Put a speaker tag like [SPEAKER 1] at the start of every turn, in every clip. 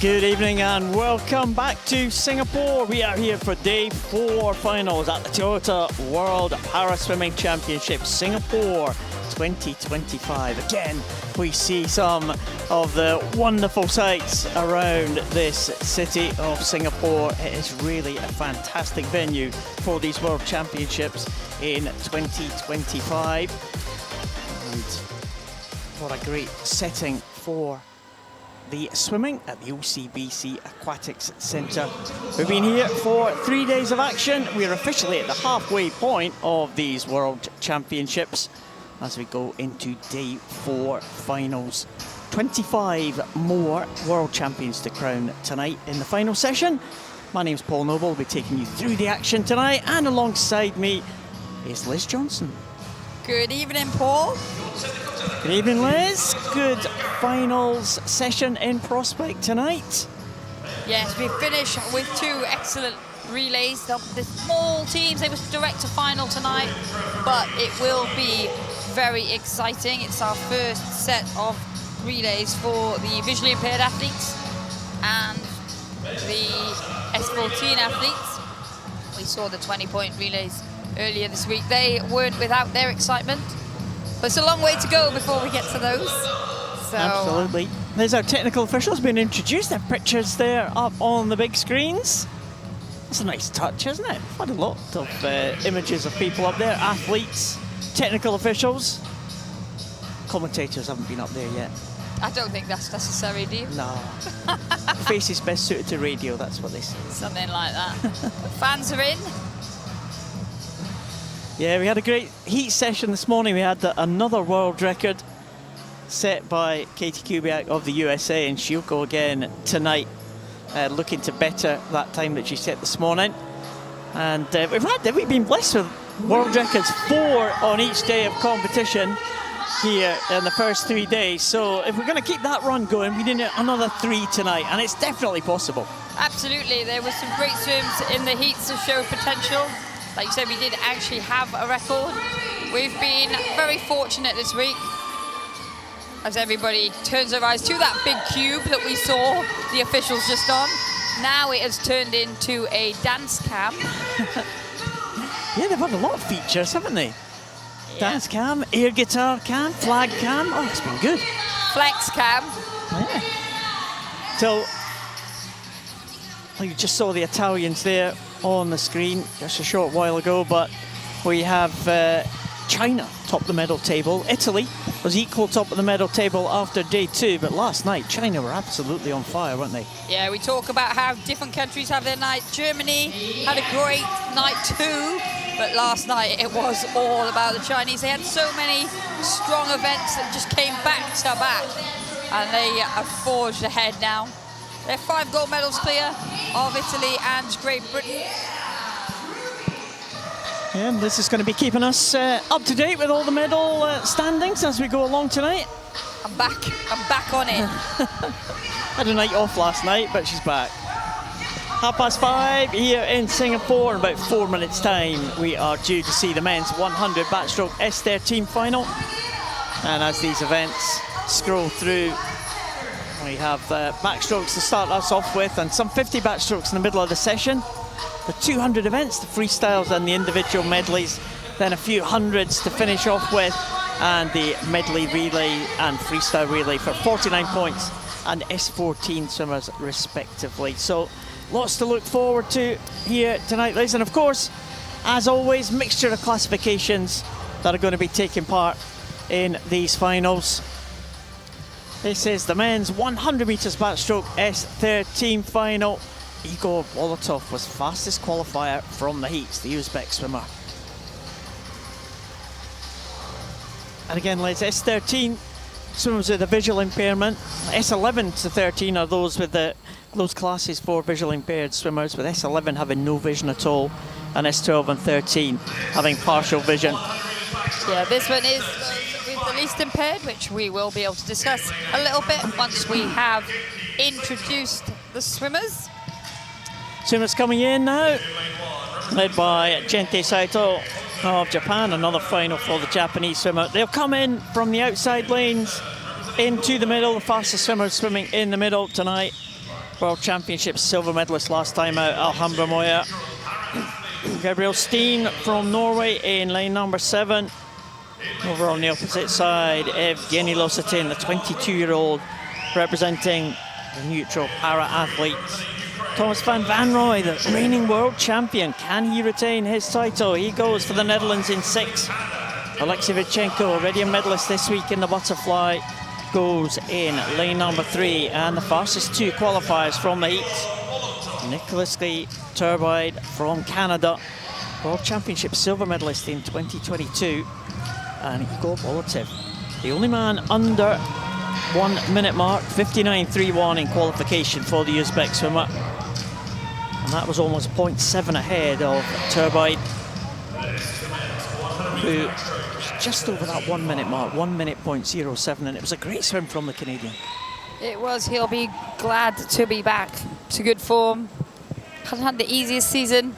[SPEAKER 1] Good evening and welcome back to Singapore. We are here for day 4 finals at the Toyota World Para Swimming Championship Singapore 2025. Again, we see some of the wonderful sights around this city of Singapore. It is really a fantastic venue for these World Championships in 2025. And what a great setting for the swimming at the OCBC Aquatics Centre. We've been here for 3 days of action. We're officially at the halfway point of these World Championships as we go into day 4 finals. 25 more World Champions to crown tonight in the final session. My name's Paul Noble. I'll be taking you through the action tonight, and alongside me is Liz Johnson.
[SPEAKER 2] Good evening, Paul.
[SPEAKER 1] Good evening, Liz. Good finals session in prospect tonight.
[SPEAKER 2] Yes, we finished with 2 excellent relays. The small teams, they were direct to final tonight, but it will be very exciting. It's our first set of relays for the visually impaired athletes and the S14 athletes. We saw the 20-point relays earlier this week. They weren't without their excitement. But it's a long way to go before we get to those. So,
[SPEAKER 1] absolutely. There's our technical officials being introduced. Their pictures there up on the big screens. It's a nice touch, isn't it? Quite a lot of images of people up there. Athletes, technical officials. Commentators haven't been up there yet.
[SPEAKER 2] I don't think that's necessary, do you?
[SPEAKER 1] No. Face is best suited to radio, that's what they say.
[SPEAKER 2] Something like that. The fans are in.
[SPEAKER 1] Yeah, we had a great heat session this morning. We had another world record set by Katie Kubiak of the USA, and she'll go again tonight, looking to better that time that she set this morning. And we've been blessed with world records, 4 on each day of competition here in the first 3 days. So if we're going to keep that run going, we need another 3 tonight, and it's definitely possible.
[SPEAKER 2] Absolutely, there were some great swims in the heats that showed potential. Like you said, we did actually have a record. We've been very fortunate this week as everybody turns their eyes to that big cube that we saw the officials just on. Now it has turned into a dance cam.
[SPEAKER 1] Yeah, they've had a lot of features, haven't they?
[SPEAKER 2] Yeah. Dance
[SPEAKER 1] cam, air guitar cam, flag cam. Oh, it's been good.
[SPEAKER 2] Flex cam.
[SPEAKER 1] Yeah. So, you just saw the Italians there on the screen just a short while ago, but we have China top the medal table. Italy was equal top of the medal table after day 2, but last night China were absolutely on fire, weren't they?
[SPEAKER 2] Yeah, we talk about how different countries have their night. Germany had a great night too, but last night it was all about the Chinese. They had so many strong events that just came back to back, and they have forged ahead now. They're 5 gold medals clear of Italy and Great Britain.
[SPEAKER 1] Yeah, and this is going to be keeping us up to date with all the medal standings as we go along tonight.
[SPEAKER 2] I'm back on it.
[SPEAKER 1] Had a night off last night, but she's back. 5:30 here in Singapore. In about 4 minutes' time, we are due to see the men's 100 backstroke S13 final. And as these events scroll through, we have backstrokes to start us off with, and some 50 backstrokes in the middle of the session. The 200 events, the freestyles and the individual medleys, then a few hundreds to finish off with, and the medley relay and freestyle relay for 49 points and S14 swimmers respectively. So lots to look forward to here tonight, Liz. And of course, as always, mixture of classifications that are going to be taking part in these finals. This is the men's 100 metres backstroke S13 final. Igor Bolotov was fastest qualifier from the heats, the Uzbek swimmer. And again, Liz, S13 swimmers with a visual impairment. S11 to 13 are those with those classes for visual impaired swimmers, with S11 having no vision at all, and S12 and 13 having partial vision.
[SPEAKER 2] Yeah, this one is with the least impaired, which we will be able to discuss a little bit once we have introduced the swimmers.
[SPEAKER 1] Swimmers coming in now, led by Gente Saito of Japan, another final for the Japanese swimmer. They'll come in from the outside lanes into the middle, the fastest swimmers swimming in the middle tonight. World Championships silver medalist last time out, Alhambra Moya. Gabriel Steen from Norway in lane number 7. Over on the opposite side, Evgeny Losatin, the 22-year-old, representing the neutral para-athletes. Thomas van Vanrooy, the reigning world champion. Can he retain his title? He goes for the Netherlands in 6. Alexei Virchenko, already a medalist this week in the butterfly, goes in lane number 3. And the fastest 2 qualifiers from the heat. Nicholas Lee Turbide from Canada, World Championship silver medalist in 2022. And Igor Bolotov, the only man under 1 minute mark, 59.31 in qualification for the Uzbek swimmer. And that was almost 0.7 ahead of Turbide, who was just over that 1 minute mark, 1 minute 0.07, and it was a great swim from the Canadian.
[SPEAKER 2] It was. He'll be glad to be back to good form. Hasn't had the easiest season,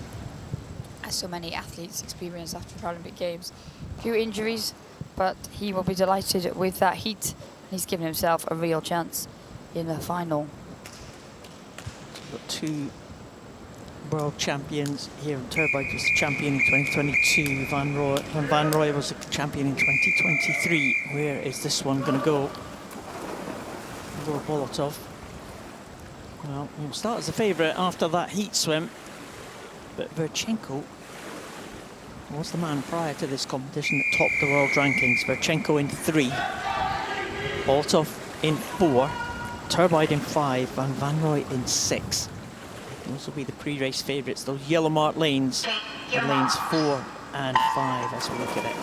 [SPEAKER 2] as so many athletes experience after Paralympic Games. A few injuries, but he will be delighted with that heat. He's given himself a real chance in the final.
[SPEAKER 1] Got 2 world champions here. Turbide was the champion in 2022. Van Vanrooy was the champion in 2023. Where is this one going to go? Igor Bolotov. Well, he'll start as a favourite after that heat swim. But Virchenko was the man prior to this competition that topped the world rankings. Virchenko in 3. Bolotov in 4. Turbide in 5. Van Vanrooy in 6. Those will be the pre-race favourites, those yellow marked lanes, and lanes 4 and 5 as we look at it.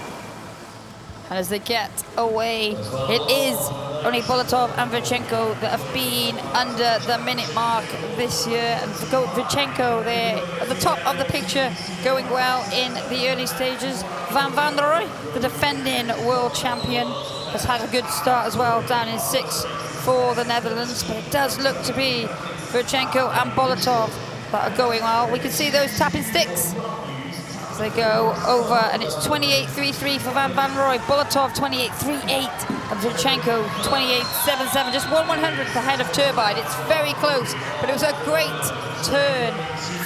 [SPEAKER 2] And as they get away, it is only Bolotov and Virchenko that have been under the minute mark this year. And Virchenko there at the top of the picture, going well in the early stages. Van Vanrooy, the defending world champion, has had a good start as well, down in 6 for the Netherlands. But it does look to be Virchenko and Bolotov that are going well. We can see those tapping sticks as they go over, and it's 28.33 for Van Vanrooy, Bolotov 28.38, and Virchenko 28.77, just 1/100th ahead of Turbide. It's very close, but it was a great turn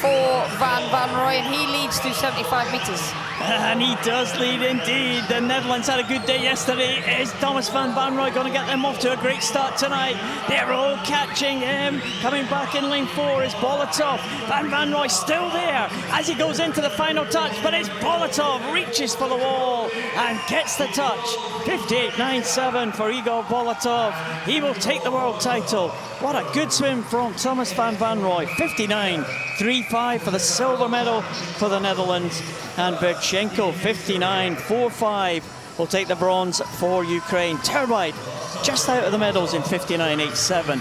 [SPEAKER 2] for Van Vanrooy, and he leads through 75 metres.
[SPEAKER 1] And he does lead indeed. The Netherlands had a good day yesterday. Is Thomas van Vanrooy going to get them off to a great start tonight? They're all catching him. Coming back in lane 4 is Bolotov. Van Vanrooy still there as he goes into the final touch, but it's Bolotov, reaches for the wall and gets the touch. 58.97 for Igor Bolotov. He will take the world title. What a good swim from Thomas van Vanrooy. 59.35 for the silver medal for the Netherlands. And Virchenko, 59.45, will take the bronze for Ukraine. Turbide just out of the medals in 59.87.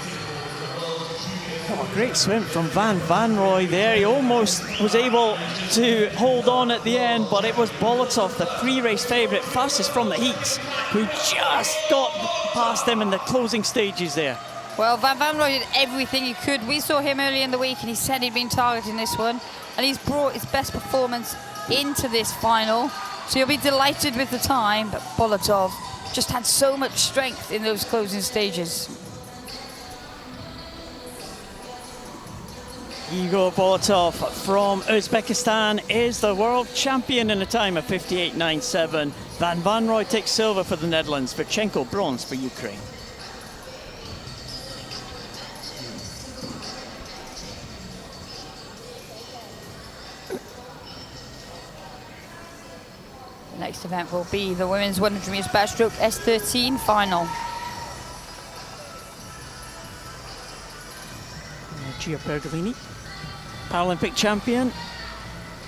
[SPEAKER 1] What a great swim from Van Vanrooy there. He almost was able to hold on at the end, but it was Bolotov, the pre-race favourite, fastest from the heats, who just got past him in the closing stages there.
[SPEAKER 2] Well, Van Vanrooy did everything he could. We saw him early in the week and he said he'd been targeting this one, and he's brought his best performance into this final, so you'll be delighted with the time. But Bolotov just had so much strength in those closing stages.
[SPEAKER 1] Igor Bolotov from Uzbekistan is the world champion in a time of 58.97. Van Vanrooy takes silver for the Netherlands. Virchenko bronze for Ukraine.
[SPEAKER 2] The next event will be the women's 100 meters backstroke S13 final.
[SPEAKER 1] Gia Pergolini, Paralympic champion,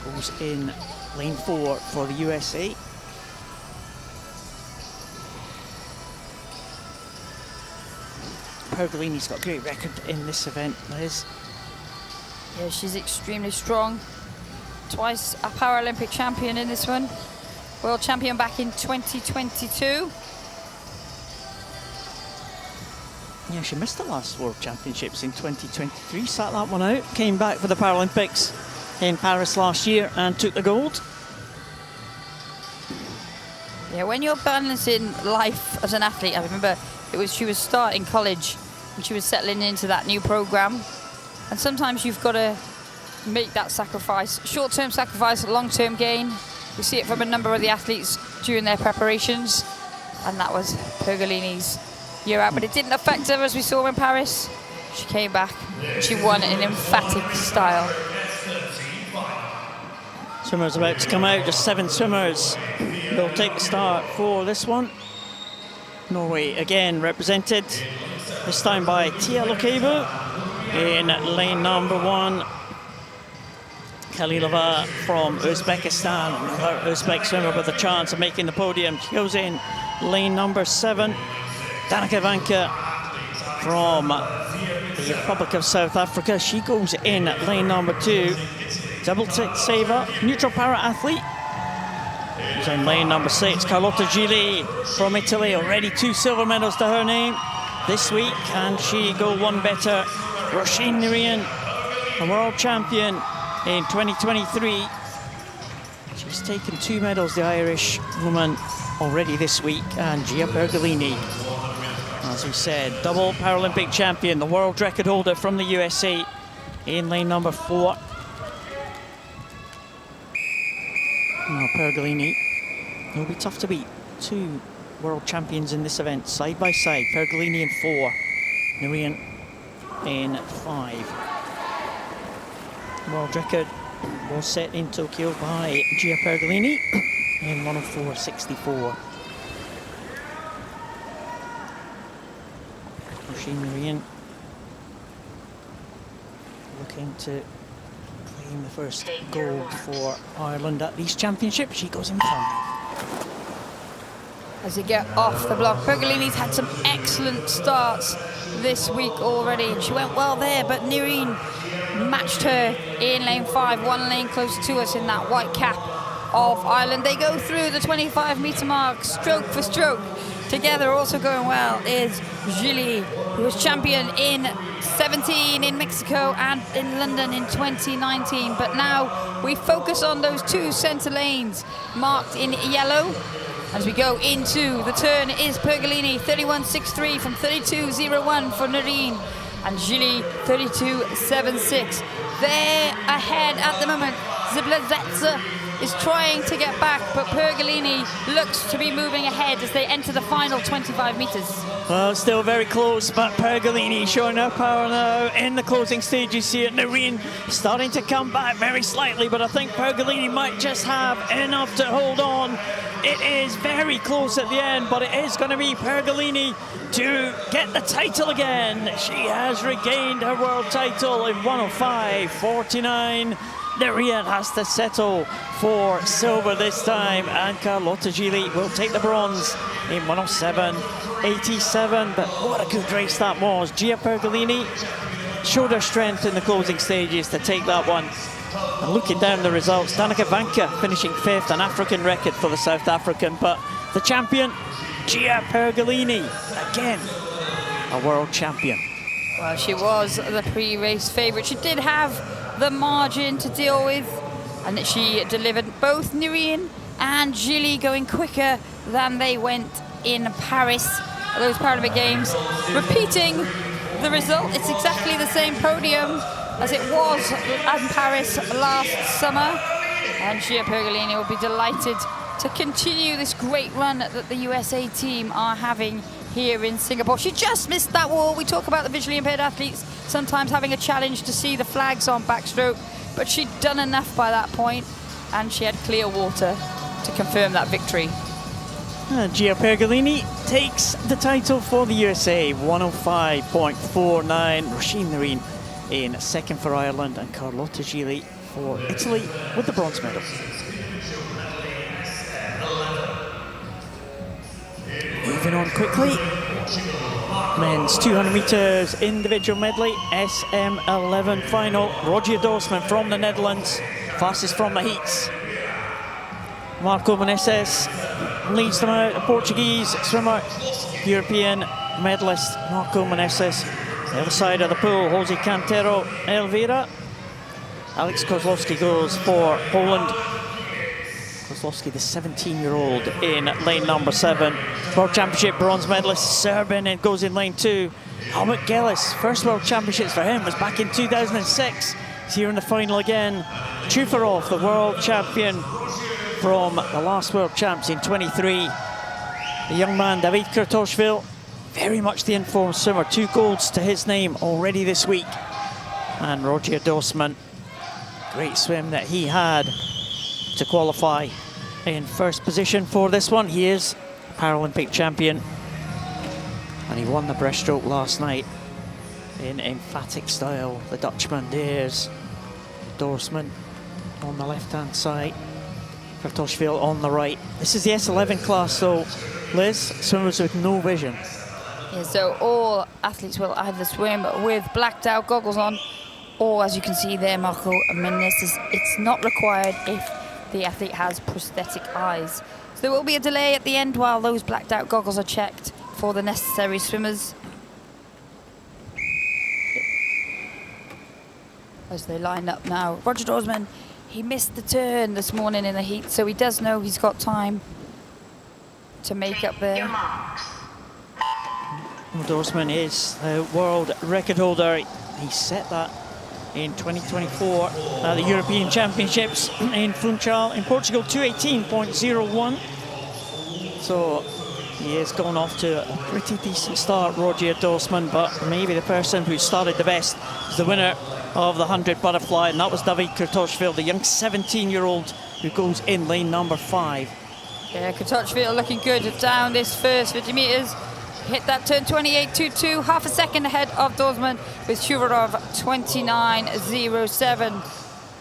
[SPEAKER 1] goes in lane 4 for the USA. Pergolini's got a great record in this event, Liz.
[SPEAKER 2] Yeah, she's extremely strong. Twice a Paralympic champion in this one. World champion back in 2022.
[SPEAKER 1] Yeah, she missed the last World Championships in 2023, sat that one out, came back for the Paralympics in Paris last year and took the gold.
[SPEAKER 2] Yeah, when you're balancing life as an athlete, I remember she was starting college and she was settling into that new program. And sometimes you've got to make that sacrifice. Short-term sacrifice, long-term gain. We see it from a number of the athletes during their preparations. And that was Pergolini's year out. But it didn't affect her, as we saw in Paris. She came back and she won in emphatic style.
[SPEAKER 1] Swimmers about to come out, just 7 swimmers will take the start for this one. Norway again represented, this time by Tia Lokebu in lane number 1. Kalilova from Uzbekistan, another Uzbek swimmer with a chance of making the podium. She goes in lane number 7. Danica Vanka from the Republic of South Africa, she goes in lane number 2. Double tick saver, neutral para athlete. She's in lane number 6. Carlotta Gili from Italy, already 2 silver medals to her name this week. Can she go one better? Roisin Nguyen, a world champion in 2023. She's taken 2 medals, the Irish woman, already this week. And Gia Pergolini, as we said, double Paralympic champion, the world record holder from the USA, in lane number 4. Now Pergolini, it'll be tough to beat. 2 world champions in this event, side by side. Pergolini in 4, Nguyen in 5. World record was set in Tokyo by Gia Pergolini in 104.64. Roisin Nguyen looking to claim the first gold for Ireland at these championships. She goes in 5.
[SPEAKER 2] As they get off the block, Pergolini's had some excellent starts this week already, and she went well there, but Nguyen matched her in lane 5, 1 lane closer to us in that white cap of Ireland. They go through the 25-meter mark, stroke for stroke. Together, also going well, is Gili, who was champion in 17 in Mexico and in London in 2019. But now we focus on those 2 center lanes marked in yellow. As we go into the turn is Pergolini, 31.63 from 32.01 for Nguyen, and Gili, 32.76. They're ahead at the moment. Ziblazetse is trying to get back, but Pergolini looks to be moving ahead as they enter the final 25 meters.
[SPEAKER 1] Well, still very close, but Pergolini showing her power now in the closing stage. You see it, Nguyen starting to come back very slightly, but I think Pergolini might just have enough to hold on. It is very close at the end, but it is going to be Pergolini to get the title again. She has regained her world title in 105.49. Nguyen has to settle for silver this time, and Carlotta Gili will take the bronze in 107.87. But what a good race that was. Gia Pergolini showed her strength in the closing stages to take that one. And looking down the results, Danica Vanka finishing 5th, an African record for the South African, but the champion, Gia Pergolini, again, a world champion.
[SPEAKER 2] Well, she was the pre-race favourite. She did have the margin to deal with, and she delivered. Both Nguyen and Gili going quicker than they went in Paris, those Paralympic Games. Repeating the result, it's exactly the same podium as it was in Paris last summer, and Gia Pergolini will be delighted to continue this great run that the USA team are having here in Singapore. She just missed that wall. We talk about the visually impaired athletes sometimes having a challenge to see the flags on backstroke, but she'd done enough by that point, and she had clear water to confirm that victory.
[SPEAKER 1] Gia Pergolini takes the title for the USA, 105.49. Roisin Nguyen in 2nd for Ireland, and Carlotta Gili for Italy with the bronze medal. Moving on quickly, men's 200 metres individual medley, SM11 final. Rogier Dorsman from the Netherlands, fastest from the heats. Marco Meneses leads them out, a Portuguese swimmer, European medalist Marco Meneses. The other side of the pool, Jose Cantero Elvira. Alex Kozlowski goes for Poland. Kozlowski, the 17-year-old, in lane number 7. World Championship bronze medalist, Serbin, and goes in lane 2. Albert Gillis, first World Championships for him was back in 2006. He's here in the final again. Chufarov, the world champion from the last World Champs in 23. The young man, David Kurtoshvili, very much the informed swimmer. 2 golds to his name already this week. And Roger Dorsman, great swim that he had to qualify in first position for this one. He is Paralympic champion. And he won the breaststroke last night in emphatic style. The Dutchman, there's Dorsman on the left-hand side, Kurtoshvili on the right. This is the S11 class, so Liz, swimmers with no vision.
[SPEAKER 2] Yeah, so all athletes will either swim with blacked out goggles on, or as you can see there, Marco Mendes, it's not required if the athlete has prosthetic eyes. So there will be a delay at the end while those blacked out goggles are checked for the necessary swimmers. As they line up now. Roger Dorsman, he missed the turn this morning in the heat, so he does know he's got time to make up there.
[SPEAKER 1] Dorsman is the world record holder. He set that in 2024 at the European Championships in Funchal in Portugal, 2:18.01. So he has gone off to a pretty decent start, Roger Dorsman, but maybe the person who started the best is the winner of the 100 butterfly, and that was David Kurtoshvili, the young 17-year-old who goes in lane number 5.
[SPEAKER 2] Yeah, Kurtoshvili looking good down this first 50 metres. Hit that turn 28.22, half a second ahead of Dorsman with Chufarov 29.07.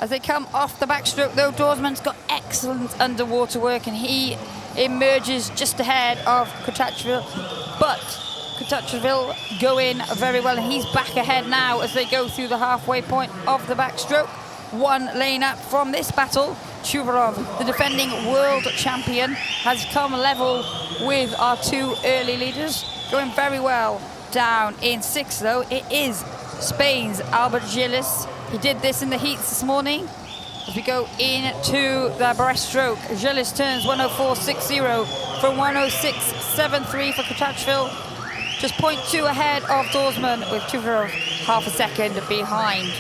[SPEAKER 2] As they come off the backstroke though, Dorsman's got excellent underwater work and he emerges just ahead of Kurtoshvili. But Kurtoshvili go in very well and he's back ahead now as they go through the halfway point of the backstroke. 1 lane up from this battle. Chufarov, the defending world champion, has come level with our 2 early leaders. Going very well down in 6th though. It is Spain's Albert Gillis. He did this in the heats this morning. As we go into the breaststroke, Gillis turns 104.60 from 106.73 for Kurtoshvili. Just 0.2 ahead of Dorsman with Chufarov half a second behind.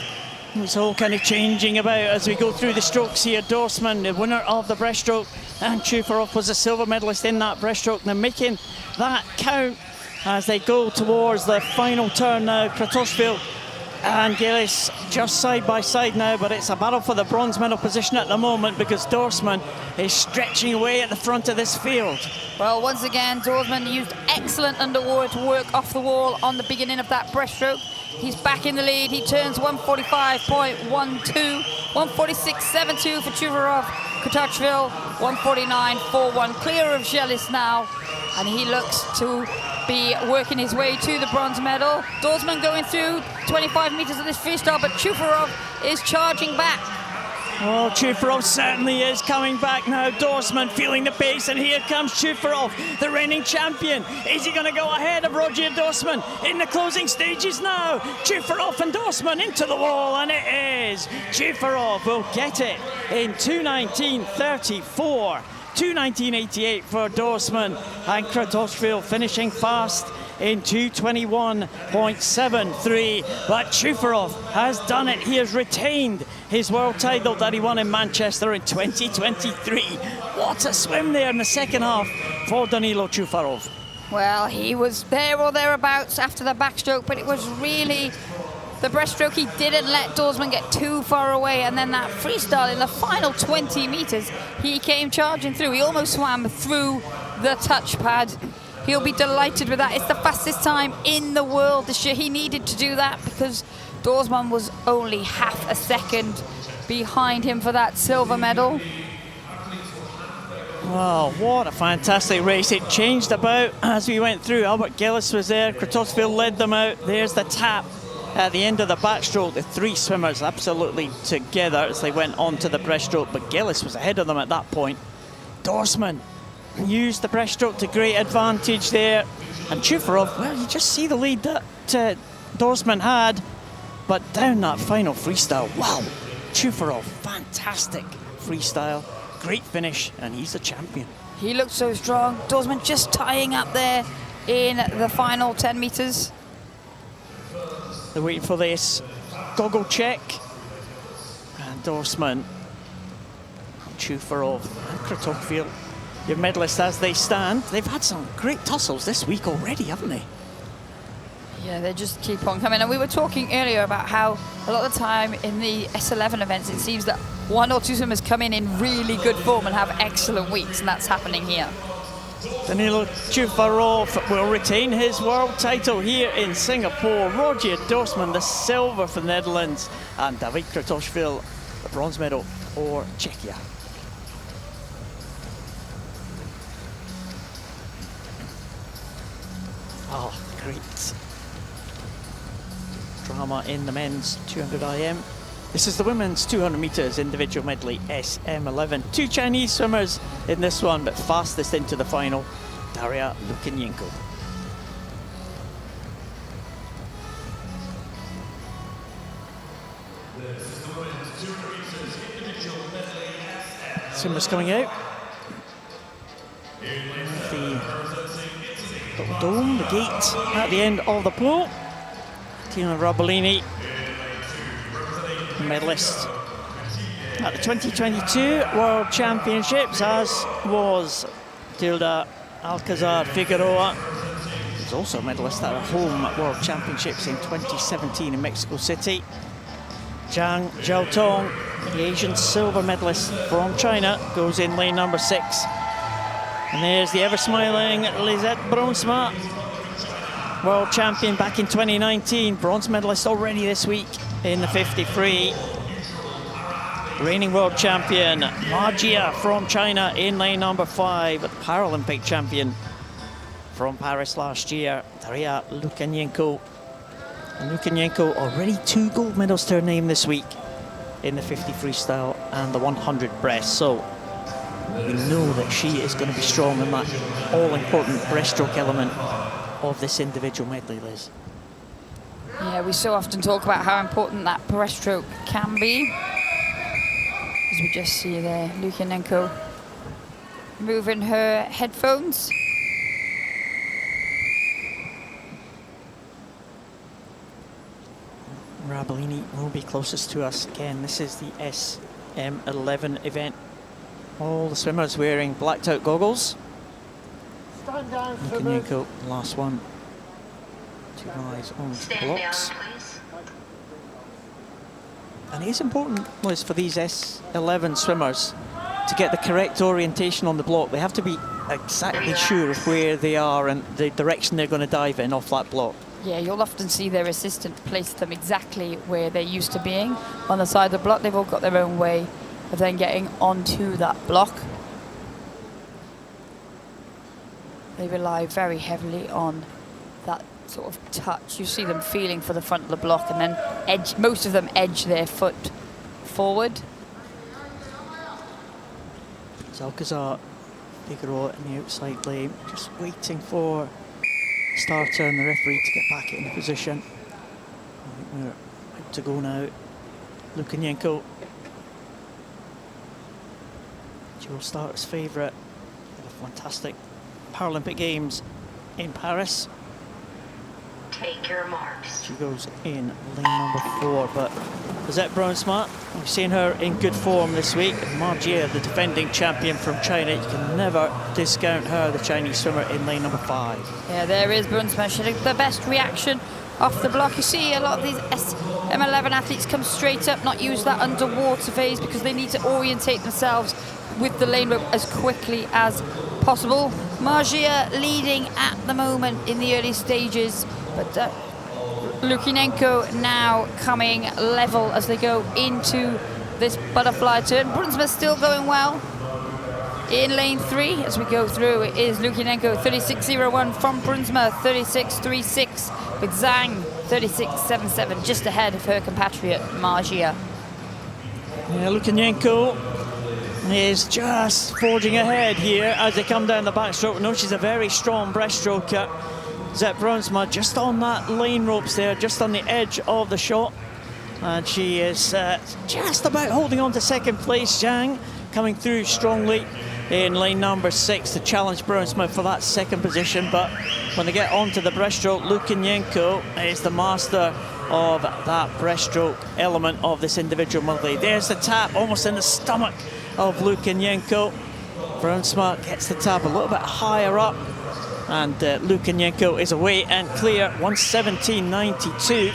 [SPEAKER 1] It's all kind of changing about as we go through the strokes here. Dorsman, the winner of the breaststroke, and Chufarov was a silver medalist in that breaststroke. They're making that count as they go towards the final turn now. Kurtoshvili and Gillis just side by side now, but it's a battle for the bronze medal position at the moment because Dorsman is stretching away at the front of this field.
[SPEAKER 2] Well, once again, Dorsman used excellent underwater work off the wall on the beginning of that breaststroke. He's back in the lead. He turns 145.12, 146.72 for Chufarov. Kurtoshvili 149.41, clear of Gillis now, and he looks to be working his way to the bronze medal. Dorsman going through 25 meters of this freestyle, but Chufarov is charging back.
[SPEAKER 1] Oh, Chufarov certainly is coming back now. Dorsman feeling the pace, and here comes Chufarov, the reigning champion. Is he going to go ahead of Roger Dorsman in the closing stages now? Chufarov and Dorsman into the wall, and it is. Chufarov will get it in 2:19.34. 2:19.88 for Dorsman, and Kurtoshvili finishing fast in 2:21.73. But Chufarov has done it. He has retained his world title that he won in Manchester in 2023. What a swim there in the second half for Danilo Chufarov.
[SPEAKER 2] Well, he was there or thereabouts after the backstroke, but it was really the breaststroke. He didn't let Dorsman get too far away, and then that freestyle in the final 20 meters, he came charging through. He almost swam through the touchpad. He'll be delighted with that. It's the fastest time in the world this year. He needed to do that because Dorsman was only half a second behind him for that silver medal.
[SPEAKER 1] Wow, what a fantastic race. It changed about as we went through. Albert Gillis was there. Kurtoshvili led them out. There's the tap at the end of the backstroke. The 3 swimmers absolutely together as they went on to the breaststroke, but Gillis was ahead of them at that point. Dorsman used the breaststroke to great advantage there, and Chufarov, well, you just see the lead that Dorsman had, but down that final freestyle, wow, Chufarov, fantastic freestyle, great finish, and he's the champion.
[SPEAKER 2] He looked so strong. Dorsman just tying up there in the final 10 meters.
[SPEAKER 1] They're waiting for this goggle check. Endorsement. Chufarov and Kratochvil, your medalists as they stand. They've had some great tussles this week already, haven't they?
[SPEAKER 2] Yeah, they just keep on coming. And we were talking earlier about how a lot of the time in the S11 events, it seems that one or two swimmers come in really good form and have excellent weeks, and that's happening here.
[SPEAKER 1] Danilo Chufarov will retain his world title here in Singapore. Roger Dorsman, the silver for the Netherlands, and David Kratochvil, the bronze medal for Czechia. Oh, great drama in the men's 200 IM. This is the women's 200 meters individual medley SM11. Two Chinese swimmers in this one, but fastest into the final, Daria Lukyanenko. Swimmers coming out. The little dome, the gate at the end of the pool. Tina Rabellini, medalist at the 2022 World Championships, as was Tilda Alcazar Figueroa. She was also a medalist at her home World Championships in 2017 in Mexico City. Zhang Jiaotong, the Asian silver medalist from China, goes in lane number 6. And there's the ever-smiling Lisette Bronsma, world champion back in 2019, bronze medalist already this week in the 50 free. Reigning world champion Ma Jia from China in lane number 5, Paralympic champion from Paris last year, Daria Lukyanenko. And Lukyanenko already 2 gold medals to her name this week in the 50 freestyle and the 100 breast. So we know that she is going to be strong in that all-important breaststroke element of this individual medley, Liz.
[SPEAKER 2] Yeah, we so often talk about how important that breaststroke can be. As we just see there, Lukyanenko moving her headphones.
[SPEAKER 1] Rabellini will be closest to us again. This is the SM11 event. All the swimmers wearing blacked out goggles. Lukyanenko, last one. 2 eyes on the blocks. And it is important, Liz, for these S11 swimmers to get the correct orientation on the block. They have to be exactly sure of where they are and the direction they're going to dive in off that block.
[SPEAKER 2] Yeah, you'll often see their assistant place them exactly where they're used to being on the side of the block. They've all got their own way of then getting onto that block. They rely very heavily on that sort of touch. You see them feeling for the front of the block and then most of them edge their foot forward.
[SPEAKER 1] Alcazar Figueroa in the outside lane, just waiting for the starter and the referee to get back in the position. I think we're out to go now. Lukyanenko, dual starters favourite of a fantastic Paralympic Games in Paris.
[SPEAKER 3] Take your marks.
[SPEAKER 1] She goes in lane number 4, but Lisette Bronsma, we've seen her in good form this week. Ma Jia, the defending champion from China, you can never discount her, the Chinese swimmer, in lane number 5.
[SPEAKER 2] Yeah, there is Bronsma. She had the best reaction off the block. You see a lot of these SM11 athletes come straight up, not use that underwater phase because they need to orientate themselves with the lane rope as quickly as possible. Ma Jia leading at the moment in the early stages, but Lukyanenko now coming level as they go into this butterfly turn. Bronsma still going well in lane 3 as we go through. It is Lukyanenko 36.01 from Bronsma 36.36 with Zhang 36.77 just ahead of her compatriot Ma Jia.
[SPEAKER 1] Yeah, Lukyanenko is just forging ahead here as they come down the backstroke. No, she's a very strong breaststroker. Lisette Bronsma just on that lane ropes there, just on the edge of the shot. And she is just about holding on to second place. Zhang coming through strongly in lane number 6 to challenge Bronsma for that second position. But when they get onto the breaststroke, Lukyanenko is the master of that breaststroke element of this individual medley. There's the tap, almost in the stomach of Lukyanenko. Brunsma gets the tap a little bit higher up, and Lukyanenko is away and clear, 117.92,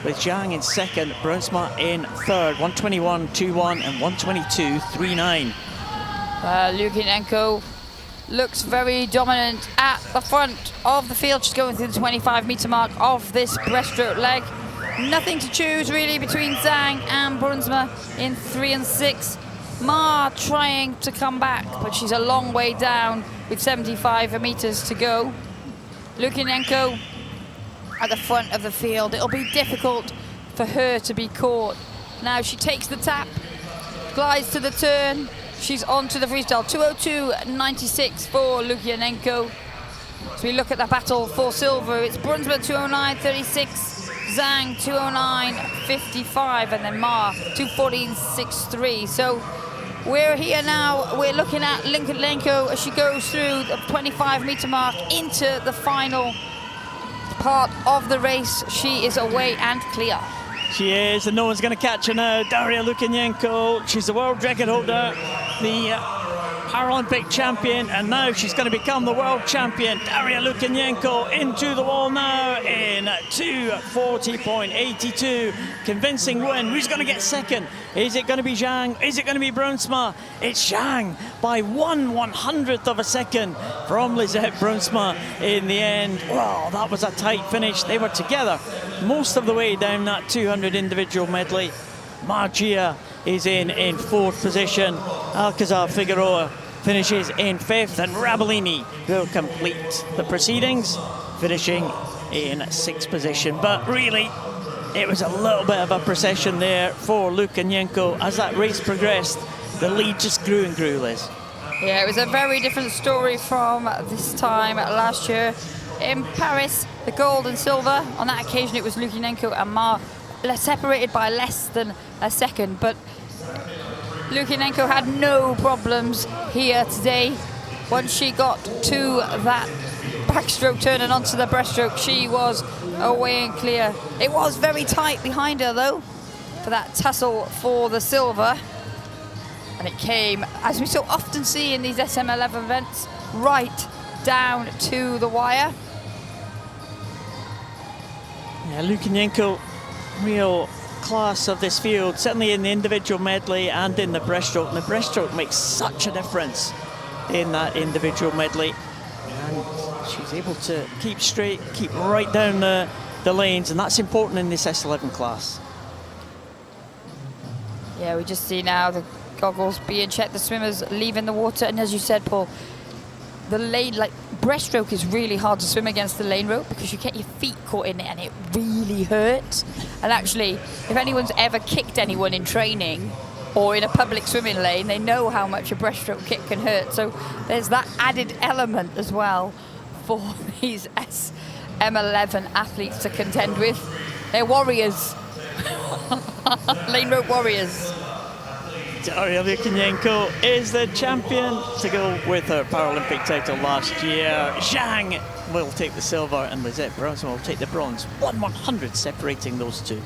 [SPEAKER 1] with Zhang in second, Brunsma in third, 121.21 and 122.39.
[SPEAKER 2] Lukyanenko looks very dominant at the front of the field. She's going through the 25-meter mark of this breaststroke leg. Nothing to choose really between Zhang and Brunsma in 3 and 6. Ma trying to come back, but she's a long way down with 75 meters to go. Lukyanenko at the front of the field. It'll be difficult for her to be caught. Now she takes the tap, glides to the turn. She's on to the freestyle. 2:02.96 for Lukyanenko. So we look at the battle for silver. It's Brunsma 2:09.36, Zhang 2:09.55, and then Ma 2:14.63. So we're here now. We're looking at Lukyanenko as she goes through the 25-meter mark into the final part of the race. She is away and clear.
[SPEAKER 1] She is, and no one's going to catch her now. Daria Lukyanenko, she's the world record holder, the Paralympic champion, and now she's going to become the world champion. Daria Lukyanenko into the wall now in 2:40.82. Convincing win. Who's going to get second? Is it going to be Zhang? Is it going to be Brunsma? It's Zhang by 1/100th of a second from Lisette Brunsma in the end. Wow, that was a tight finish. They were together most of the way down that 200 individual medley. Margia is in fourth position. Alcazar Figueroa finishes in fifth, and Rabellini will complete the proceedings, finishing in sixth position. But really, it was a little bit of a procession there for Lukyanenko. As that race progressed, the lead just grew and grew, Liz.
[SPEAKER 2] Yeah, it was a very different story from this time last year. In Paris, the gold and silver, on that occasion it was Lukyanenko and Ma, separated by less than a second, but Lukyanenko had no problems here today. Once she got to that backstroke turn and onto the breaststroke, she was away and clear. It was very tight behind her though for that tussle for the silver, and it came, as we so often see in these SM11 events, right down to the wire.
[SPEAKER 1] Yeah, Lukyanenko, real class of this field, certainly in the individual medley and in the breaststroke. And the breaststroke makes such a difference in that individual medley. And she's able to keep straight, keep right down the lanes, and that's important in this S11 class.
[SPEAKER 2] Yeah, we just see now the goggles being checked, the swimmers leaving the water, and as you said, Paul, the lane, like breaststroke is really hard to swim against the lane rope because you get your feet caught in it and it really hurts. And actually, if anyone's ever kicked anyone in training or in a public swimming lane, they know how much a breaststroke kick can hurt. So there's that added element as well for these SM11 athletes to contend with. They're warriors, lane rope warriors.
[SPEAKER 1] Daria Lukyanenko is the champion to go with her Paralympic title last year. Zhang will take the silver and Lisette Brunsma will take the bronze. 1/100 separating those two.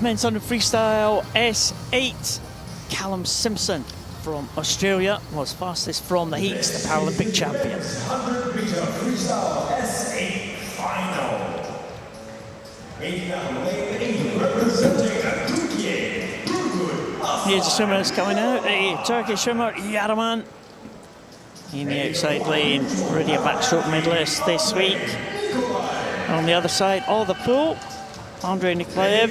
[SPEAKER 1] Men's 100 freestyle S8. Callum Simpson from Australia was fastest from the heats, the Paralympic champion.
[SPEAKER 4] 100 meter freestyle S8 final.
[SPEAKER 1] Here's the swimmers coming out. The Turkish swimmer Yaraman in the outside lane, already a backstroke medalist this week. On the other side of the pool, Andrei Nikolaev,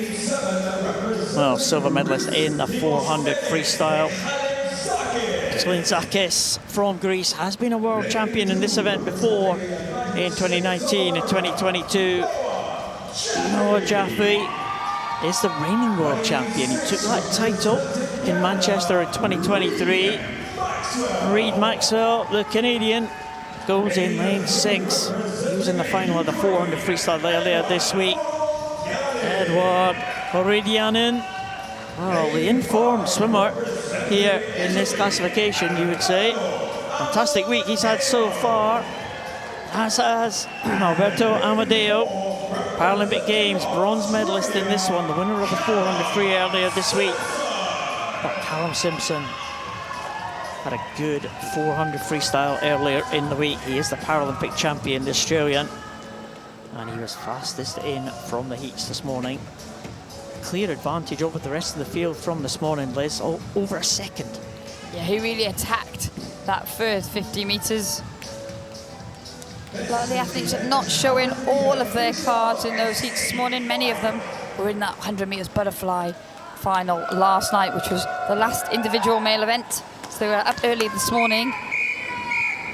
[SPEAKER 1] well, silver medalist in the 400 freestyle. Slinzakis from Greece has been a world champion in this event before in 2019 and 2022. Noah Jaffe is the reigning world champion. He took that title in Manchester in 2023. Reid Maxwell, the Canadian, goes in lane 6. He was in the final of the 400 freestyle earlier this week. Edward Horidianen, well, the informed swimmer here in this classification, you would say. Fantastic week he's had so far. as has Alberto Amadeo, Paralympic Games bronze medalist in this one, the winner of the 400 free earlier this week. But Callum Simpson had a good 400 freestyle earlier in the week. He is the Paralympic champion, the Australian, and he was fastest in from the heats this morning. Clear advantage over the rest of the field from this morning, Liz, over a second.
[SPEAKER 2] Yeah, he really attacked that first 50 metres. A lot of the athletes are not showing all of their cards in those heats this morning. Many of them were in that 100 metres butterfly final last night, which was the last individual male event. So they were up early this morning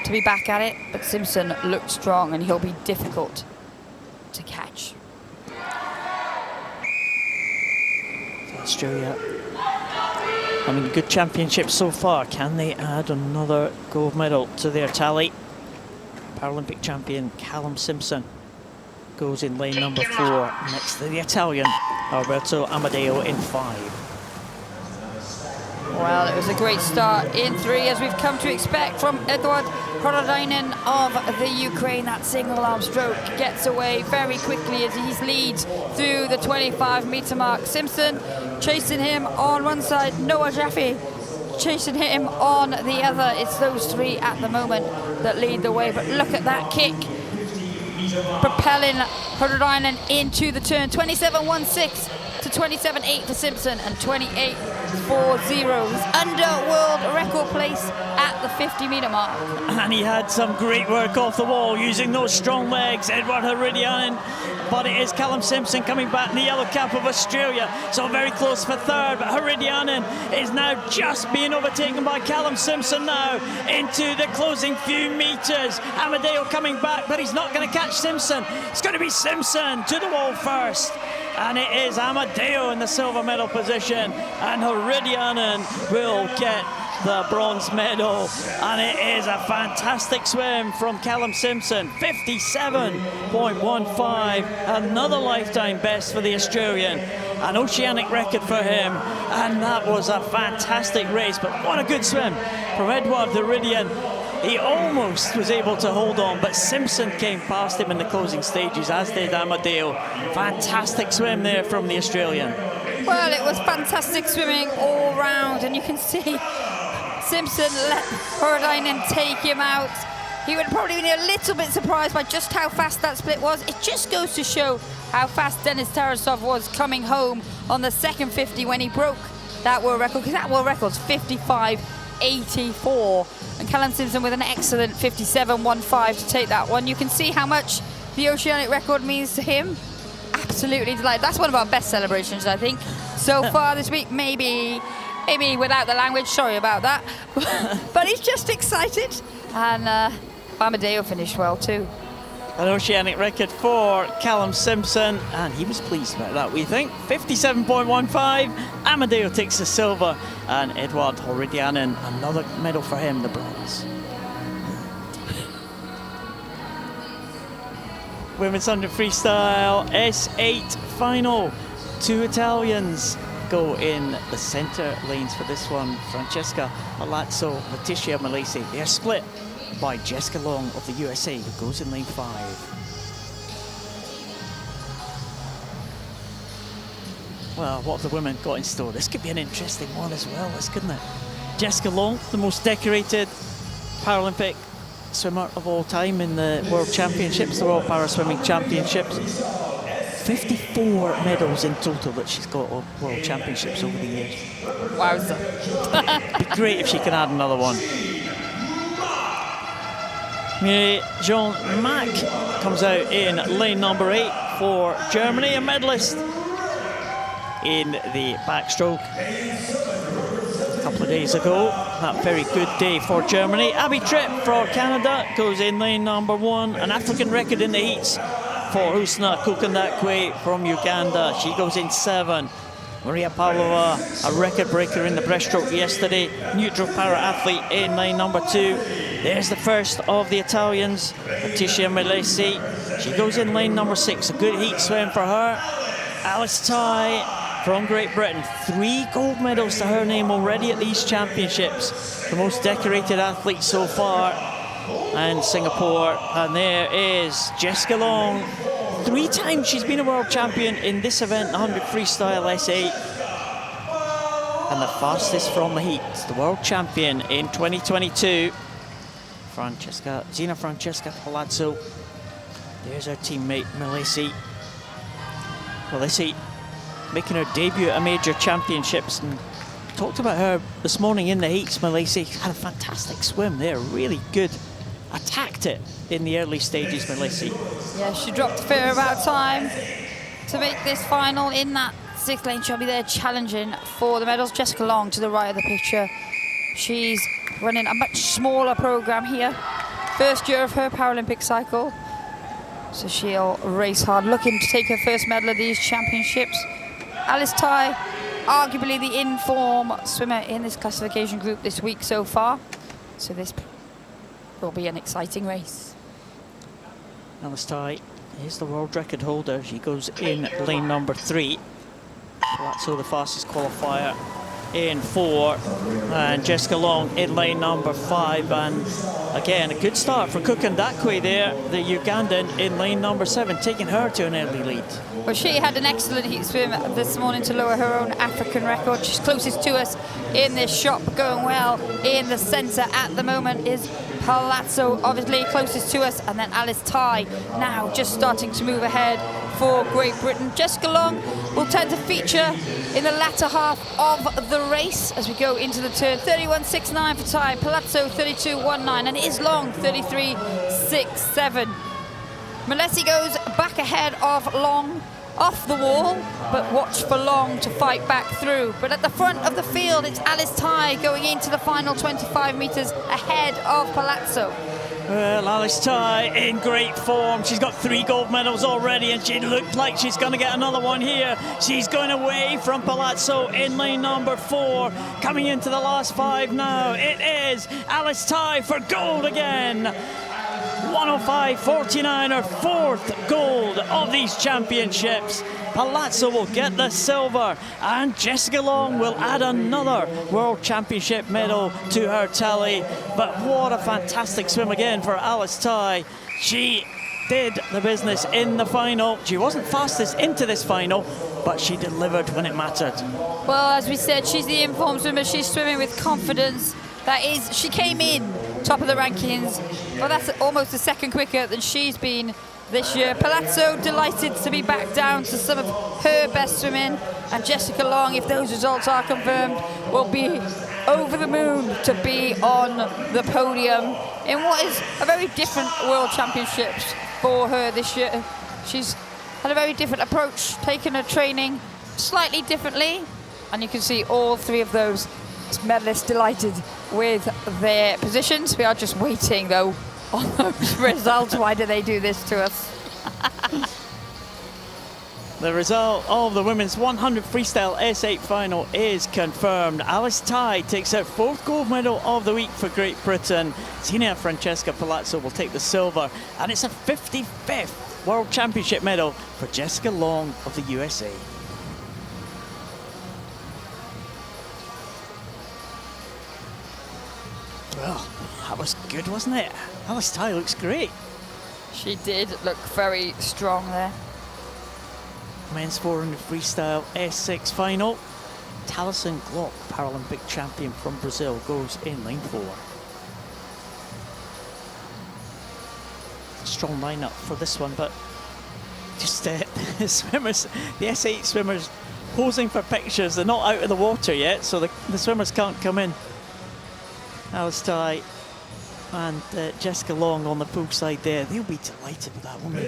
[SPEAKER 2] to be back at it. But Simpson looked strong and he'll be difficult to catch.
[SPEAKER 1] Australia having a good championship so far. Can they add another gold medal to their tally? Paralympic champion Callum Simpson goes in lane number 4 next to the Italian Alberto Amadeo in 5.
[SPEAKER 2] Well, it was a great start in 3, as we've come to expect from Edward Horodinen of the Ukraine. That single arm stroke gets away very quickly as he leads through the 25-metre mark. Simpson chasing him on one side, Noah Jaffe chasing him on the other. It's those 3 at the moment that lead the way, but look at that kick, propelling Horodinen into the turn. 27.16 to 27.8 for Simpson and 28.40. He's under world record place at the 50-metre mark.
[SPEAKER 1] And he had some great work off the wall using those strong legs, Edward Horodinen. But it is Callum Simpson coming back in the yellow cap of Australia. So very close for 3rd, but Horodinen is now just being overtaken by Callum Simpson now into the closing few metres. Amadeo coming back, but he's not going to catch Simpson. It's going to be Simpson to the wall first. And it is Amadeo in the silver medal position. And Horodinen will get the bronze medal, and it is a fantastic swim from Callum Simpson. 57.15, another lifetime best for the Australian, an oceanic record for him, and that was a fantastic race. But what a good swim from Edward Horodinen. He almost was able to hold on, but Simpson came past him in the closing stages, as did Amadeo. Fantastic swim there from the Australian.
[SPEAKER 2] Well, it was fantastic swimming all round, and you can see Simpson let Horodinen take him out. He would probably be a little bit surprised by just how fast that split was. It just goes to show how fast Denis Tarasov was coming home on the second 50 when he broke that world record, because that world record's 55.84. And Callum Simpson with an excellent 57.15 to take that one. You can see how much the oceanic record means to him. Absolutely delighted. That's one of our best celebrations, I think, so far this week. Maybe without the language, sorry about that. But he's just excited. And Amadeo finished well too.
[SPEAKER 1] An oceanic record for Callum Simpson, and he was pleased about that, we think. 57.15, Amadeo takes the silver, and Edward Horodinen, another medal for him, the bronze. Women's 100 freestyle S8 final. 2 Italians go in the centre lanes for this one. Francesca Malazzo, Letitia Malesi. They are split by Jessica Long of the USA, who goes in lane 5. Well, what have the women got in store? This could be an interesting one as well, couldn't it? Jessica Long, the most decorated Paralympic swimmer of all time in the World Championships, the World Para Swimming Championships. 54 medals in total that she's got of World Championships over the years.
[SPEAKER 2] Wowza.
[SPEAKER 1] It'd be great if she can add another one. Jean Mack comes out in lane number 8 for Germany, a medalist in the backstroke a couple of days ago. That very good day for Germany. Abby Tripp for Canada goes in lane number 1, an African record in the heats for Husna Kukandakwe from Uganda. She goes in 7. Maria Pavlova, a record breaker in the breaststroke yesterday. Neutral para athlete in lane number 2. There's the first of the Italians, Letitia Malesi. She goes in lane number 6. A good heat swim for her. Alice Ty from Great Britain. 3 gold medals to her name already at these championships. The most decorated athlete so far. and Singapore. And there is Jessica Long. 3 times she's been a world champion in this event, 100 freestyle S8. And the fastest from the heat, the world champion in 2022, Gina Francesca Palazzo. There's her teammate, Melisi. Well, this heat, making her debut at major championships, and talked about her this morning in the heats. Melisi had a fantastic swim there, really good. Attacked it in the early stages, Melisi.
[SPEAKER 2] Yeah, she dropped a fair amount of time to make this final in that 6th lane. She'll be there challenging for the medals. Jessica Long to the right of the picture. She's running a much smaller program here. First year of her Paralympic cycle. So she'll race hard, looking to take her first medal of these championships. Alice Tai, arguably the in-form swimmer in this classification group this week so far. So this will be an exciting race.
[SPEAKER 1] Alice Tai is the world record holder. She goes in lane number 3. Palazzo, the fastest qualifier, in 4, and Jessica Long in lane number 5. And again, a good start for Kukan Dakwe there, the Ugandan, in lane number 7, taking her to an early lead.
[SPEAKER 2] Well, she had an excellent heat swim this morning to lower her own African record. She's closest to us in this shop, going well in the centre at the moment is Palazzo, obviously closest to us, and then Alice Tai now just starting to move ahead for Great Britain. Jessica Long will tend to feature in the latter half of the race as we go into the turn. 31.69 for Tai, Palazzo 32.19, and it is Long 33.67. Melesi goes back ahead of Long off the wall, but watch for Long to fight back through. But at the front of the field, it's Alice Tai going into the final 25 metres ahead of Palazzo.
[SPEAKER 1] Well, Alice Tai in great form. She's got 3 gold medals already, and she looked like she's going to get another one here. She's going away from Palazzo in lane number 4. Coming into the last 5 now, it is Alice Tai for gold again. 105.49, her 4th gold of these championships. Palazzo will get the silver, and Jessica Long will add another World Championship medal to her tally. But what a fantastic swim again for Alice Tai. She did the business in the final. She wasn't fastest into this final, but she delivered when it mattered.
[SPEAKER 2] Well, as we said, she's the informed swimmer. She's swimming with confidence. That is, she came in top of the rankings, but that's almost a second quicker than she's been this year. Palazzo delighted to be back down to some of her best swimming, and Jessica Long, if those results are confirmed, will be over the moon to be on the podium in what is a very different World Championships for her this year. She's had a very different approach, taken her training slightly differently, and you can see all 3 of those medalists delighted with their positions. We are just waiting though on those results. Why do they do this to us?
[SPEAKER 1] The result of the women's 100 freestyle S8 final is confirmed. Alice Tai takes her 4th gold medal of the week for Great Britain. Gina Francesca Palazzo will take the silver, and it's a 55th World Championship medal for Jessica Long of the USA. Well, that was good, wasn't it? Alice Tai looks great.
[SPEAKER 2] She did look very strong there.
[SPEAKER 1] Men's 400 freestyle S6 final. Taliesin Glock, Paralympic champion from Brazil, goes in lane 4. Strong lineup for this one, but just the swimmers, the S8 swimmers posing for pictures. They're not out of the water yet, so the swimmers can't come in. Alice Tai and Jessica Long on the pool side there. They'll be delighted with that woman.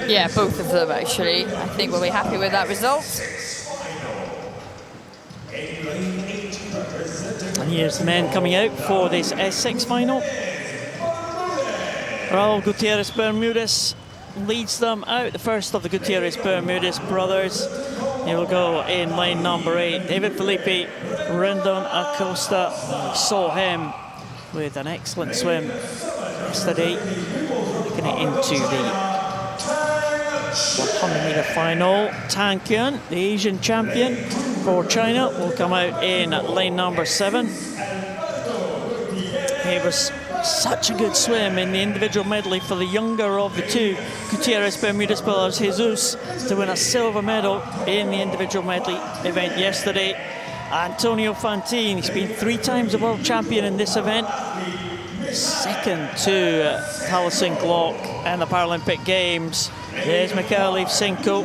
[SPEAKER 2] Yeah, both of them actually. I think we'll be happy with that result.
[SPEAKER 1] And here's the men coming out for this S6 final. Raul Gutierrez Bermudez leads them out, the first of the Gutierrez Bermudez brothers. He will go in lane number 8. David Felipe Rendon Acosta, saw him with an excellent swim yesterday, making it into the 100-meter final. Tan Kyun, the Asian champion for China, will come out in lane number 7. He was such a good swim in the individual medley for the younger of the two Gutierrez Bermudez brothers, Jesus, to win a silver medal in the individual medley event yesterday. Antonio Fantine, he's been 3 times a world champion in this event. Second to Taliesin Glock in the Paralympic Games. There's Mikhail Levchenko,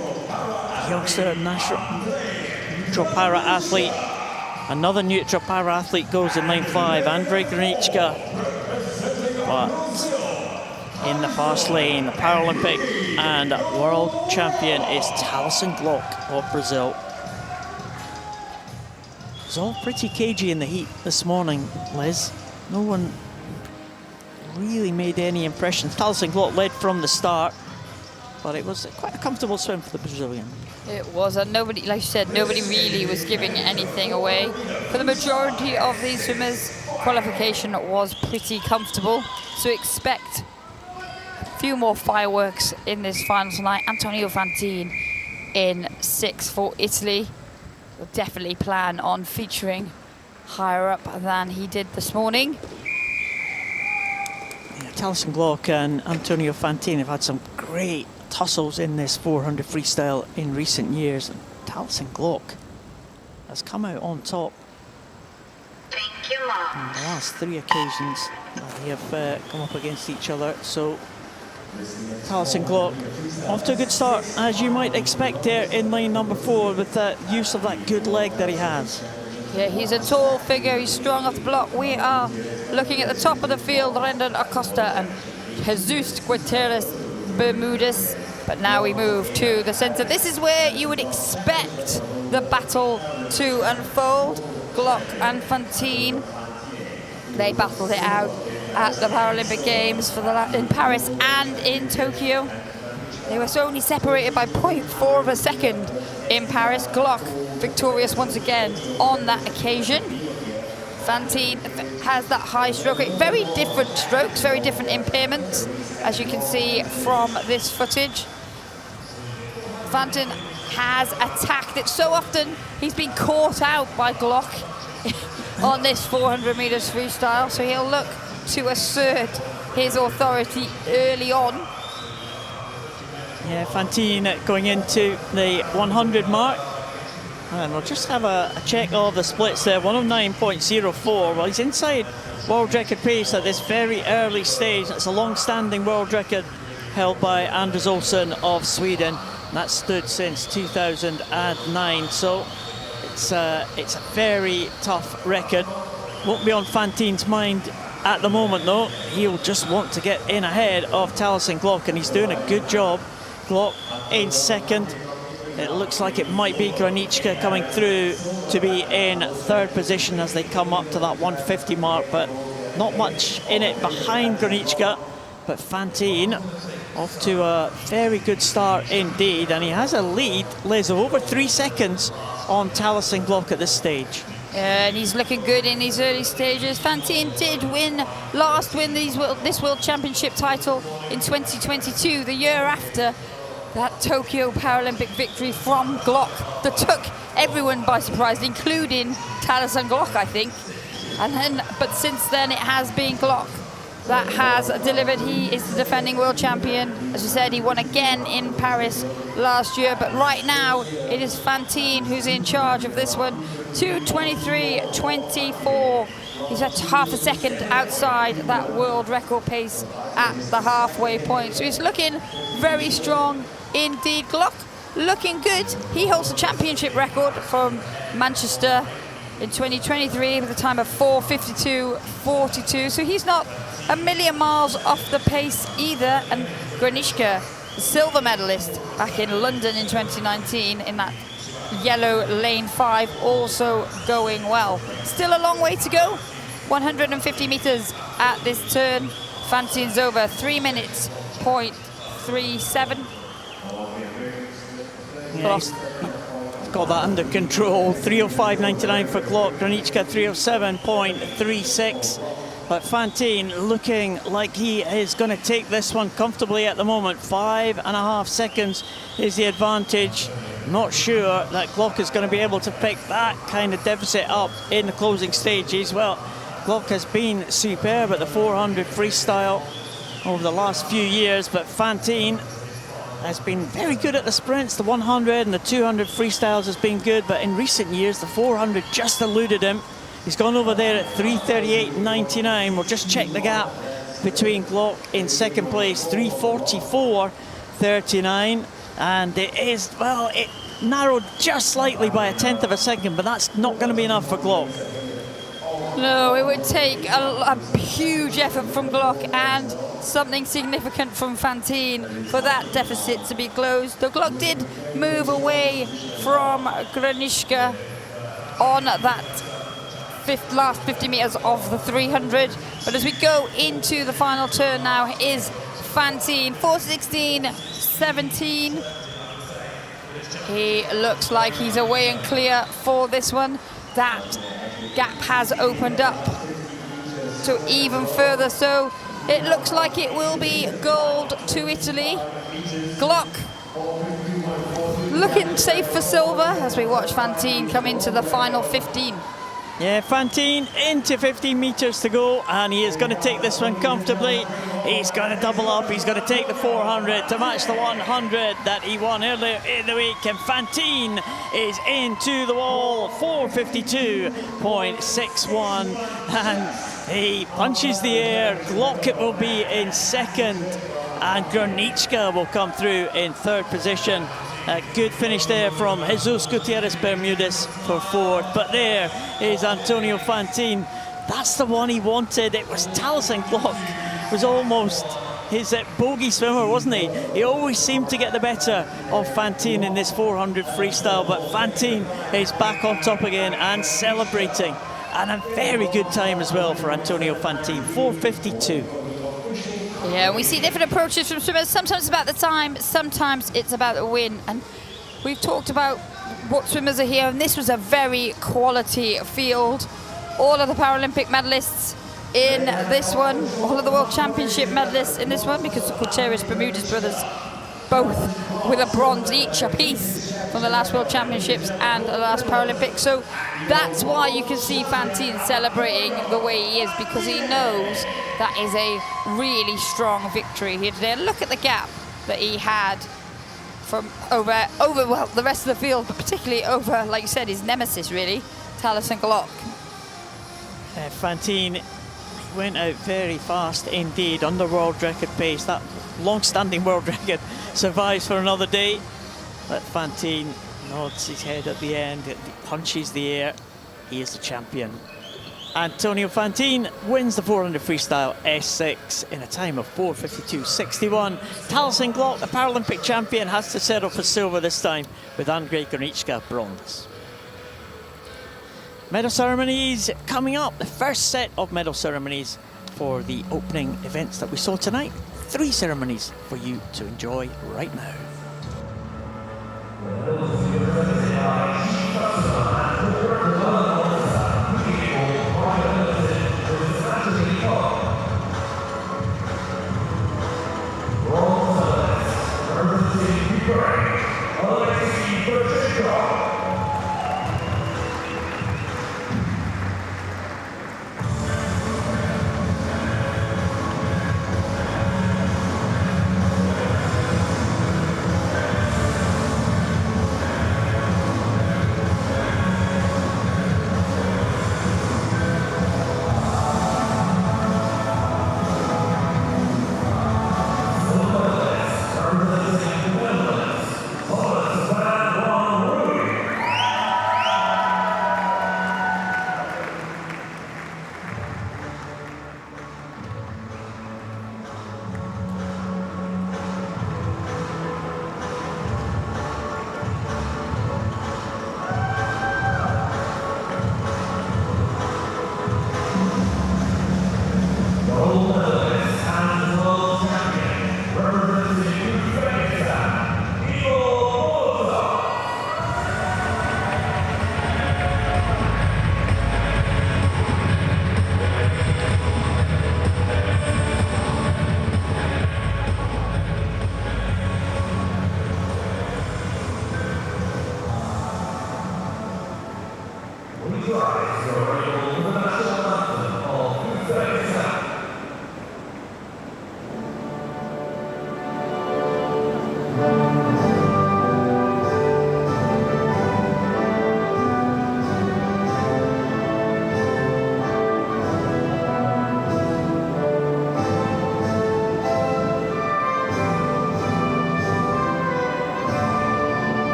[SPEAKER 1] youngster neutral para athlete. Another neutral para athlete goes in lane 5, Andrei Granichka. But in the fast lane, the Paralympic and world champion is Taliesin Glock of Brazil. It was all pretty cagey in the heat this morning, Liz. No one really made any impression. Taliesin Glock led from the start, but it was quite a comfortable swim for the Brazilian. It
[SPEAKER 2] was, and nobody, like you said, nobody really was giving anything away. For the majority of these swimmers, qualification was pretty comfortable. So expect a few more fireworks in this final tonight. Antonio Fantine in 6 for Italy. We'll definitely plan on featuring higher up than he did this morning.
[SPEAKER 1] Taliesin Glock and Antonio Fantine have had some great tussles in this 400 freestyle in recent years, and Taliesin Glock has come out on top
[SPEAKER 3] Thank you, Mom.
[SPEAKER 1] in the last 3 occasions that they have come up against each other. So Taliesin Glock off to a good start, as you might expect there in lane number 4, with the use of that good leg that he has.
[SPEAKER 2] Yeah, he's a tall figure, he's strong off the block. We are looking at the top of the field, Rendon Acosta and Jesus Gutierrez Bermudez. But now we move to the centre. This is where you would expect the battle to unfold. Glock and Fantine, they battled it out at the Paralympic Games in Paris and in Tokyo. They were only separated by 0.4 of a second in Paris. Glock victorious once again on that occasion. Fantine has that high stroke, very different strokes, very different impairments, as you can see from this footage. Fantine has attacked it so often, he's been caught out by Glock on this 400 meters freestyle, so he'll look to assert his authority early on.
[SPEAKER 1] Yeah, Fantine going into the 100 mark. And we'll just have a check of the splits there. 109.04. Well, he's inside world record pace at this very early stage. It's a long-standing world record held by Anders Olsson of Sweden. And that's stood since 2009. So it's a very tough record. Won't be on Fantine's mind at the moment, though. He'll just want to get in ahead of Taliesin Glock, and he's doing a good job. Glock in second. It looks like it might be Granichka coming through to be in 3rd position as they come up to that 150 mark, but not much in it behind Granichka. But Fantine off to a very good start indeed, and he has a lead, Liz, of over 3 seconds on Taliesin Glock at this stage.
[SPEAKER 2] And he's looking good in these early stages. Fantine did win this World Championship title in 2022, the year after that Tokyo Paralympic victory from Glock that took everyone by surprise, including Taliesin Glock, I think. But since then, it has been Glock that has delivered. He is the defending world champion. As we said, he won again in Paris last year. But right now, it is Fantine who's in charge of this one. 2:23.24. He's at half a second outside that world record pace at the halfway point. So he's looking very strong indeed. Glock looking good. He holds the championship record from Manchester in 2023 with a time of 4:52.42. So he's not a million miles off the pace either. And Granichka, the silver medalist back in London in 2019 in that yellow lane 5, also going well. Still a long way to go. 150 meters at this turn. Fantine's over 3 minutes, 0.37.
[SPEAKER 1] Yeah, he's got that under control. 3:05.99 for Glock. Granichka 3:07.36. But Fantine looking like he is going to take this one comfortably at the moment. 5.5 seconds is the advantage. Not sure that Glock is going to be able to pick that kind of deficit up in the closing stages. Well, Glock has been superb at the 400 freestyle over the last few years, but Fantine has been very good at the sprints. The 100 and the 200 freestyles has been good, but in recent years, the 400 just eluded him. He's gone over there at 3:38.99. We'll just check the gap between Glock in second place, 3:44.39. And it is, well, it narrowed just slightly by a tenth of a second, but that's not going to be enough for Glock.
[SPEAKER 2] No, it would take a huge effort from Glock and something significant from Fantine for that deficit to be closed. The Glock did move away from Gronishka on that last 50 meters of the 300. But as we go into the final turn now is Fantine, 4:16.17. He looks like he's away and clear for this one. That gap has opened up to even further, so it looks like it will be gold to Italy. Glock looking safe for silver as we watch Fantine come into the final 15.
[SPEAKER 1] Yeah, Fantine into 15 meters to go, and he is going to take this one comfortably. He's going to double up. He's going to take the 400 to match the 100 that he won earlier in the week. And Fantine is into the wall, 4:52.61, and he punches the air. Glock it will be in second, and Granichka will come through in third position. A good finish there from Jesus Gutierrez Bermudez for fourth. But there is Antonio Fantine. That's the one he wanted. It was Taliesin Glock. Was almost his bogey swimmer, wasn't he? He always seemed to get the better of Fantine in this 400 freestyle. But Fantine is back on top again and celebrating. And a very good time as well for Antonio Fantine, 4:52.
[SPEAKER 2] Yeah, we see different approaches from swimmers. Sometimes it's about the time, sometimes it's about the win. And we've talked about what swimmers are here, and this was a very quality field. All of the Paralympic medalists in this one, all of the World Championship medalists in this one, because the Gutierrez Bermudez brothers both with a bronze each apiece from the last World Championships and the last Paralympics. So that's why you can see Fantine celebrating the way he is, because he knows that is a really strong victory here today. And look at the gap that he had from over well, the rest of the field, but particularly over, like you said, his nemesis really, Taliesin Glock.
[SPEAKER 1] Fantine went out very fast indeed, under world record pace. That long-standing world record survives for another day. But Fantine nods his head at the end, he punches the air. He is the champion. Antonio Fantine wins the 400 freestyle S6 in a time of 4:52.61. Taliesin Glock, the Paralympic champion, has to settle for silver this time, with Andrei Granichka bronze. Medal ceremonies coming up. The first set of medal ceremonies for the opening events that we saw tonight. 3 ceremonies for you to enjoy right now.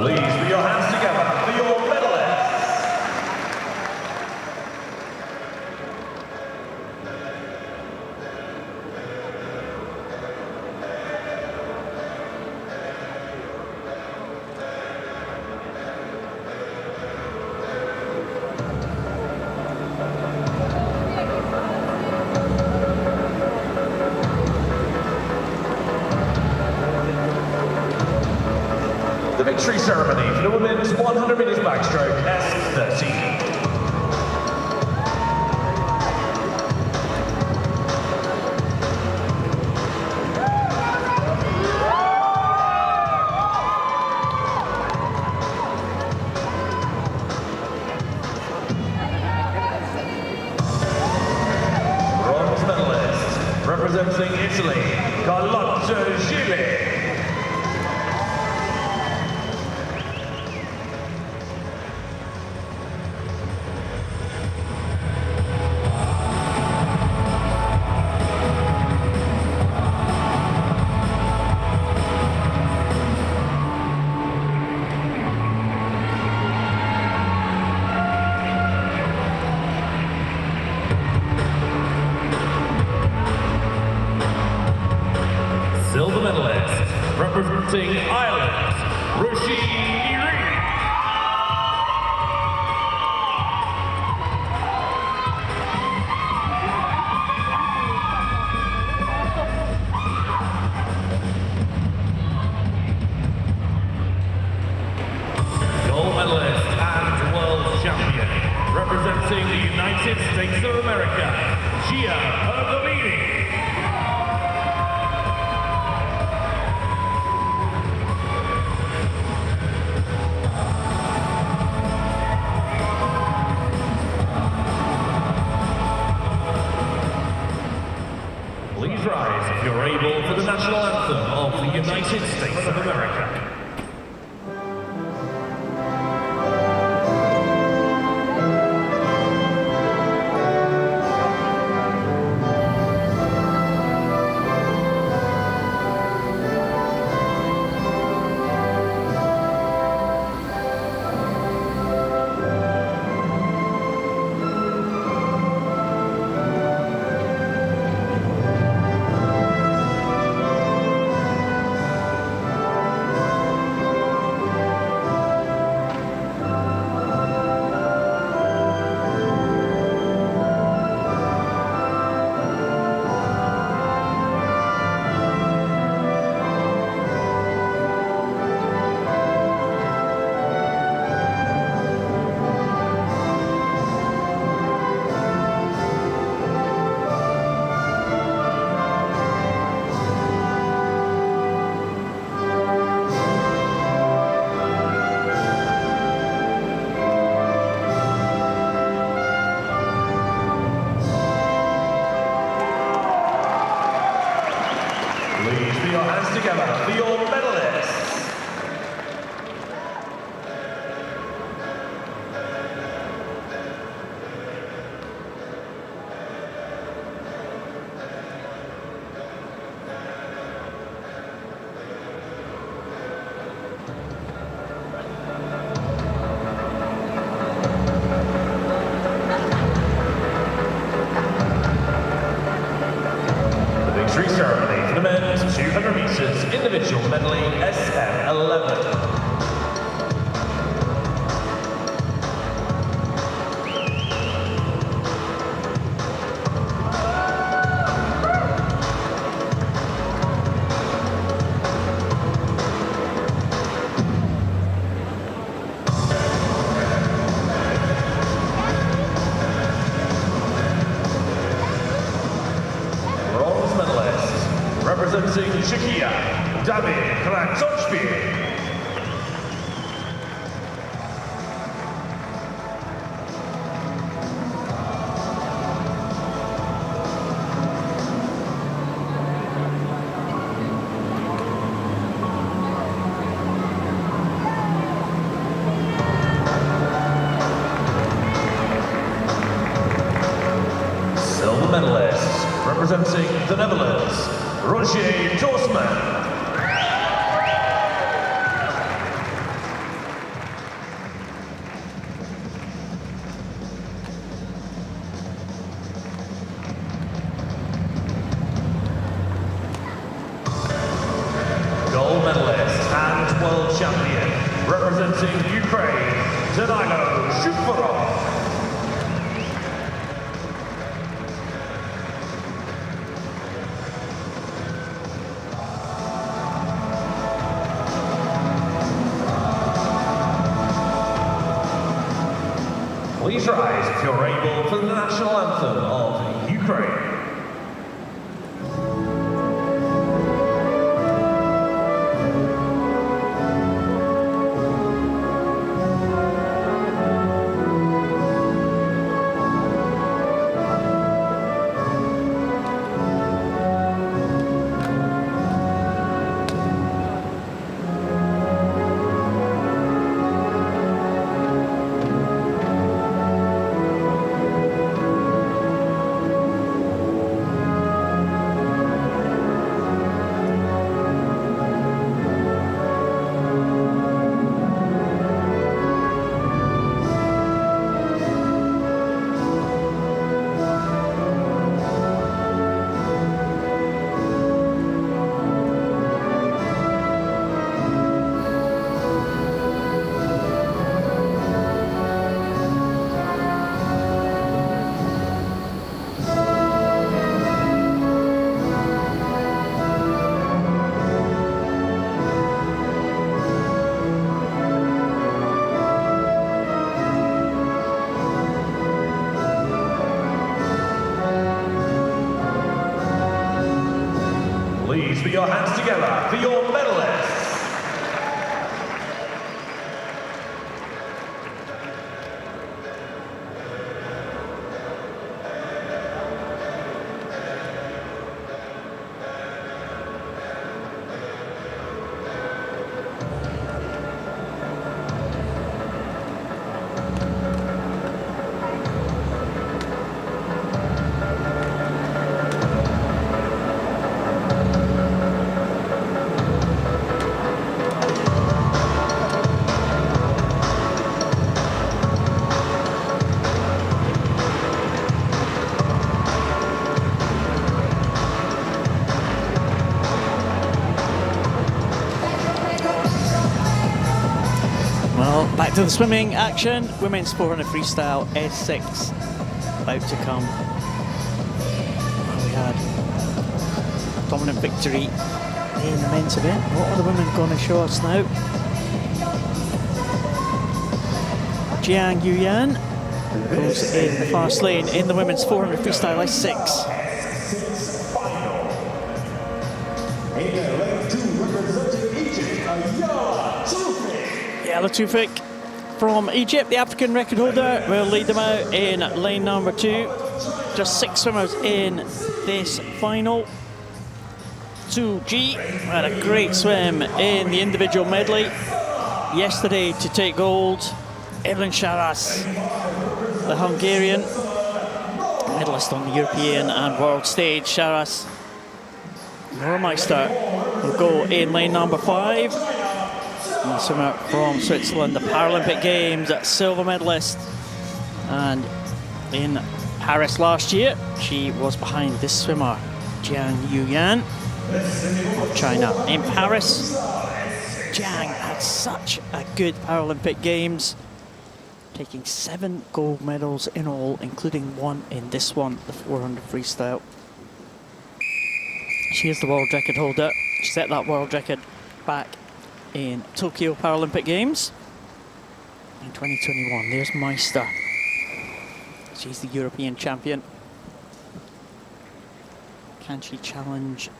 [SPEAKER 4] Please put your hands together for your medalists. The victory ceremony for the women's 100 meters backstroke S13. Bronze medalist representing Italy, Carlotta Gili. Silver medalist, representing Ireland, Rushi Iri. Gold medalist and world champion, representing the United States of America, Gia Pergolini. Please rise if you're able for the national anthem of the United States of America. Please put your hands together for your medalists. The victory ceremony for the men's 200 meters individual medley SM11. Bronze medalist representing Czechia, David Kratochvi. Silver medalist representing the Netherlands, Roger Dorsman. representing Ukraine, Danilo Shufarov. Please rise if you're able for the national anthem of Ukraine. Please put your hands together for your medalists.
[SPEAKER 1] Well, back to the swimming action. Women's 400 freestyle S6 about to come. Well, we had a dominant victory in the men's event. What are the women going to show us now? Jiang Yuyan goes in the fast lane in the women's 400 freestyle S6. Yellow Tufik from Egypt, the African record holder, will lead them out in lane number 2. Just 6 swimmers in this final. 2G had a great swim in the individual medley yesterday to take gold. Evelyn Sharas, the Hungarian medalist on the European and world stage. Sharas Neuromeister will go in lane number 5. And the swimmer from Switzerland, the Paralympic Games silver medalist, and in Paris last year she was behind this swimmer Jiang Yuyan of China. In Paris, Jiang had such a good Paralympic Games, taking 7 gold medals in all, including 1 in this one, the 400 freestyle. She is the world record holder. She set that world record back in Tokyo Paralympic Games in 2021. There's Meister. She's the European champion. Can she challenge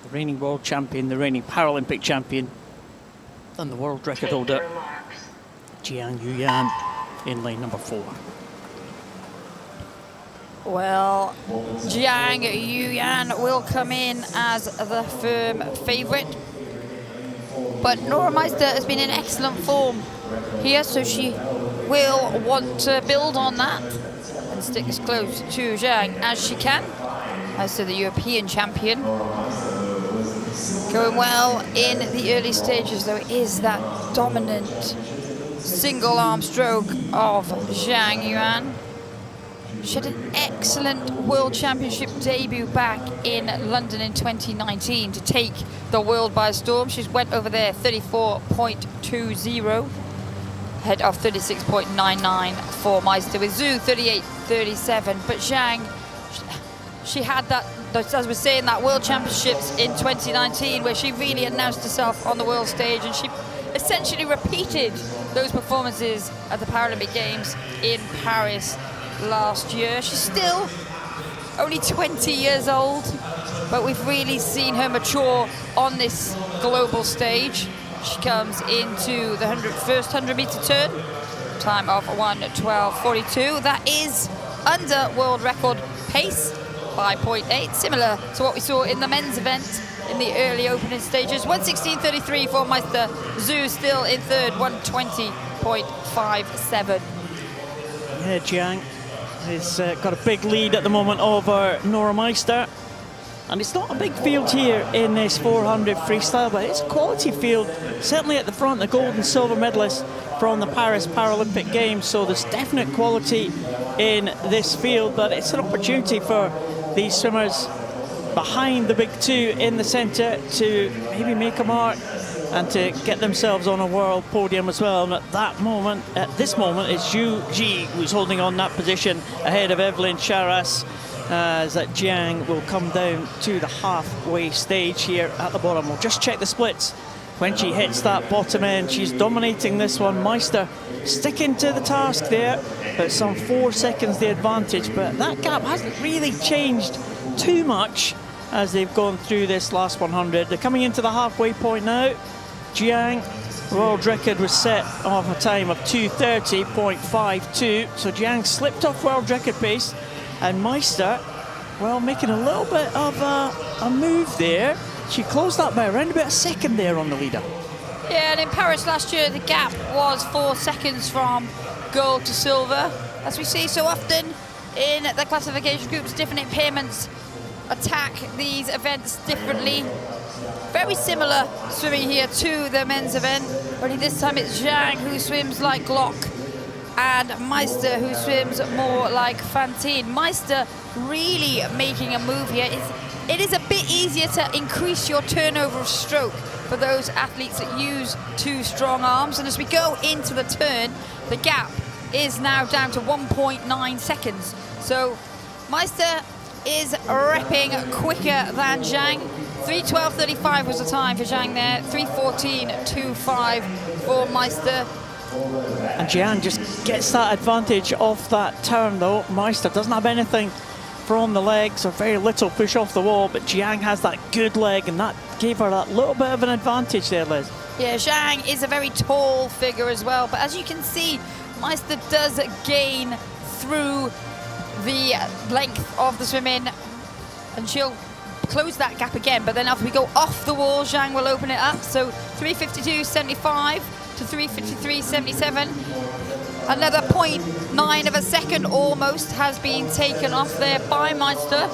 [SPEAKER 1] the reigning world champion, the reigning Paralympic champion, and the world record holder, Jiang Yuyan, in lane number 4?
[SPEAKER 2] Well, Jiang Yuyan will come in as the firm favourite. But Nora Meister has been in excellent form here, so she will want to build on that and stick as close to Jiang as she can. As to the European champion, going well in the early stages, though, is that dominant single arm stroke of Jiang Yuyan. She had an excellent World Championship debut back in London in 2019 to take the world by storm. She went over there 34.20, ahead of 36.99 for Meister, with Zhu 38.37. But Zhang, she had that, as I was saying, that World Championships in 2019 where she really announced herself on the world stage, and she essentially repeated those performances at the Paralympic Games in Paris last year. She's still only 20 years old, but we've really seen her mature on this global stage. She comes into the first 100-meter turn, time of 1:12.42. That is under world record pace by 0.8, similar to what we saw in the men's event in the early opening stages. 1:16.33 for Meister. Zhu still in third, 1:20.57.
[SPEAKER 1] Yeah, Jiang has got a big lead at the moment over Nora Meister. And it's not a big field here in this 400 freestyle, but it's a quality field, certainly at the front, the gold and silver medalists from the Paris Paralympic Games. So there's definite quality in this field, but it's an opportunity for these swimmers behind the big two in the centre to maybe make a mark and to get themselves on a world podium as well. And at this moment, it's Zhu Ji who's holding on that position ahead of Evelyn Charas, as Jiang will come down to the halfway stage here at the bottom. We'll just check the splits. When she hits that bottom end, she's dominating this one. Meister sticking to the task there, but some 4 seconds the advantage. But that gap hasn't really changed too much as they've gone through this last 100. They're coming into the halfway point now. Jiang, world record was set off a time of 2:30.52. So Jiang slipped off world record pace, and Meister, well, making a little bit of a move there. She closed that by around about a second there on the leader.
[SPEAKER 2] Yeah, and in Paris last year, the gap was 4 seconds from gold to silver. As we see so often in the classification groups, different impairments attack these events differently. Very similar swimming here to the men's event, only this time it's Zhang who swims like Glock and Meister who swims more like Fantine. Meister really making a move here. It is a bit easier to increase your turnover of stroke for those athletes that use two strong arms. And as we go into the turn, the gap is now down to 1.9 seconds. So Meister is repping quicker than Zhang. 3:12.35 was the time for Zhang there. 3:14.25 for Meister.
[SPEAKER 1] And Jiang just gets that advantage off that turn though. Meister doesn't have anything from the legs, or very little push off the wall, but Jiang has that good leg, and that gave her that little bit of an advantage there, Liz.
[SPEAKER 2] Yeah, Zhang is a very tall figure as well, but as you can see, Meister does gain through the length of the swimming, and she'll close that gap again, but then after we go off the wall, Zhang will open it up. So 3:52.75 to 3:53.77. Another 0.9 of a second almost has been taken off there by Meister.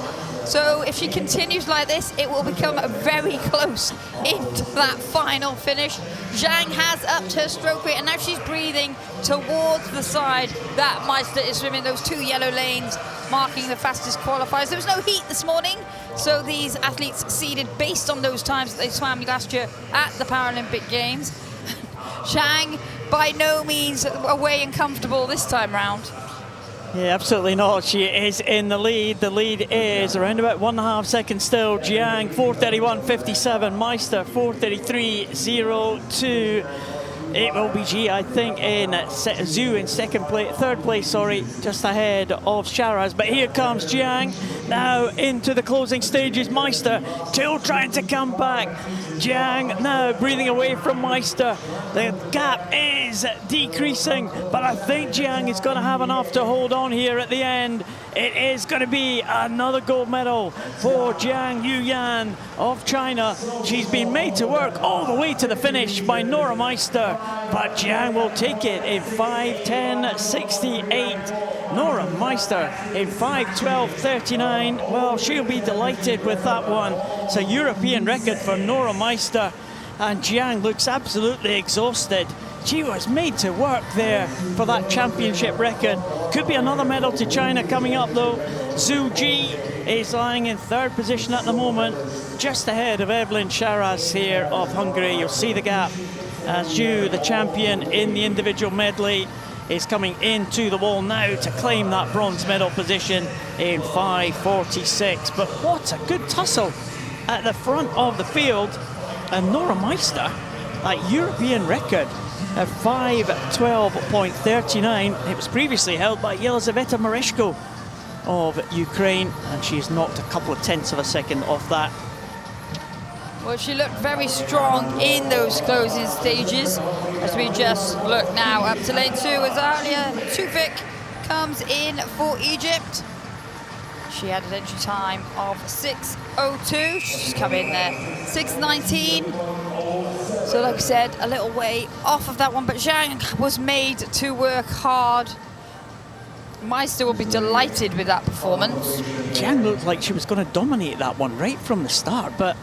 [SPEAKER 2] So if she continues like this, it will become very close into that final finish. Zhang has upped her stroke rate, and now she's breathing towards the side that Meister is swimming, those two yellow lanes marking the fastest qualifiers. There was no heat this morning, so these athletes seeded based on those times that they swam last year at the Paralympic Games. Zhang by no means away and comfortable this time round.
[SPEAKER 1] Yeah, absolutely not. She is in the lead. The lead is around about 1.5 seconds still. Jiang 4:31.57. Meister 4:33.02. It will be G, I think, in Zhu in third place, just ahead of Charas. But here comes Jiang now into the closing stages. Meister still trying to come back. Jiang now breathing away from Meister. The gap is decreasing, but I think Jiang is going to have enough to hold on here at the end. It is going to be another gold medal for Jiang Yuyan of China. She's been made to work all the way to the finish by Nora Meister, but Jiang will take it in 5:10.68. Nora Meister in 5:12.39. Well, she'll be delighted with that one. It's a European record for Nora Meister. and Jiang looks absolutely exhausted. She was made to work there for that championship record. Could be another medal to China coming up though. Zhu Ji is lying in third position at the moment, just ahead of Evelyn Sharaz here of Hungary. You'll see the gap as Zhu, the champion in the individual medley, is coming into the wall now to claim that bronze medal position in 5:46. But what a good tussle at the front of the field. And Nora Meister, that European record at 5:12.39. It was previously held by Yelizaveta Mereshko of Ukraine, and she's knocked a couple of tenths of a second off that.
[SPEAKER 2] Well, she looked very strong in those closing stages. As we just look now up to lane 2, as Alia Tufik comes in for Egypt. She had an entry time of 6:02. She's come in there 6:19. So like I said, a little way off of that one, but Zhang was made to work hard. Meister will be delighted with that performance.
[SPEAKER 1] Zhang looked like she was going to dominate that one right from the start, but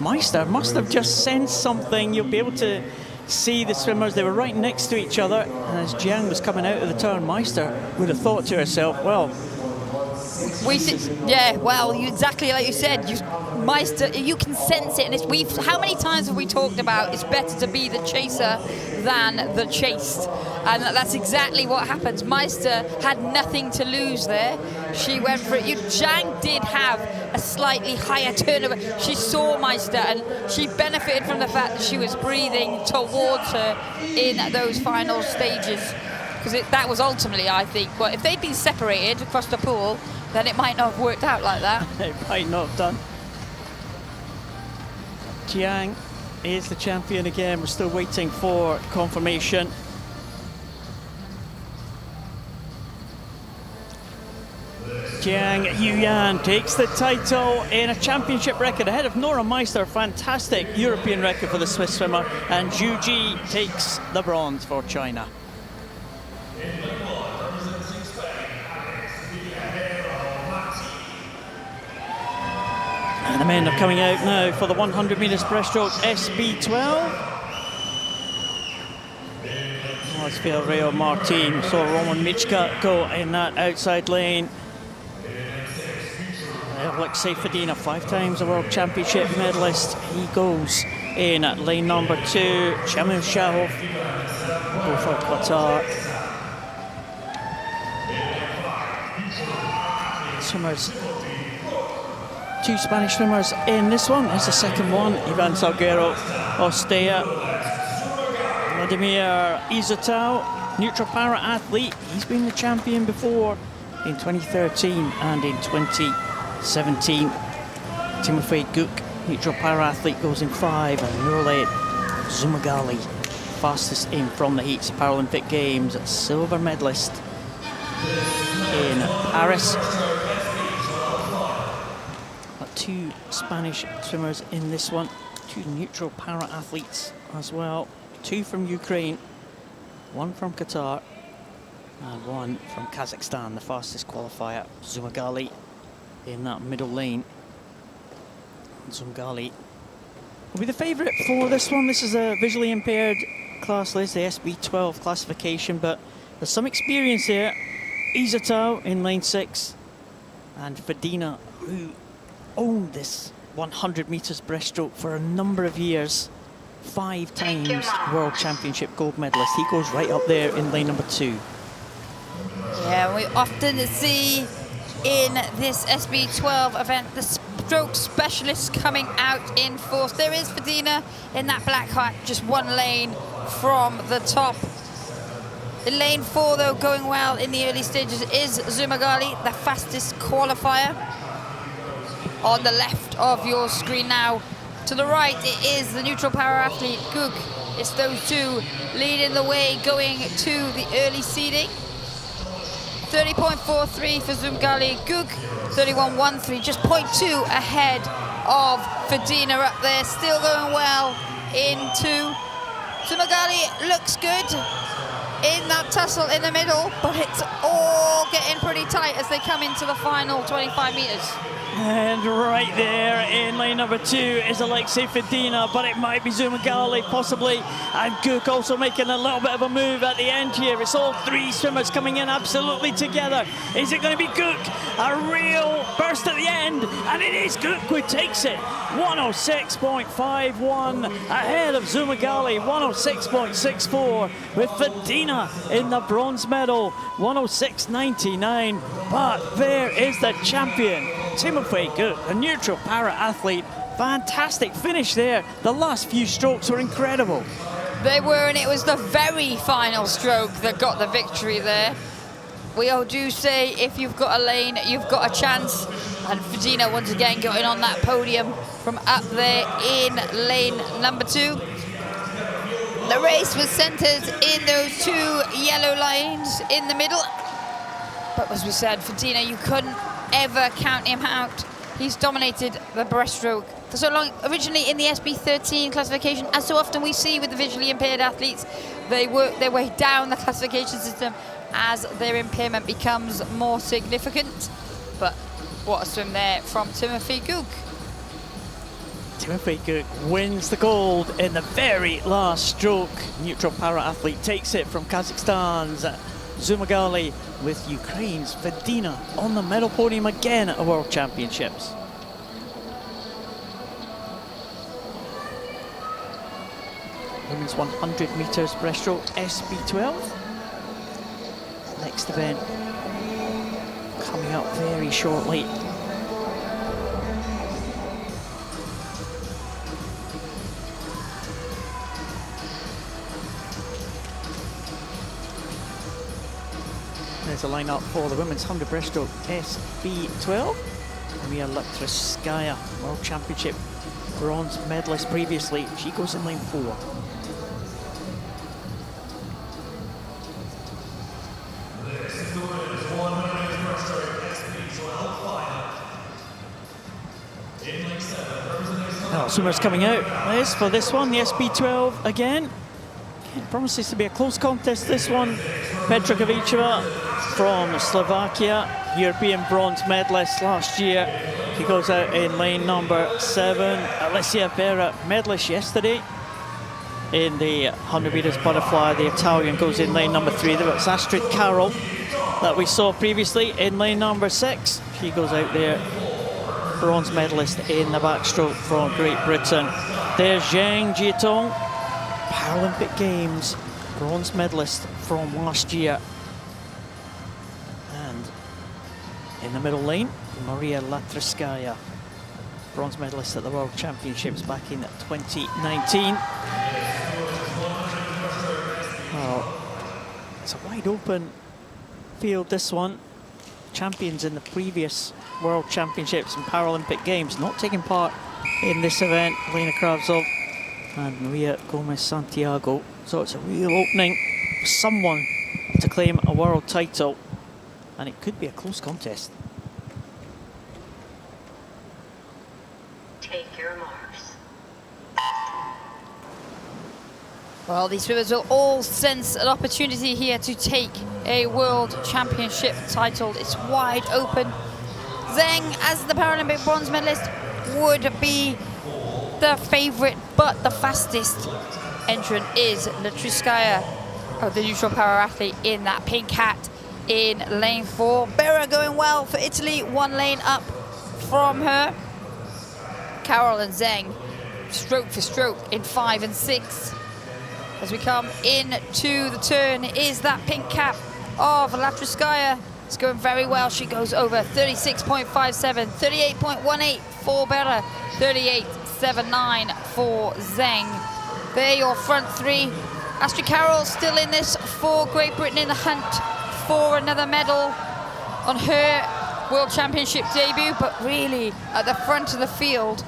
[SPEAKER 1] Meister must have just sensed something. You'll be able to see the swimmers, they were right next to each other, and as Jiang was coming out of the turn, Meister would have thought to herself, well,
[SPEAKER 2] exactly like you said, Meister, you can sense it, and how many times have we talked about it's better to be the chaser than the chased, and that's exactly what happens. Meister had nothing to lose there. She went for it. Zhang did have a slightly higher turnover. She saw Meister, and she benefited from the fact that she was breathing towards her in those final stages, because that was ultimately, I think, well, if they'd been separated across the pool, then it might not have worked out like that.
[SPEAKER 1] It might not have done. Jiang is the champion again. We're still waiting for confirmation. Jiang Yuyan takes the title in a championship record ahead of Nora Meister. Fantastic European record for the Swiss swimmer. And Zhu Ji takes the bronze for China. And the men are coming out now for the 100 metres breaststroke SB12. Let's feel Rayo Martin. Saw Roman Michka go in that outside lane. Alexei Fedina, 5 times a world championship medalist. He goes in at lane number 2. Jamil Shahov go for Qatar. Swimmers. 2 Spanish swimmers in this one. There's the second one. Ivan Salguero, Ostea. Vladimir Izotau, neutral para athlete. He's been the champion before in 2013 and in 2017. Timofey Guk, neutral para athlete, goes in 5. And Nurle Zumagali, fastest in from the heats, Paralympic Games, silver medalist in Paris. 2 Spanish swimmers in this one, 2 neutral para athletes as well, 2 from Ukraine, 1 from Qatar, and 1 from Kazakhstan, the fastest qualifier, Zumagali, in that middle lane. Zumagali will be the favourite for this one. This is a visually impaired class list, the SB12 classification, but there's some experience here. Izotau in lane 6, and Fedina, who owned this 100 metres breaststroke for a number of years. 5 times world championship gold medalist. He goes right up there in lane number 2.
[SPEAKER 2] Yeah, we often see in this SB12 event the stroke specialists coming out in force. There is Fedina in that black hat, just 1 lane from the top. In lane 4, though, going well in the early stages is Zumagali, the fastest qualifier. On the left of your screen now, to the right, it is the neutral para athlete Guk. It's those 2 leading the way going to the early seeding. 30.43 for Zumagali, Guk 31.13, just 0.2 ahead of Fedina up there, still going well into. Zumagali looks good in that tussle in the middle, but it's all getting pretty tight as they come into the final 25 metres.
[SPEAKER 1] And right there in lane number 2 is Alexei Fedina, but it might be Zumagali possibly. And Gook also making a little bit of a move at the end here. It's all 3 swimmers coming in absolutely together. Is it going to be Gook? A real burst at the end, and it is Gook who takes it. 106.51 ahead of Zumagali, 106.64 with Fedina in the bronze medal, 106.99. But there is the champion, Timofey Gook, a neutral para-athlete. Fantastic finish there. The last few strokes were incredible.
[SPEAKER 2] They were, and it was the very final stroke that got the victory there. We all do say if you've got a lane, you've got a chance. And Fedina once again going on that podium from up there in lane number 2. The race was centered in those 2 yellow lines in the middle. But as we said, Fedina, you couldn't ever count him out. He's dominated the breaststroke for so long. Originally in the SB13 classification, as so often we see with the visually impaired athletes, they work their way down the classification system as their impairment becomes more significant. But what a swim there from Timofey Gook.
[SPEAKER 1] Timofey Gook wins the gold in the very last stroke. Neutral para-athlete takes it from Kazakhstan's Zumagali, with Ukraine's Fedina on the medal podium again at the World Championships. Women's 100 metres breaststroke SB12. Next event coming up very shortly. There's a line-up for the women's 100 breaststroke SB12. Maria Latriskaya, World Championship bronze medalist previously. She goes in lane 4.
[SPEAKER 4] This is the women's 100 breaststroke SB12 final. In lane 7, representing...
[SPEAKER 1] Oh, swimmers coming out, Liz, for this one, the SB12 again. It promises to be a close contest, this one. Petra Kavicheva from Slovakia, European bronze medalist last year. He goes out in lane number 7. Alessia Vera, medalist yesterday in the 100 metres butterfly. The Italian goes in lane number 3. There was Astrid Carroll that we saw previously in lane number 6. She goes out there, bronze medalist in the backstroke from Great Britain. There's Zheng Jiatong, Paralympic Games bronze medalist from last year. And in the middle lane, Maria Latriskaya, bronze medalist at the World Championships back in 2019. Oh, it's a wide open field, this one. Champions in the previous World Championships and Paralympic Games not taking part in this event. Elena Kravtsov and Maria Gomez Santiago. So it's a real opening for someone to claim a world title, and it could be a close contest.
[SPEAKER 3] Take your marks.
[SPEAKER 2] Well, these swimmers will all sense an opportunity here to take a world championship title. It's wide open. Zheng, as the Paralympic bronze medalist, would be the favourite, but the fastest entrant is Latriskaya, the neutral para-athlete in that pink hat in lane 4. Berra going well for Italy, 1 lane up from her. Carroll and Zheng, stroke for stroke in 5 and 6. As we come into the turn, is that pink cap of Latriskaya. It's going very well. She goes over 36.57, 38.18 for Berra, 38.79 for Zheng. They're your front 3. Astrid Carroll still in this for Great Britain in the hunt for another medal on her World Championship debut, but really at the front of the field.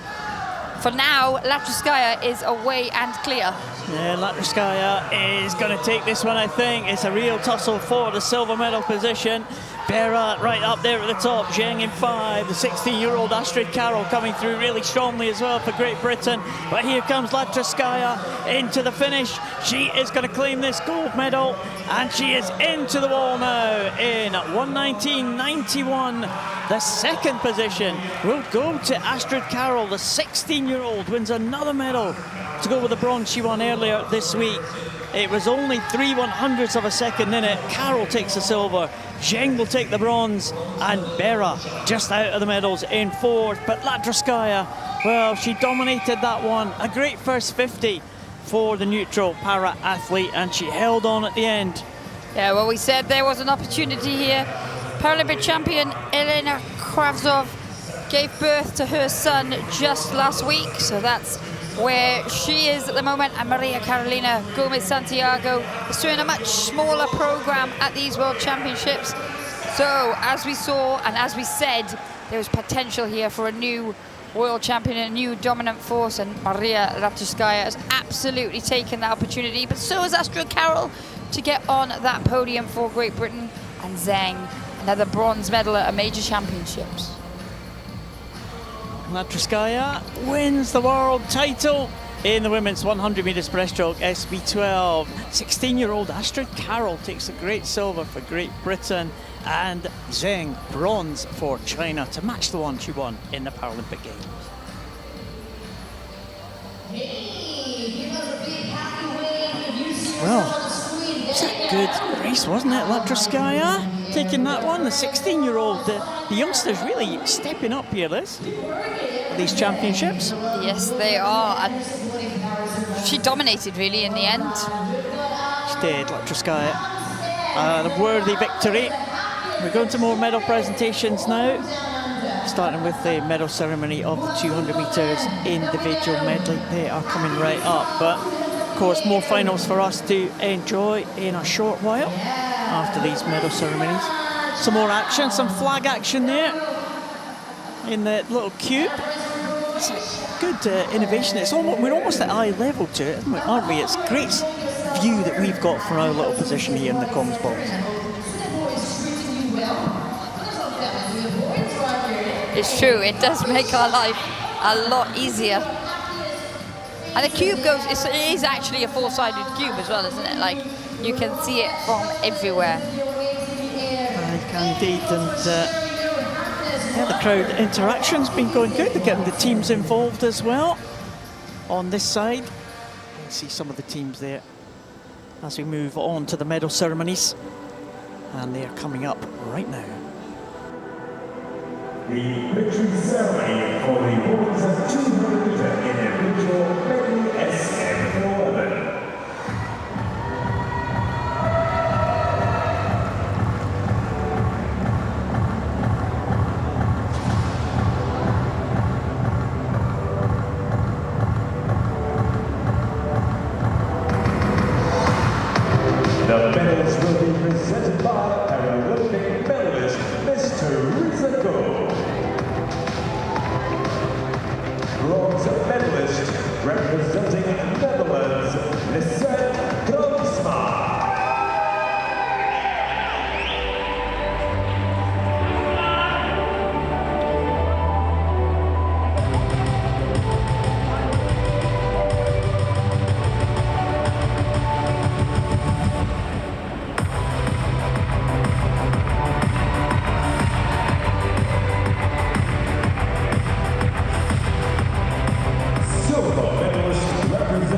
[SPEAKER 2] For now, Latriskaya is away and clear.
[SPEAKER 1] Yeah, Latrskaya is going to take this one, I think. It's a real tussle for the silver medal position. Bera right up there at the top, Zheng in 5. The 16-year-old Astrid Carroll coming through really strongly as well for Great Britain. But here comes Latrskaya into the finish. She is going to claim this gold medal, and she is into the wall now in 1:19.91. The second position will go to Astrid Carroll. The 16-year-old wins another medal to go with the bronze she won earlier this week. It was only 3/100ths of a second in it. Carroll takes the silver, Zheng will take the bronze, and Bera just out of the medals in 4th. But Latrskaya, well, she dominated that one. A great first 50 for the neutral para-athlete, and she held on at the end.
[SPEAKER 2] Yeah, well, we said there was an opportunity here. Paralympic champion Elena Kravtsov gave birth to her son just last week, so that's where she is at the moment. And Maria Carolina Gomez Santiago is doing a much smaller program at these World Championships. So as we saw and as we said, there's potential here for a new world champion, a new dominant force, and Maria Latrskaya has absolutely taken that opportunity, but so has Astrid Carroll to get on that podium for Great Britain. And Zheng, another bronze medal at a major championships.
[SPEAKER 1] Latrskaya wins the world title in the women's 100 metres breaststroke SB12. 16-year-old Astrid Carroll takes a great silver for Great Britain, and Zheng bronze for China to match the one she won in the Paralympic Games. Well, it's a good race, wasn't it? Latrskaya taking that one. The 16-year-old, the youngsters really stepping up here, Liz, these championships.
[SPEAKER 2] Yes, they are. And she dominated really in the end.
[SPEAKER 1] She did, Latrskaya. A worthy victory. We're going to more medal presentations now, starting with the medal ceremony of the 200 metres individual medley. They are coming right up, but of course more finals for us to enjoy in a short while after these medal ceremonies. Some more action, some flag action there in the little cube. It's a good innovation. It's almost, we're almost at eye level to it, aren't we? It's a great view that we've got from our little position here in the comms box.
[SPEAKER 2] It's true, it does make our life a lot easier. And the cube goes, it is actually a four-sided cube as well, isn't it? Like, you can see it from everywhere.
[SPEAKER 1] You can indeed, and yeah, the crowd interaction's been going good. They're getting the teams involved as well. On this side, you can see some of the teams there as we move on to the medal ceremonies. And they are coming up right now.
[SPEAKER 4] The victory ceremony for the women's 200 metre individual medley SM11. The medals will be presented by Paralympic medalist Miss Teresa Go. Bronze medalist representing Netherlands, Lisette Gronsma. Silver medalist representing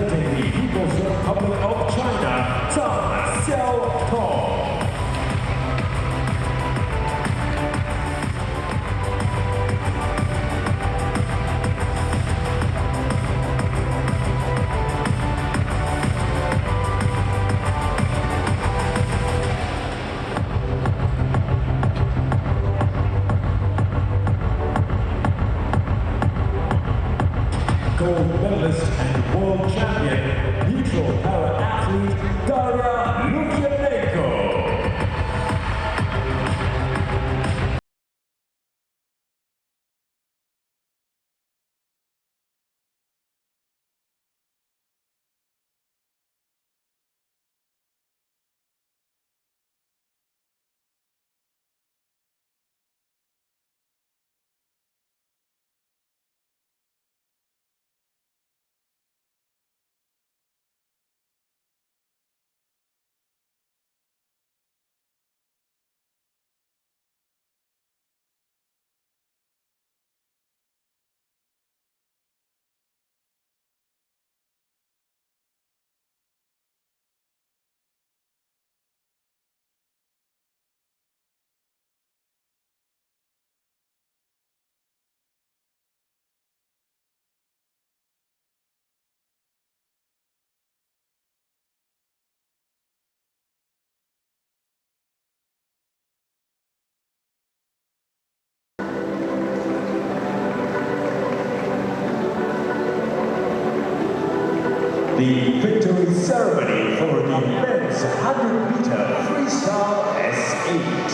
[SPEAKER 4] the victory ceremony for the men's 100-meter freestyle S8.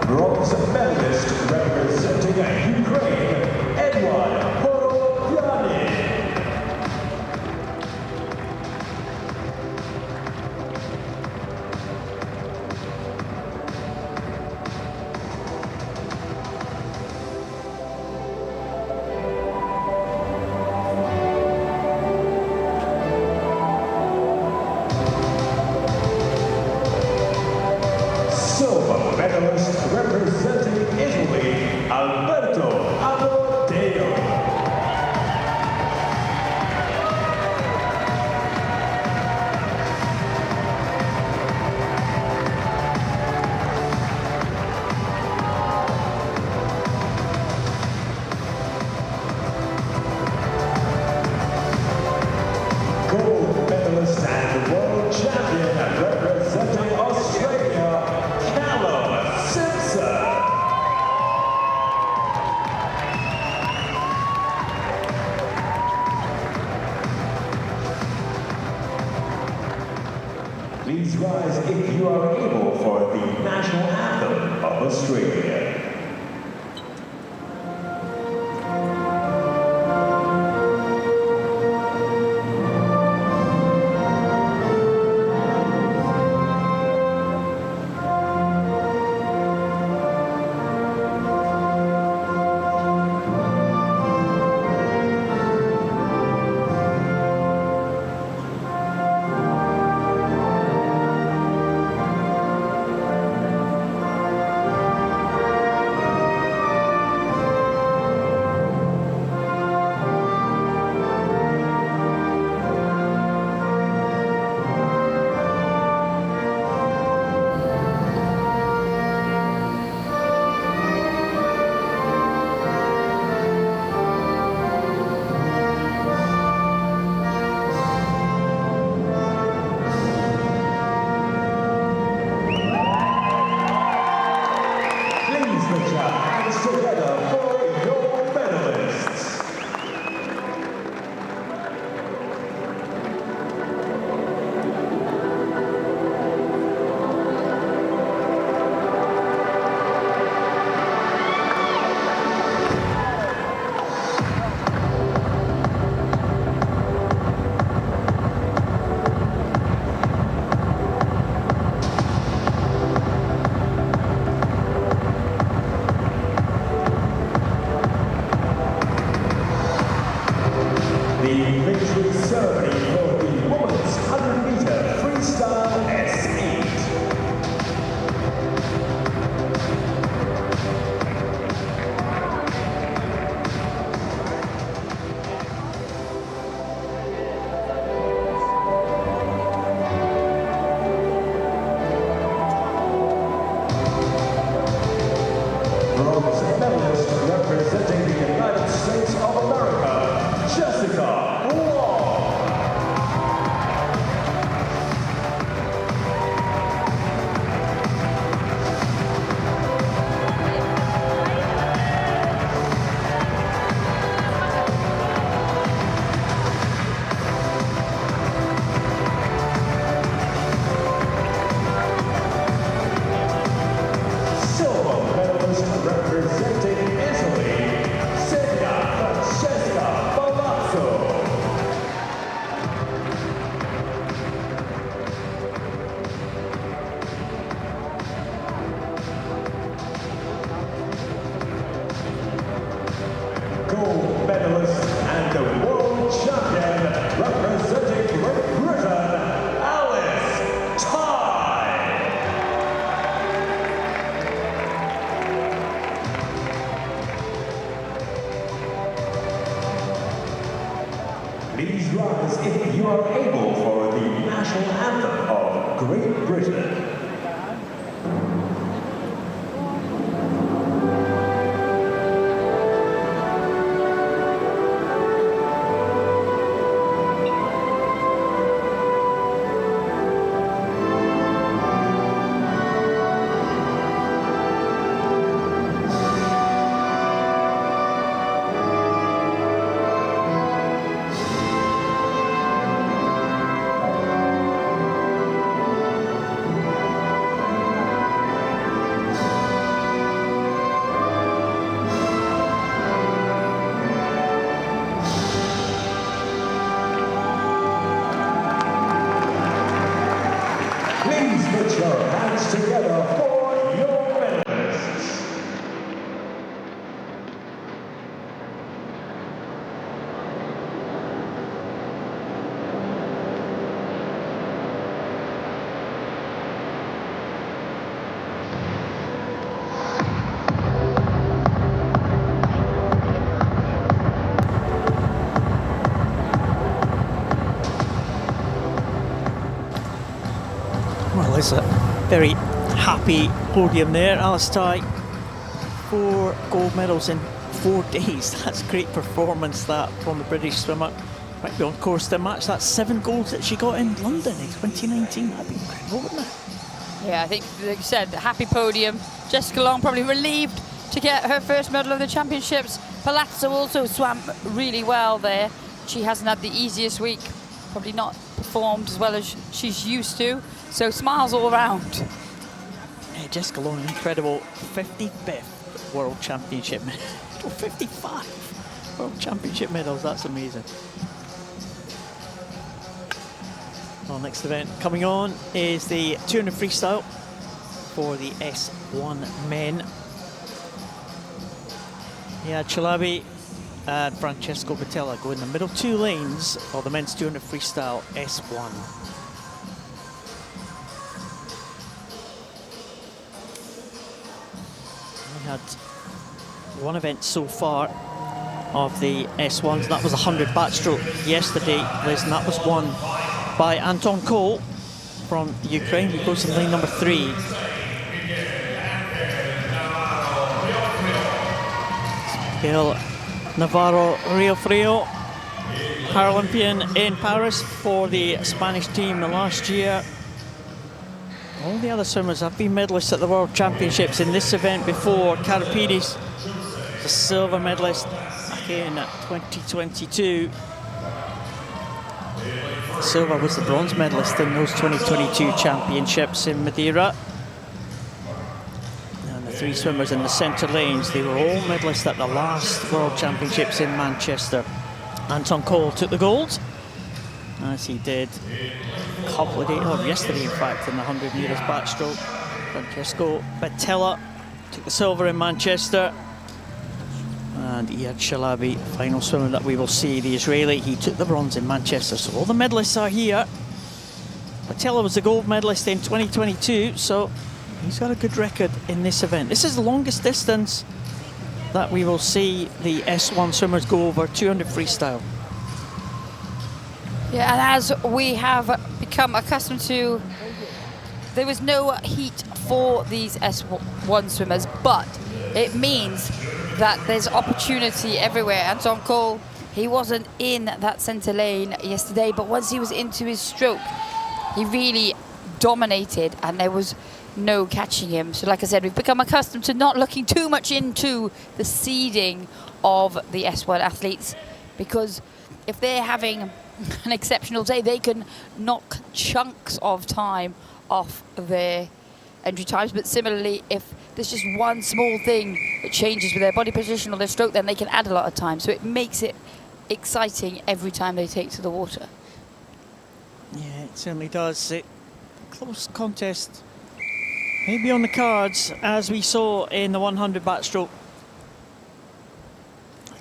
[SPEAKER 4] Bronze medalist representing Ukraine, Edward. Silver medalist representing Italy, Alberto Amodeo. Gold medalist and world champion representing Australia, Simpson. Please rise if you are able for the national anthem of Australia. Please rise if you are able for the national anthem of Great Britain. Put your hands together for your medalists.
[SPEAKER 1] Well, it's a very happy podium there. Alice Ty, 4 gold medals in 4 days. That's great performance, that, from the British swimmer. Might be on course to match that 7 golds that she got in London in 2019. That'd be incredible, wouldn't it?
[SPEAKER 2] Yeah, I think, like you said, happy podium. Jessica Long probably relieved to get her first medal of the championships. Palazzo also swam really well there. She hasn't had the easiest week, probably not performed as well as she's used to. So smiles all around.
[SPEAKER 1] Yeah, Jessica Long, incredible 55th World Championship medal. 55 World Championship medals, that's amazing. Well, next event coming on is the 200 freestyle for the S1 men. Yeah, Chalabi and Francesco Bottella go in the middle 2 lanes of the men's 200 freestyle S1. We had one event so far of the S1s, that was 100 backstroke yesterday, Liz, and that was won by Anton Cole from Ukraine. He goes in lane number 3. Miguel Navarro Riofrio, Paralympian in Paris for the Spanish team the last year. All the other swimmers have been medalists at the World Championships in this event before. Karapides, the silver medalist back in 2022. Silva was the bronze medalist in those 2022 championships in Madeira. And the 3 swimmers in the centre lanes, they were all medalists at the last World Championships in Manchester. Anton Cole took the gold, as he did a couple of days, or yesterday in fact, in the 100 metres backstroke. Francesco Bottella took the silver in Manchester. And Iyad Chalabi, final swimmer that we will see, the Israeli, he took the bronze in Manchester. So all the medalists are here. Bottella was the gold medalist in 2022, so he's got a good record in this event. This is the longest distance that we will see the S1 swimmers go over, 200 freestyle.
[SPEAKER 2] Yeah, and as we have become accustomed to, there was no heat for these S1 swimmers, but it means that there's opportunity everywhere. Anton Cole, he wasn't in that centre lane yesterday, but once he was into his stroke, he really dominated and there was no catching him. So like I said, we've become accustomed to not looking too much into the seeding of the S1 athletes, because if they're having an exceptional day, they can knock chunks of time off their entry times. But similarly, if there's just one small thing that changes with their body position or their stroke, then they can add a lot of time. So it makes it exciting every time they take to the water.
[SPEAKER 1] Yeah, it certainly does. Close contest, maybe on the cards, as we saw in the 100 backstroke.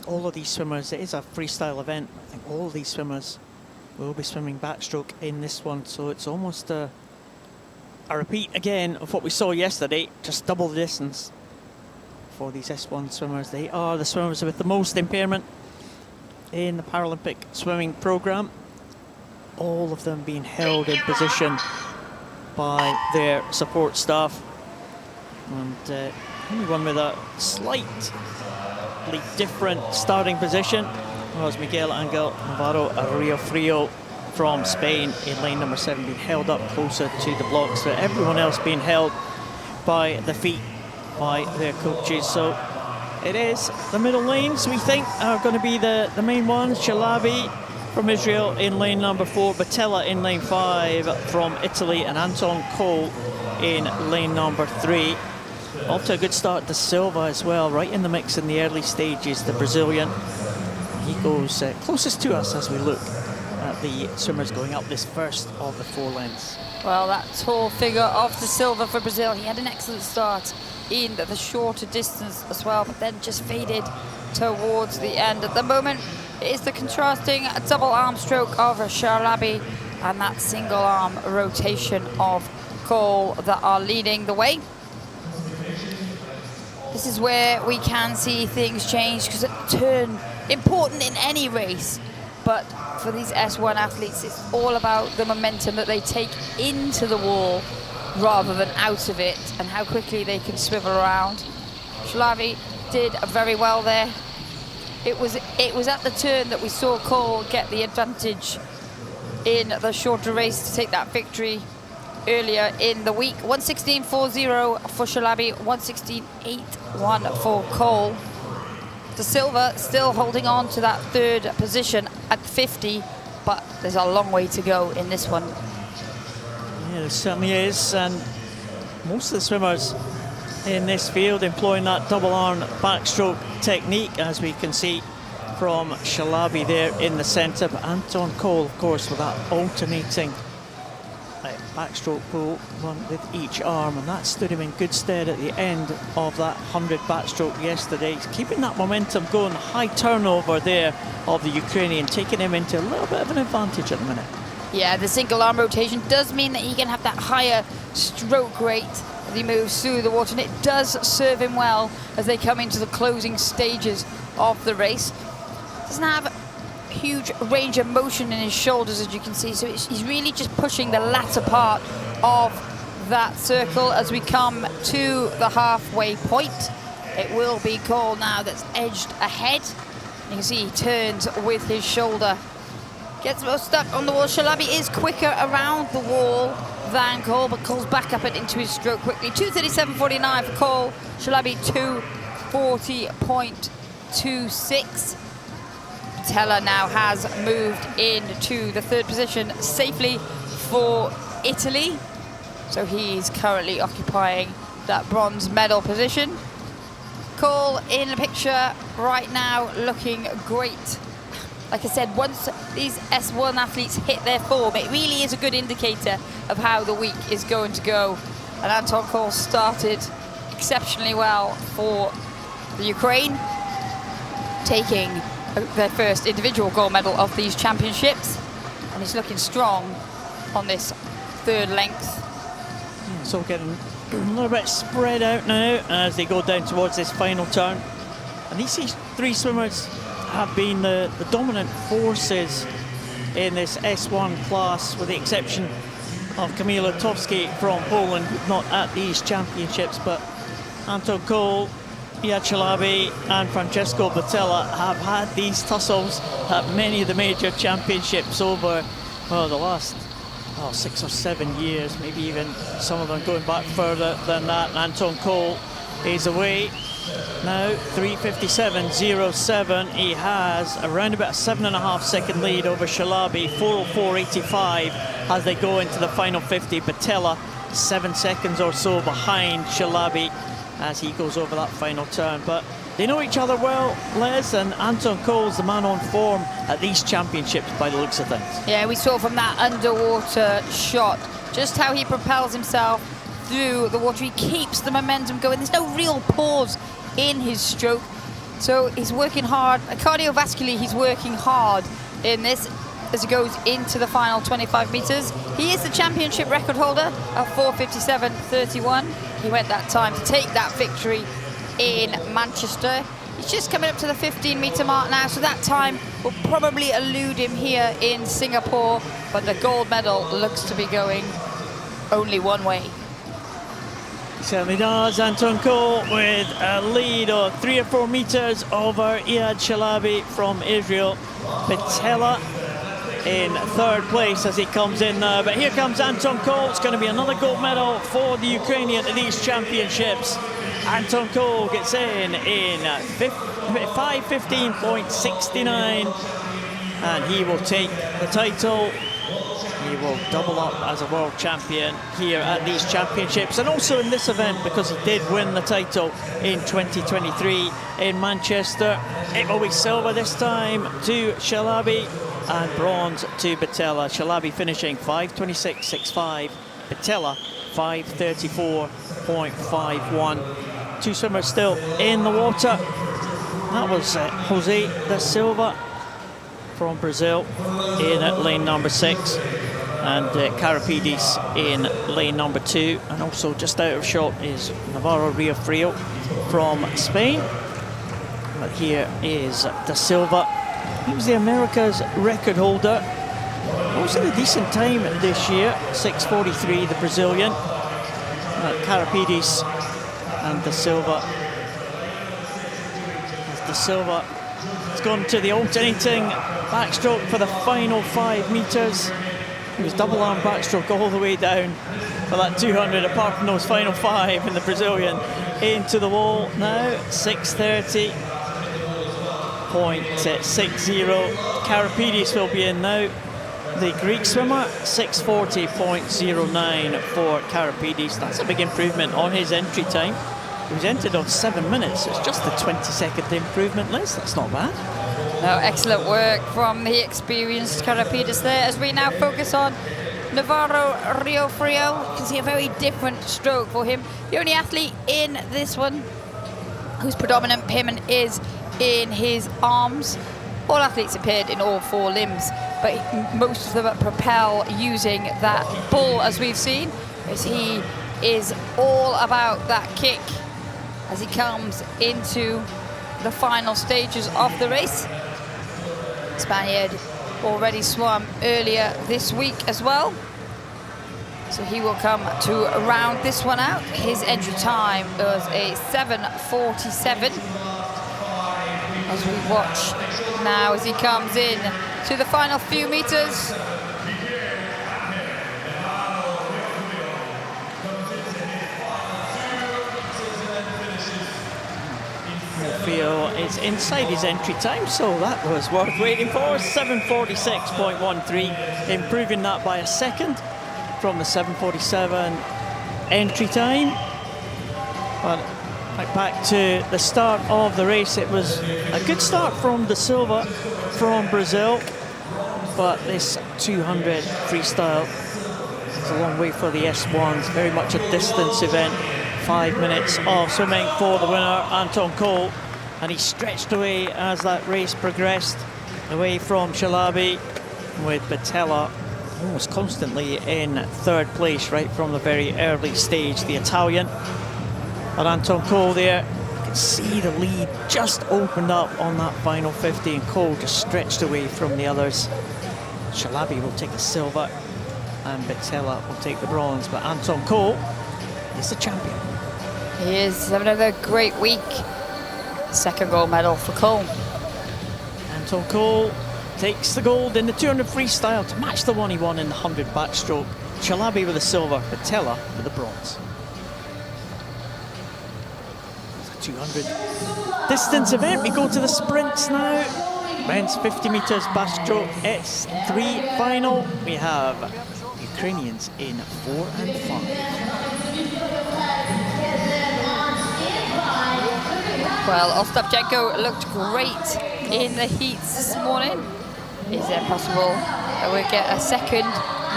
[SPEAKER 1] All of these swimmers, it is a freestyle event. I think all of these swimmers will be swimming backstroke in this one, so it's almost a repeat again of what we saw yesterday, just double the distance for these S1 swimmers. They are the swimmers with the most impairment in the Paralympic swimming programme. All of them being held in position by their support staff. And only one with a slightly different starting position was Miguel Angel Navarro Riofrio from Spain in lane number 7, being held up closer to the blocks. So everyone else being held by the feet by their coaches. So it is the middle lanes, we think, are going to be the main ones. Chalabi from Israel in lane number 4, Bottella in lane 5 from Italy, and Anton Cole in lane number 3. Off to a good start to Silva as well, right in the mix in the early stages, the Brazilian. He goes closest to us as we look at the swimmers going up this first of the 4 lengths.
[SPEAKER 2] Well, that tall figure of the silver for Brazil, he had an excellent start in the shorter distance as well, but then just faded towards the end. At the moment, it is the contrasting double arm stroke of Shalabi and that single arm rotation of Cole that are leading the way. This is where we can see things change, because a turn, important in any race, but for these S1 athletes, it's all about the momentum that they take into the wall rather than out of it, and how quickly they can swivel around. Shalabi did very well there. It was at the turn that we saw Cole get the advantage in the shorter race to take that victory earlier in the week. 1:16.40 for Shalabi, 1:16.81 for Cole. The silver still holding on to that third position at 50, but there's a long way to go in this one.
[SPEAKER 1] Yeah, there certainly is, and most of the swimmers in this field employing that double arm backstroke technique, as we can see from Shalabi there in the centre, but Anton Cole, of course, with that alternating backstroke pull, one with each arm, and that stood him in good stead at the end of that 100 backstroke yesterday. He's keeping that momentum going, high turnover there of the Ukrainian, taking him into a little bit of an advantage at the minute.
[SPEAKER 2] Yeah, the single arm rotation does mean that he can have that higher stroke rate as he moves through the water, and it does serve him well as they come into the closing stages of the race. Doesn't have huge range of motion in his shoulders, as you can see, so he's really just pushing the latter part of that circle as we come to the halfway point. It will be Cole now that's edged ahead. You can see he turns with his shoulder, gets most stuck on the wall. Shalabi is quicker around the wall than Cole, but Cole's back up and into his stroke quickly. 2:37.49 for Cole, Shalabi 2:40.26. Teller now has moved into the third position safely for Italy. So he's currently occupying that bronze medal position. Cole in the picture right now, looking great. Like I said, once these S1 athletes hit their form, it really is a good indicator of how the week is going to go. And Anton Cole started exceptionally well for the Ukraine, taking their first individual gold medal of these championships, and he's looking strong on this third length.
[SPEAKER 1] So getting a little bit spread out now as they go down towards this final turn. And these three swimmers have been the dominant forces in this S1 class, with the exception of Kamil Lutowski from Poland, not at these championships, but Anton Cole, Iyad Shalabi and Francesco Bottella have had these tussles at many of the major championships over, well, the last 6 or 7 years, maybe even some of them going back further than that. And Anton Cole is away now, 3:57.07. He has around about a 7.5 second lead over Shalabi, 4:04.85 as they go into the final 50. Bottella 7 seconds or so behind Shalabi as he goes over that final turn. But they know each other well, Les, and Anton Cole's the man on form at these championships by the looks of things.
[SPEAKER 2] Yeah, we saw from that underwater shot just how he propels himself through the water. He keeps the momentum going. There's no real pause in his stroke. So he's working hard. Cardiovascularly, he's working hard in this as he goes into the final 25 meters. He is the championship record holder of 4:57.31. He went that time to take that victory in Manchester. He's just coming up to the 15-meter mark now, so that time will probably elude him here in Singapore, but the gold medal looks to be going only one way.
[SPEAKER 1] He certainly does. Anton Cole with a lead of 3 or 4 meters over Iyad Shalabi from Israel. Bottella in third place as he comes in now. But here comes Anton Cole. It's going to be another gold medal for the Ukrainian at these championships. Anton Cole gets in 5:15.69, and he will take the title. He will double up as a world champion here at these championships, and also in this event, because he did win the title in 2023 in Manchester. It will be silver this time to Shalabi and bronze to Bottella. Shalabi finishing 5:26.65 Patella 5:34.51. 2 swimmers still in the water. That was Jose da Silva from Brazil in lane number 6, and Carapides in lane number 2, and also just out of shot is Navarro Riofrio from Spain. But here is da Silva. He was the America's record holder. Also a decent time this year, 6:43, the Brazilian. Carapides and da Silva. Da Silva has gone to the alternating backstroke for the final 5 meters. He was double arm backstroke all the way down for that 200, apart from those final 5, and the Brazilian into the wall now. 6:30.60. Carapides will be in now. The Greek swimmer, 6:40.09 for Carapides. That's a big improvement on his entry time. He was entered on 7 minutes. It's just the 22nd improvement, Liz. That's not bad.
[SPEAKER 2] No, excellent work from the experienced Carapides there. As we now focus on Navarro Riofrio, you can see a very different stroke for him. The only athlete in this one whose predominant payment is in his arms. All athletes appeared in all 4 limbs, but most of them propel using that bull, as we've seen, as he is all about that kick as he comes into the final stages of the race. Spaniard already swam earlier this week as well, so he will come to round this one out. His entry time was a 7:47. As we watch now as he comes in to the final few meters.
[SPEAKER 1] Feel it's inside his entry time, so that was worth waiting for. 7:46.13, improving that by a second from the 7:47 entry time. But back to the start of the race, it was a good start from da Silva from Brazil, but this 200 freestyle is a long way for the S1s, very much a distance event. 5 minutes of swimming for the winner, Anton Cole, and he stretched away as that race progressed away from Shalabi, with Patella almost constantly in 3rd place right from the very early stage, the Italian. But Anton Cole there, you can see the lead just opened up on that final 50, and Cole just stretched away from the others. Shalabi will take the silver and Patella will take the bronze, but Anton Cole is the champion.
[SPEAKER 2] He is having another great week. 2nd gold medal for Cole.
[SPEAKER 1] Anton Cole takes the gold in the 200 freestyle to match the one he won in the 100 backstroke. Shalabi with the silver, Patella with the bronze. 200 distance event. We go to the sprints now. Men's 50 meters backstroke S3 final. We have Ukrainians in 4 and 5.
[SPEAKER 2] Well, Ostapchenko looked great in the heats this morning. Is it possible that we get a 2nd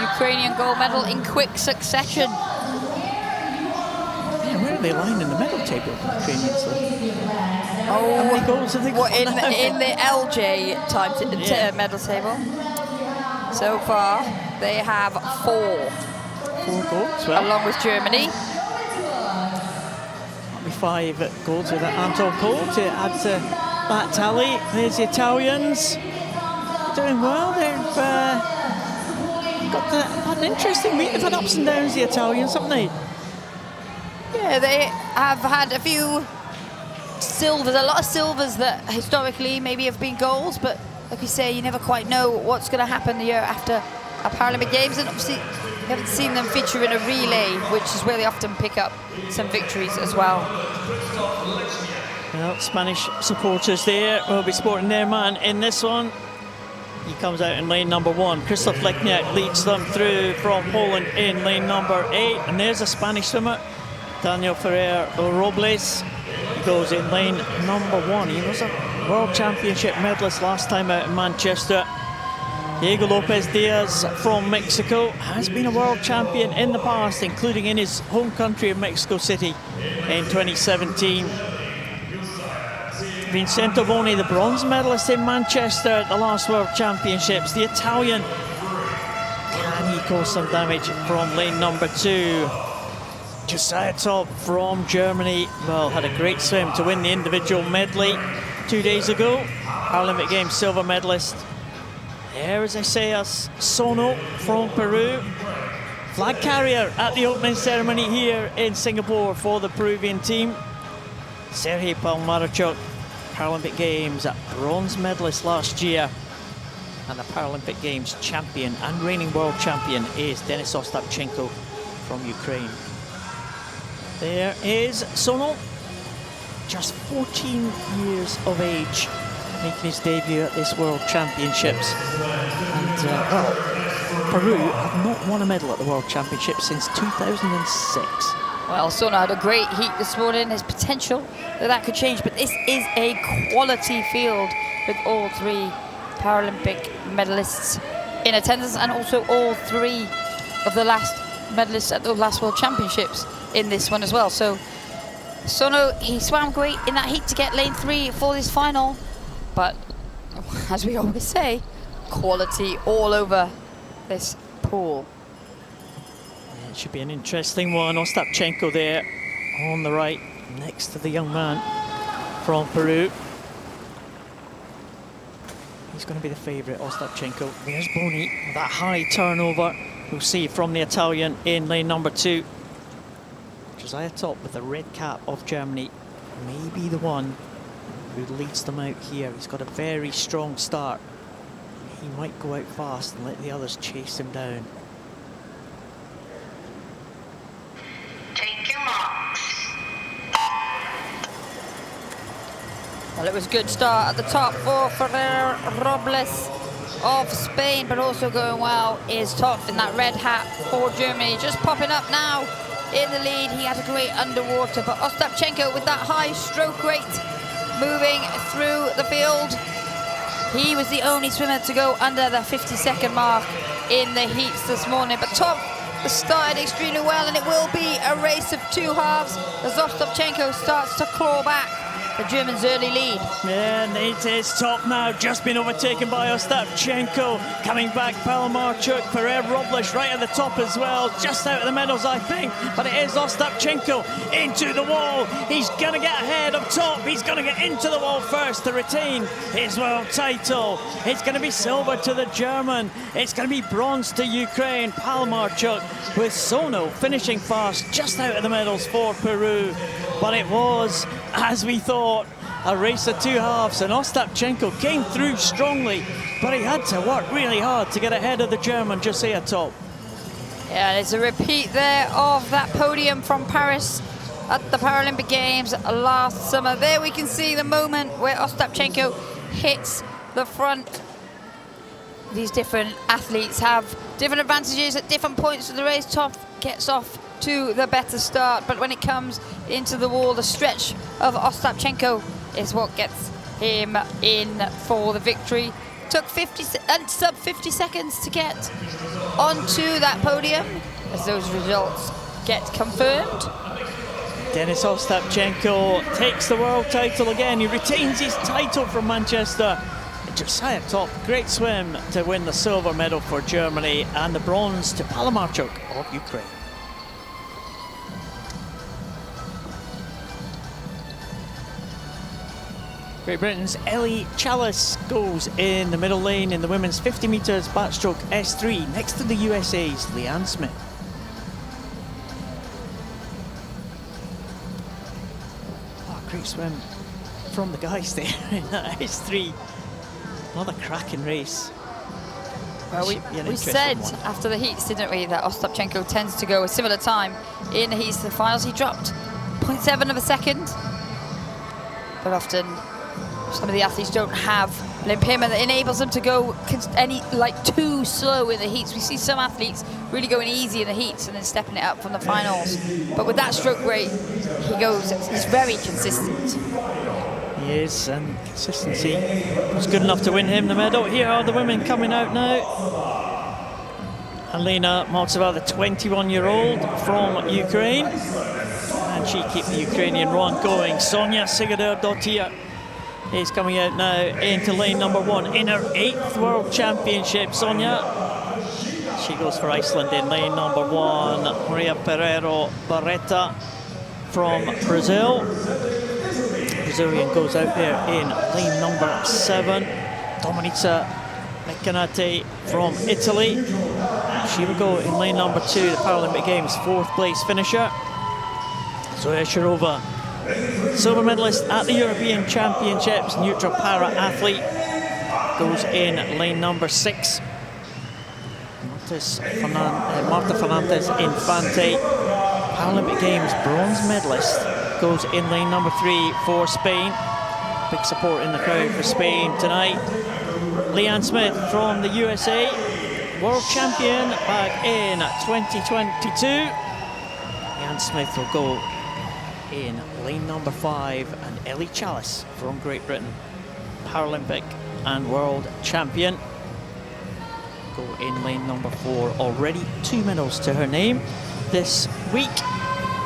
[SPEAKER 2] Ukrainian gold medal in quick succession?
[SPEAKER 1] Yeah, where are they lying in the medal table, the Ukrainians?
[SPEAKER 2] Oh,
[SPEAKER 1] how many goals have they got
[SPEAKER 2] in the LJ medal table? So far, they have 4.
[SPEAKER 1] 4 goals, well,
[SPEAKER 2] along with Germany.
[SPEAKER 1] 5 goals with Anton Cole to add to that tally. There's the Italians doing well. They've got an interesting week. They've had ups and downs, the Italians, haven't they?
[SPEAKER 2] Yeah, they have had a few silvers, a lot of silvers that historically maybe have been golds, but like you say, you never quite know what's going to happen the year after a Paralympic Games, and obviously we haven't seen them feature in a relay, which is where they often pick up some victories as well.
[SPEAKER 1] Well, Spanish supporters there will be supporting their man in this one. He comes out in lane number 1. Krzysztof Lekniak leads them through from Poland in lane number 8. And there's a Spanish swimmer, Daniel Ferrer Robles. He goes in lane number 1. He was a World Championship medalist last time out in Manchester. Diego Lopez Diaz from Mexico has been a world champion in the past, including in his home country of Mexico City in 2017. Vincento Boni, the bronze medalist in Manchester at the last World Championships. The Italian, can he cause some damage from lane number 2? Josiah Top from Germany, well, had a great swim to win the individual medley 2 days ago. Paralympic Games silver medalist. There, as I say, Sono from Peru. Flag carrier at the opening ceremony here in Singapore for the Peruvian team. Sergei Palmarchuk, Paralympic Games bronze medalist last year. And the Paralympic Games champion and reigning world champion is Denis Ostapchenko from Ukraine. There is Sono, just 14 years of age, making his debut at this World Championships. And Peru have not won a medal at the World Championships since 2006.
[SPEAKER 2] Well, Sono had a great heat this morning. There's potential that could change, but this is a quality field with all 3 Paralympic medalists in attendance, and also all 3 of the last medalists at the last World Championships in this one as well. So Sono, he swam great in that heat to get lane 3 for this final, but as we always say, quality all over this pool.
[SPEAKER 1] Yeah, it should be an interesting one. Ostapchenko there on the right, next to the young man from Peru. He's going to be the favourite, Ostapchenko. There's Boni, that high turnover. We'll see from the Italian in lane number 2. Josiah Top with the red cap of Germany may be the one who leads them out here. He's got a very strong start. He might go out fast and let the others chase him down.
[SPEAKER 3] Take your marks.
[SPEAKER 2] Well, it was a good start at the top for Ferrer Robles of Spain, but also going well is Top in that red hat for Germany. Just popping up now in the lead. He had a great underwater, but Ostapchenko with that high stroke rate moving through the field. He was the only swimmer to go under the 50-second mark in the heats this morning, but Top started extremely well, and it will be a race of 2 halves as Ostapchenko starts to claw back the Germans' early lead.
[SPEAKER 1] Yeah, and it is Top now, just been overtaken by Ostapchenko. Coming back, Palmarchuk, Ferrer Robles right at the top as well, just out of the medals, I think. But it is Ostapchenko into the wall. He's going to get ahead of Top. He's going to get into the wall first to retain his world title. It's going to be silver to the German. It's going to be bronze to Ukraine. Palmarchuk with Sono finishing fast, just out of the medals for Peru. But it was, as we thought, a race of 2 halves, and Ostapchenko came through strongly, but he had to work really hard to get ahead of the German Josiah Top.
[SPEAKER 2] Yeah, there's a repeat there of that podium from Paris at the Paralympic Games last summer. There we can see the moment where Ostapchenko hits the front. These different athletes have different advantages at different points of the race. Top gets off to the better start, but when it comes into the wall, the stretch of Ostapchenko is what gets him in for the victory. Took sub 50 seconds to get onto that podium as those results get confirmed.
[SPEAKER 1] Denis Ostapchenko takes the world title again. He retains his title from Manchester. Josiah Top, great swim to win the silver medal for Germany, and the bronze to Palmarchuk of Ukraine. Great Britain's Ellie Chalice goes in the middle lane in the women's 50 metres backstroke S3 next to the USA's Leanne Smith. Oh, great swim from the guys there in that S3. Another cracking race.
[SPEAKER 2] Well, we said after the heats, didn't we, that Ostapchenko tends to go a similar time in the heats to the finals. He dropped 0.7 of a second, but often some of the athletes don't have an impairment that enables them to go too slow in the heats. We see some athletes really going easy in the heats and then stepping it up from the finals. But with that stroke rate, he's very consistent.
[SPEAKER 1] He is, and consistency was good enough to win him the medal. Here are the women coming out now. Alena Maltseva, the 21-year-old from Ukraine. And she keeps the Ukrainian run going. Sonia Sigurdardottir is coming out now into lane number 1 in her 8th World Championship. Sonia, she goes for Iceland in lane number 1. Maria Pereiro Barreta from Brazil. Brazilian goes out there in lane number 7. Dominica Mecanati from Italy. She will go in lane number 2, the Paralympic Games 4th place finisher. Zoya Shirova, silver medalist at the European Championships, neutral para athlete, goes in lane number 6. Marta Fernandez Infante, Paralympic Games bronze medalist, goes in lane number 3 for Spain. Big support in the crowd for Spain tonight. Leanne Smith from the USA, world champion back in 2022. Leanne Smith will go in lane number 5, and Ellie Chalice from Great Britain, Paralympic and world champion, go in lane number 4. Already 2 medals to her name this week.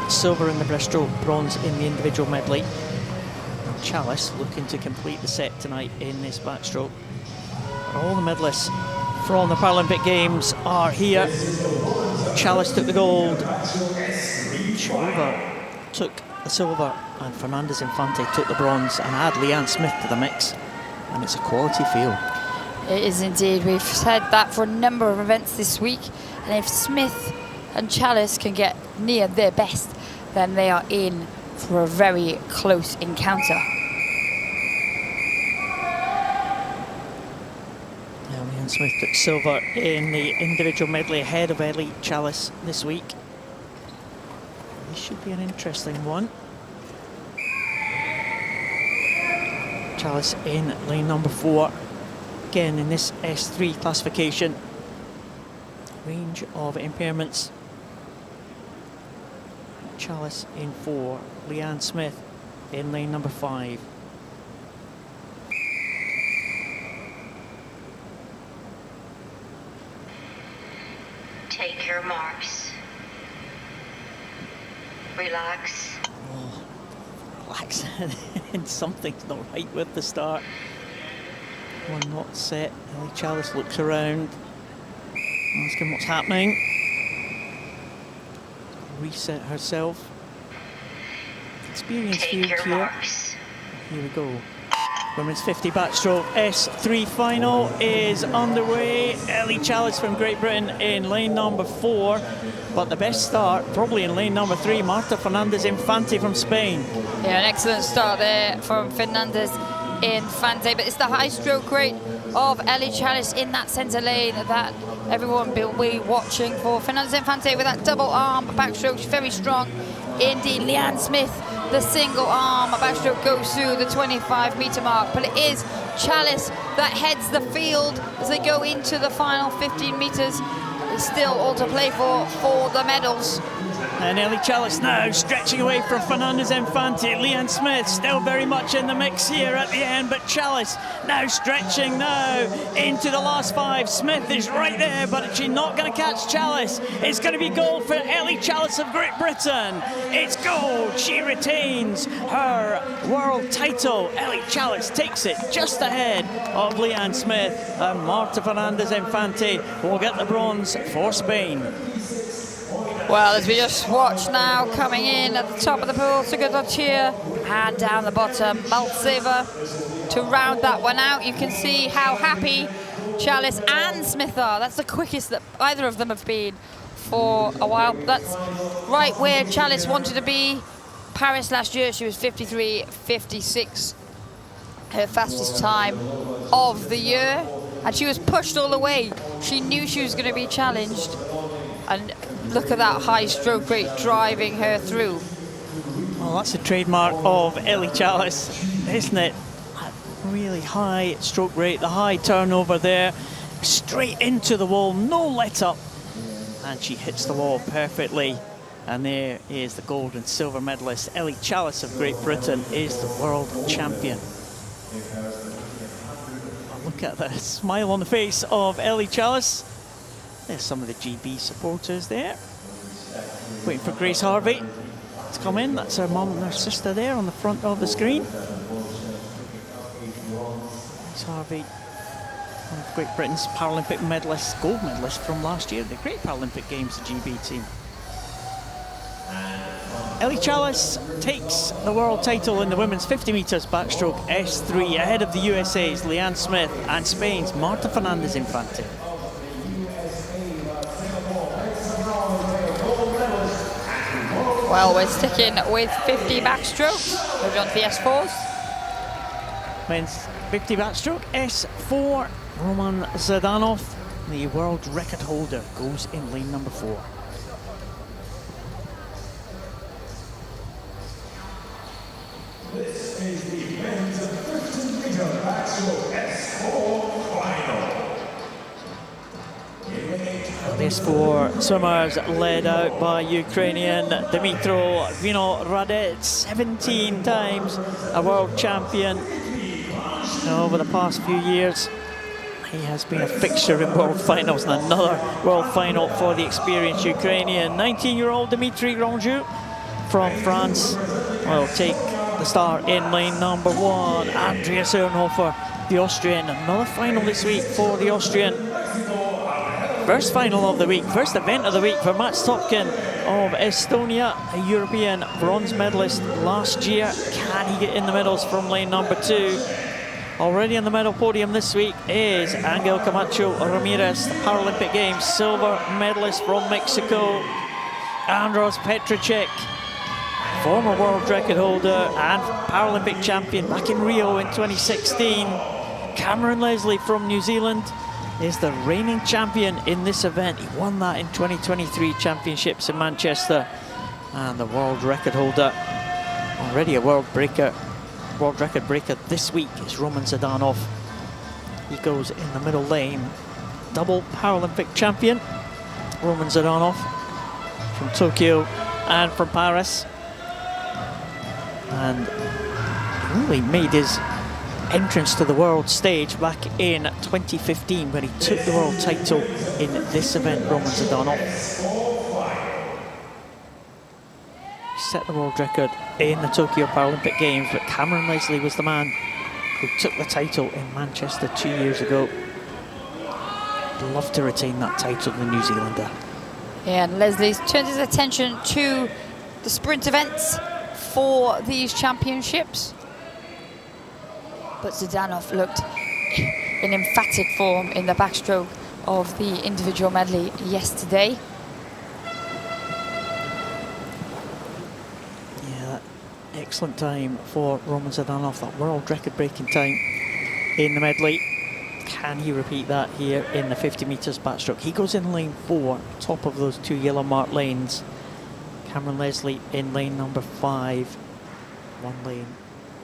[SPEAKER 1] Silver in the breaststroke, bronze in the individual medley. And Chalice looking to complete the set tonight in this backstroke. All the medalists from the Paralympic Games are here. Chalice took the gold, Shirova took the silver, and Fernandez Infante took the bronze, and add Leanne Smith to the mix, and it's a quality field.
[SPEAKER 2] It is indeed. We've said that for a number of events this week, and if Smith and Chalice can get near their best, then they are in for a very close encounter.
[SPEAKER 1] Now Leanne Smith took silver in the individual medley ahead of Ellie Chalice this week. This should be an interesting one. Chalice in lane number 4. Again in this S3 classification. Range of impairments. Chalice in 4. Leanne Smith in lane number 5.
[SPEAKER 3] Take your marks. Relax.
[SPEAKER 1] Oh, relax. And something's not right with the start. One not set. Ellie Chalice looks around, asking what's happening. Reset herself. Experienced field here.
[SPEAKER 3] Marks.
[SPEAKER 1] Here we go. Women's 50 backstroke S3 final is underway. Ellie Chalice from Great Britain in lane number 4, but the best start probably in lane number 3, Marta Fernandez Infante from Spain.
[SPEAKER 2] Yeah, an excellent start there from Fernandez Infante, but it's the high stroke rate of Ellie Chalice in that centre lane that everyone will be watching for. Fernandez Infante with that double arm backstroke, she's very strong indeed. Leanne Smith, the single arm backstroke goes through the 25-metre mark, but it is Chalice that heads the field as they go into the final 15 metres. It's still all to play for the medals.
[SPEAKER 1] And Ellie Chalice now stretching away from Fernandez Infante. Leanne Smith still very much in the mix here at the end, but Chalice now stretching now into the last 5. Smith is right there, but she's not going to catch Chalice. It's going to be gold for Ellie Chalice of Great Britain. It's gold. She retains her world title. Ellie Chalice takes it just ahead of Leanne Smith, and Marta Fernandez Infante will get the bronze for Spain.
[SPEAKER 2] Well, as we just watch now, coming in at the top of the pool, Sigurdardottir, and down the bottom, Maltseva to round that one out. You can see how happy Chalice and Smith are. That's the quickest that either of them have been for a while. That's right where Chalice wanted to be. Paris last year, she was 53.56, her fastest time of the year, and she was pushed all the way. She knew she was going to be challenged, and look at that high stroke rate driving her through.
[SPEAKER 1] Well, that's a trademark of Ellie Chalice, isn't it? That really high stroke rate, the high turnover there, straight into the wall, no let up. And she hits the wall perfectly. And there is the gold and silver medalist. Ellie Chalice of Great Britain is the world champion. Look at the smile on the face of Ellie Chalice. There's some of the GB supporters there. Waiting for Grace Harvey to come in. That's her mum and her sister there on the front of the screen. Grace Harvey, one of Great Britain's Paralympic medalists, gold medalist from last year, the Great Paralympic Games, the GB team. Ellie Chalice takes the world title in the women's 50 metres backstroke S3 ahead of the USA's Leanne Smith and Spain's Marta Fernandez Infante.
[SPEAKER 2] Well, we're sticking with 50 backstroke. Moving on to the S4s.
[SPEAKER 1] Men's 50 backstroke S4, Roman Zdanov, the world record holder, goes in lane number 4.
[SPEAKER 4] This is the men's 50-meter backstroke S4 final.
[SPEAKER 1] The S4 swimmers led out by Ukrainian Dmytro Vinohradets, 17 times a world champion. Over the past few years, he has been a fixture in world finals, and another world final for the experienced Ukrainian. 19-year-old Dimitri Grandjou from France will take the start in lane number 1. Andreas Ehrenhofer, the Austrian, another final this week for the Austrian. First final of the week, first event of the week for Mats Topkin of Estonia, a European bronze medalist last year. Can he get in the medals from lane number 2? Already on the medal podium this week is Angel Camacho Ramirez, the Paralympic Games silver medalist from Mexico. Andros Petricek, former world record holder and Paralympic champion back in Rio in 2016. Cameron Leslie from New Zealand is the reigning champion in this event. He won that in 2023 championships in Manchester. And the world record holder, already a world record breaker this week, is Roman Zdanov. He goes in the middle lane. Double Paralympic champion, Roman Zdanov, from Tokyo and from Paris. And really made his entrance to the world stage back in 2015 when he took the world title in this event, Roman Zdanov. He set the world record in the Tokyo Paralympic Games, but Cameron Leslie was the man who took the title in Manchester 2 years ago. He'd love to retain that title, the New Zealander.
[SPEAKER 2] Yeah, and Leslie turned his attention to the sprint events for these championships. But Zdanov looked in emphatic form in the backstroke of the individual medley yesterday.
[SPEAKER 1] Yeah, excellent time for Roman Zdanov, that world record breaking time in the medley. Can he repeat that here in the 50 metres backstroke? He goes in lane 4, top of those 2 yellow marked lanes. Cameron Leslie in lane number 5, 1 lane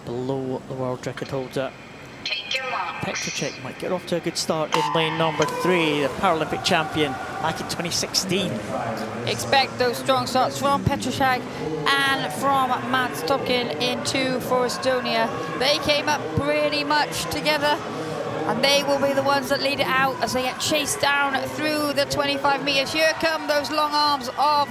[SPEAKER 1] below the world record holder.
[SPEAKER 3] Take your marks.
[SPEAKER 1] Petricek might get off to a good start in lane number 3, the Paralympic champion back in 2016.
[SPEAKER 2] Expect those strong starts from Petricek and from Mats Topkin in 2 for Estonia. They came up pretty much together, and they will be the ones that lead it out as they get chased down through the 25 metres. Here come those long arms of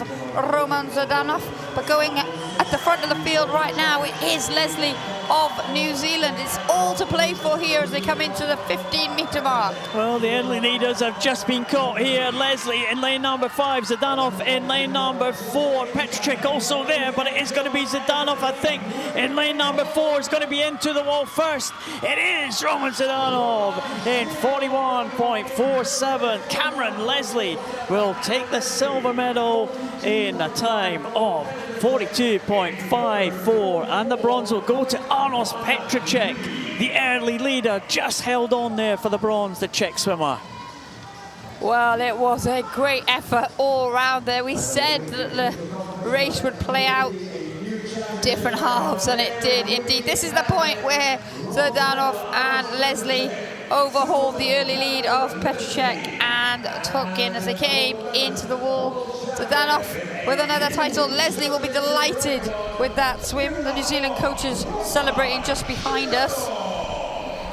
[SPEAKER 2] Roman Zdanov. But going at the front of the field right now, it is Leslie of New Zealand. It's all to play for here as they come into the 15-metre mark.
[SPEAKER 1] Well, the early leaders have just been caught here. Leslie in lane number 5, Zdanov in lane number 4. Petricek also there, but it is going to be Zdanov, I think, in lane number 4. Is going to be into the wall first. It is Roman Zdanov in 41.47. Cameron Leslie will take the silver medal in a time of 42.54, and the bronze will go to Arnos Petricek. The early leader just held on there for the bronze, the Czech swimmer.
[SPEAKER 2] Well, it was a great effort all round there. We said that the race would play out different halves, and it did indeed. This is the point where Zdanov and Leslie overhauled the early lead of Petricek and Topkin as they came into the wall. Zdanov with another title. Leslie will be delighted with that swim. The New Zealand coaches celebrating just behind us.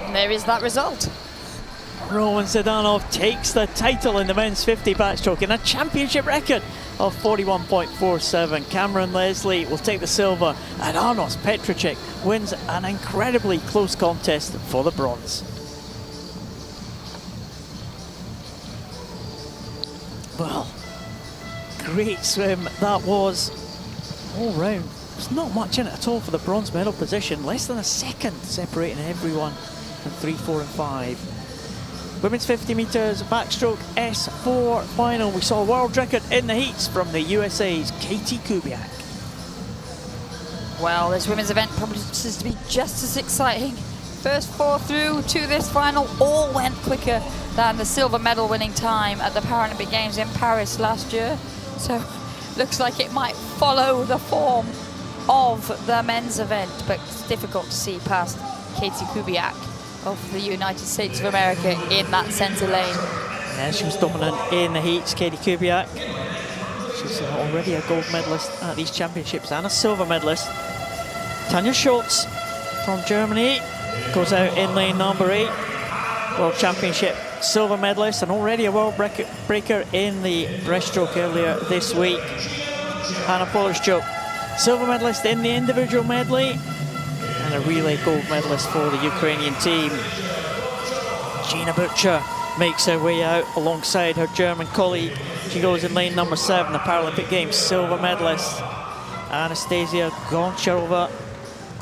[SPEAKER 2] And there is that result.
[SPEAKER 1] Roman Zdanov takes the title in the men's 50 backstroke in a championship record of 41.47. Cameron Leslie will take the silver, and Arnos Petricic wins an incredibly close contest for the bronze. Well, great swim that was all round. There's not much in it at all for the bronze medal position, less than a second separating everyone from 3, 4 and 5. Women's 50 metres backstroke S4 final. We saw a world record in the heats from the USA's Katie Kubiak.
[SPEAKER 2] Well, this women's event promises to be just as exciting. First 4 through to this final all went quicker than the silver medal winning time at the Paralympic Games in Paris last year. So looks like it might follow the form of the men's event, but it's difficult to see past Katie Kubiak of the United States of America in that centre lane.
[SPEAKER 1] Yeah, she was dominant in the heats, Katie Kubiak. She's already a gold medalist at these championships and a silver medalist. Tanja Schultz from Germany goes out in lane number 8. World Championship silver medalist and already a world breaker in the breaststroke earlier this week. Hannah Polishchuk, silver medalist in the individual medley, and a relay gold medalist for the Ukrainian team. Gina Butcher makes her way out alongside her German colleague. She goes in lane number 7, the Paralympic Games silver medalist. Anastasia Goncharova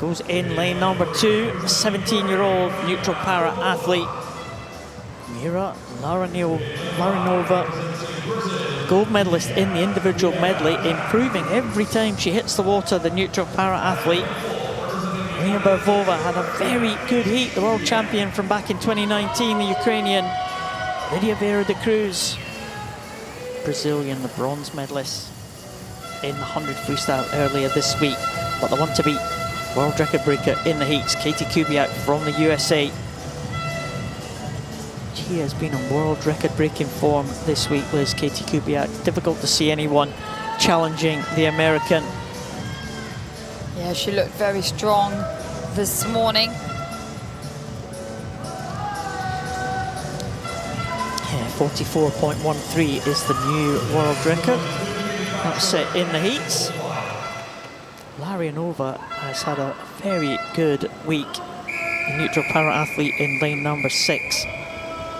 [SPEAKER 1] goes in lane number 2, a 17-year-old neutral para athlete. Mira Larinova, gold medalist in the individual medley, improving every time she hits the water, the neutral para athlete. Lena Barvova had a very good heat, the world champion from back in 2019, the Ukrainian. Lydia Vera de Cruz, Brazilian, the bronze medalist in the 100 freestyle earlier this week. But the one to beat, world record breaker in the heats, Katie Kubiak from the USA. She has been on world record breaking form this week, Liz. Katie Kubiak. Difficult to see anyone challenging the American.
[SPEAKER 2] Yeah, she looked very strong this morning.
[SPEAKER 1] Yeah, 44.13 is the new world record. That's set in the heats. Larionova has had a very good week. The neutral para athlete in lane number 6.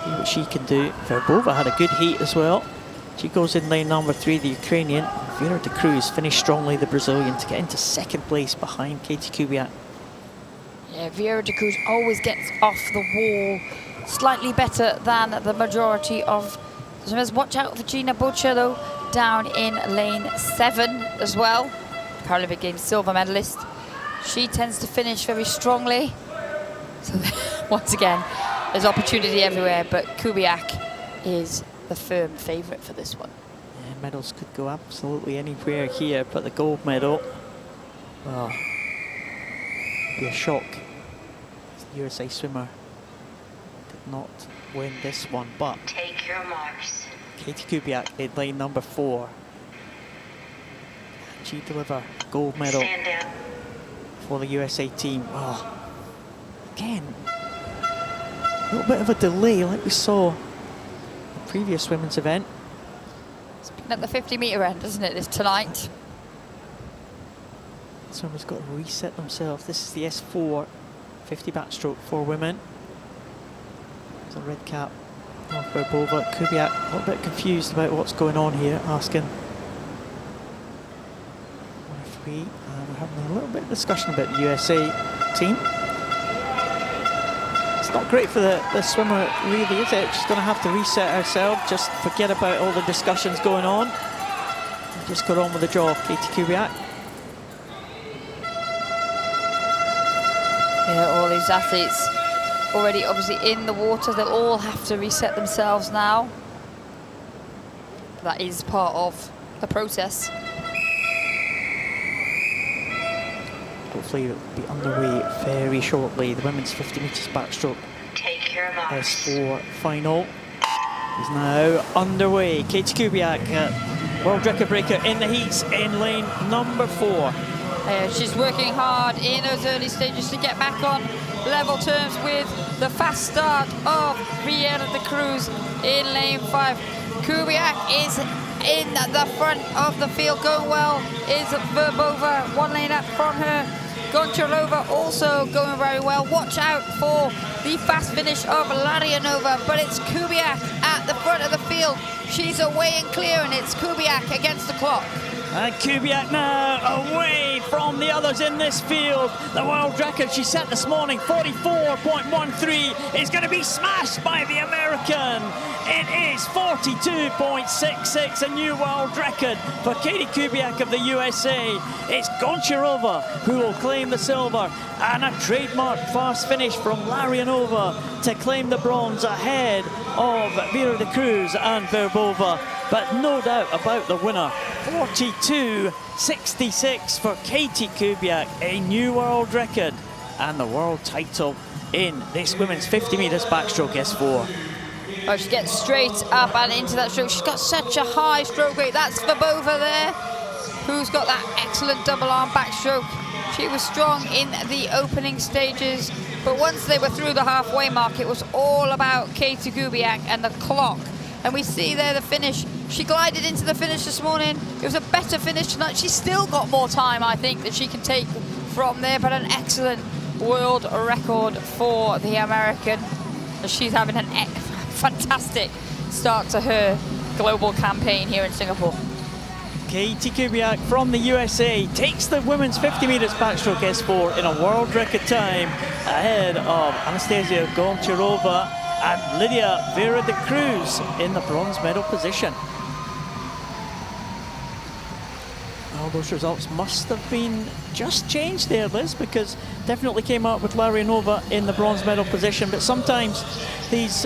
[SPEAKER 1] See what she can do. Verbova had a good heat as well. She goes in lane number 3, the Ukrainian. Vera de Cruz finished strongly, the Brazilian, to get into second place behind Katie Kubiak.
[SPEAKER 2] Yeah, Vera de Cruz always gets off the wall slightly better than the majority of swimmers. Watch out for Gina Butcher though, down in lane 7 as well. Paralympic Games silver medalist. She tends to finish very strongly. So once again, there's opportunity everywhere, but Kubiak is the firm favourite for this one.
[SPEAKER 1] Yeah, medals could go absolutely anywhere here, but the gold medal, well, be a shock. The USA swimmer did not win this one, but
[SPEAKER 3] Take your marks.
[SPEAKER 1] Katie Kubiak in lane number 4. Can she deliver gold medal
[SPEAKER 3] Stand down.
[SPEAKER 1] for the USA team? Well, again, a little bit of a delay like we saw in the previous women's event.
[SPEAKER 2] It's been at the 50-metre end, isn't it, this tonight?
[SPEAKER 1] Someone's got to reset themselves. This is the S4 50 backstroke for women. There's a red cap off Verbova. Kubiak a little bit confused about what's going on here, asking referee. We're having a little bit of discussion about the USA team. It's not great for the swimmer, really, is it? She's going to have to reset herself, just forget about all the discussions going on, and just get on with the job, Katie Kubiak.
[SPEAKER 2] Yeah, all these athletes already obviously in the water. They'll all have to reset themselves now. That is part of the process.
[SPEAKER 1] Hopefully it'll be underway very shortly. The women's 50 metres backstroke
[SPEAKER 3] Take your marks.
[SPEAKER 1] S4 final is now underway. Katie Kubiak world record breaker in the heats in lane number 4.
[SPEAKER 2] She's working hard in those early stages to get back on level terms with the fast start of Vieira de Cruz in lane 5. Kubiak is in the front of the field, going well is Verbova, 1 lane up from her. Goncharova also going very well. Watch out for the fast finish of Larionova, but it's Kubiak at the front of the field. She's away and clear, and it's Kubiak against the clock.
[SPEAKER 1] And Kubiak now away from the others in this field. The world record she set this morning, 44.13, is going to be smashed by the American. It is 42.66, a new world record for Katie Kubiak of the USA. It's Goncharova who will claim the silver, and a trademark fast finish from Larionova to claim the bronze ahead of Vieira de Cruz and Verbova. But no doubt about the winner, 42.66 for Katie Kubiak, a new world record and the world title in this women's 50 metres backstroke S4.
[SPEAKER 2] Oh, she gets straight up and into that stroke. She's got such a high stroke rate. That's Verbova there, who's got that excellent double arm backstroke. She was strong in the opening stages, but once they were through the halfway mark, it was all about Katie Kubiak and the clock. And we see there the finish. She glided into the finish this morning. It was a better finish tonight. She's still got more time, I think, that she can take from there, but an excellent world record for the American. She's having a fantastic start to her global campaign here in Singapore.
[SPEAKER 1] Katie Kubiak from the USA takes the women's 50 metres backstroke S4 in a world record time ahead of Anastasia Goncharova and Lydia Vieira de Cruz in the bronze medal position. All those results must have been just changed there, Liz, because definitely came out with Larionova in the bronze medal position, but sometimes these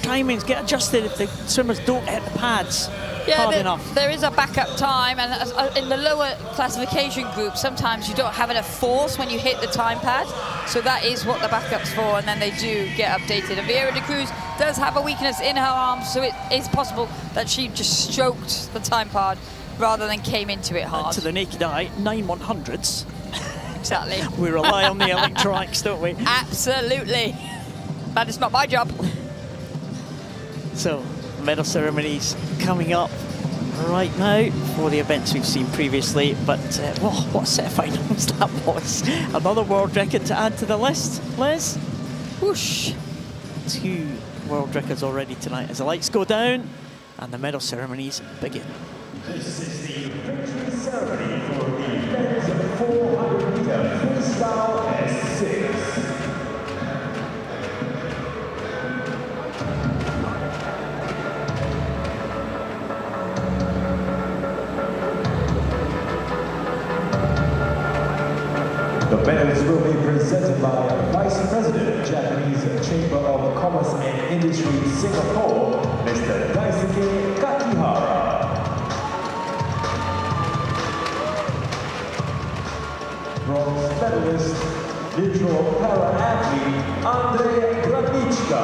[SPEAKER 1] timings get adjusted if the swimmers don't hit the pads hard enough.
[SPEAKER 2] There is a backup time, and in the lower classification group, sometimes you don't have enough force when you hit the time pad, so that is what the backup's for, and then they do get updated. And Vieira de Cruz does have a weakness in her arms, so it is possible that she just stroked the time pad rather than came into it hard.
[SPEAKER 1] To the naked eye, 9/100ths.
[SPEAKER 2] Exactly.
[SPEAKER 1] We rely on the electronics, don't we?
[SPEAKER 2] Absolutely. That is not my job.
[SPEAKER 1] So, medal ceremonies coming up right now for the events we've seen previously, but well, what a set of finals that was. Another world record to add to the list, Liz.
[SPEAKER 2] Whoosh.
[SPEAKER 1] 2 world records already tonight as the lights go down and the medal ceremonies begin.
[SPEAKER 4] This is the victory ceremony for the men's 400-meter freestyle S6. The medals will be presented by Vice President, Japanese Chamber of Commerce and Industry, Singapore, Mr. Daisuke Kakihara. Bronze medalist, neutral para-athlete, Andrei Granichka.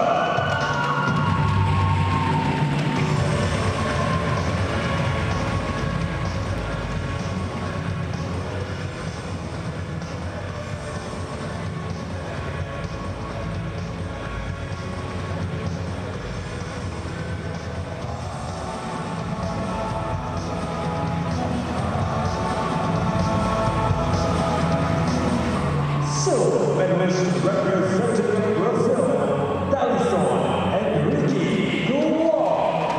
[SPEAKER 4] Silver medalist representing Brazil, Dalison Henrique Gouard.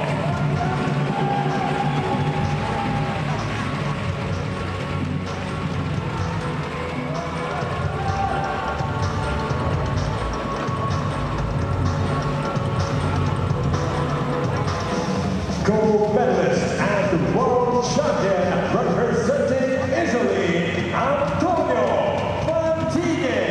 [SPEAKER 4] Gold medalist and world champion representing Italy, Antonio Fantini.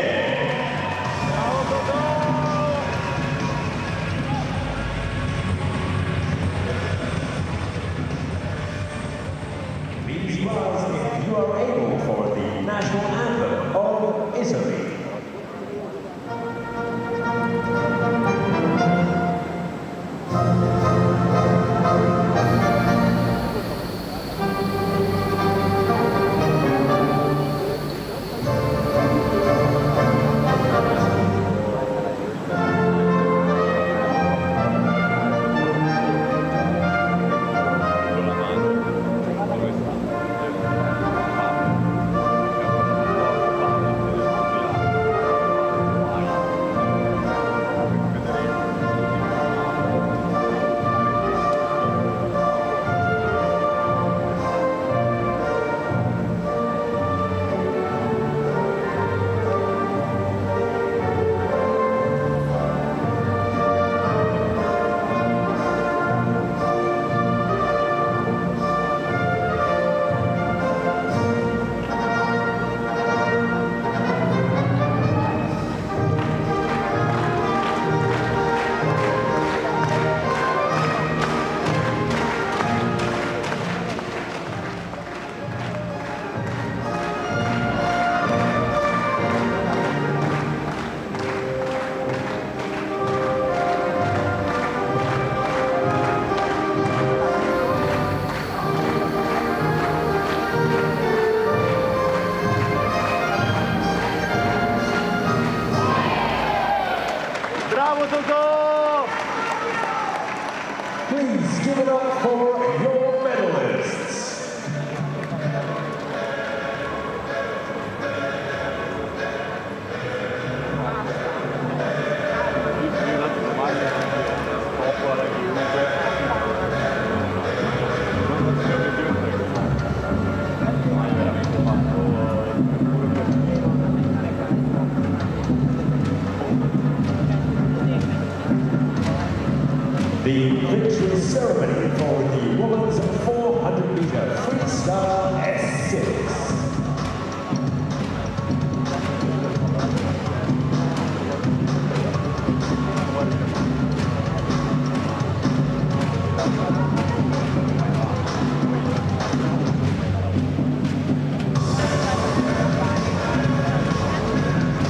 [SPEAKER 4] The victory ceremony for the women's 400-meter freestyle S6.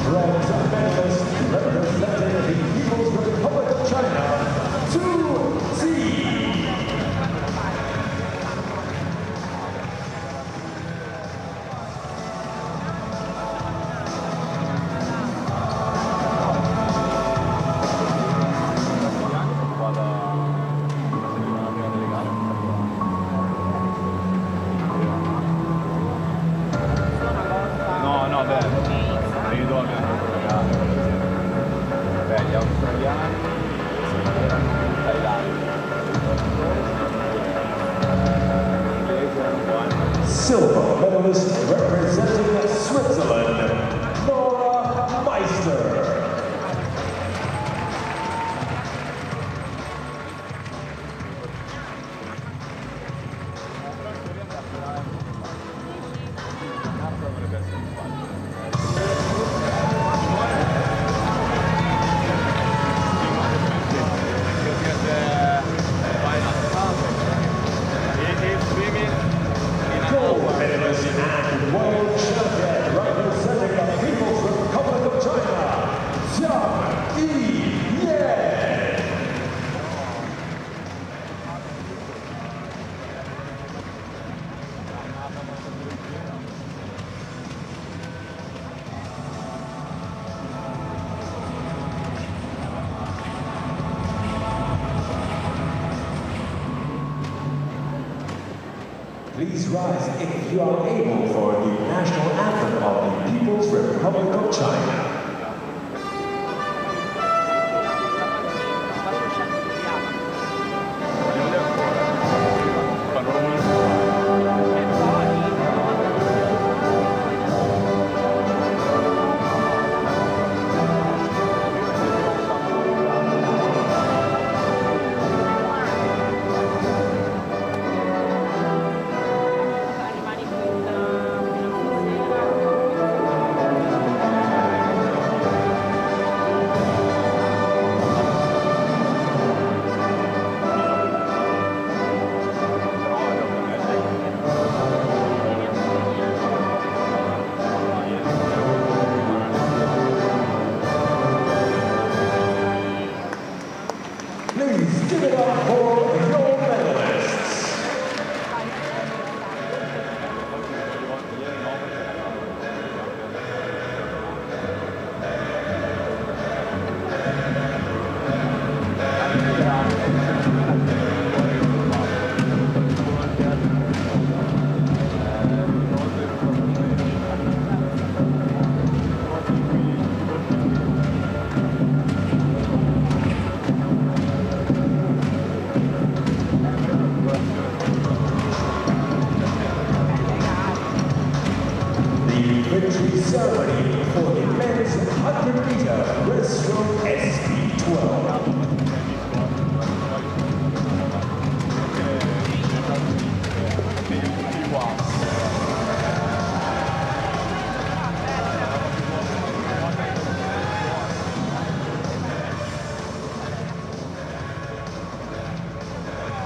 [SPEAKER 4] Bronze medalist representing the People's Republic of China, 2Z.
[SPEAKER 5] No, beh, aiuto a ragazzi. Beh, gli australiani erano thailandesi. Inglesi erano buoni.
[SPEAKER 4] Silver medalist representing Switzerland, Nora Meister. Gold medalist and world champion representing the People's Republic of China, Jiang Yi. Please rise if you are able for the national anthem of the People's Republic of China. Please give it up for your medalists. The victory ceremony for the men's 100-meter breaststroke SP12.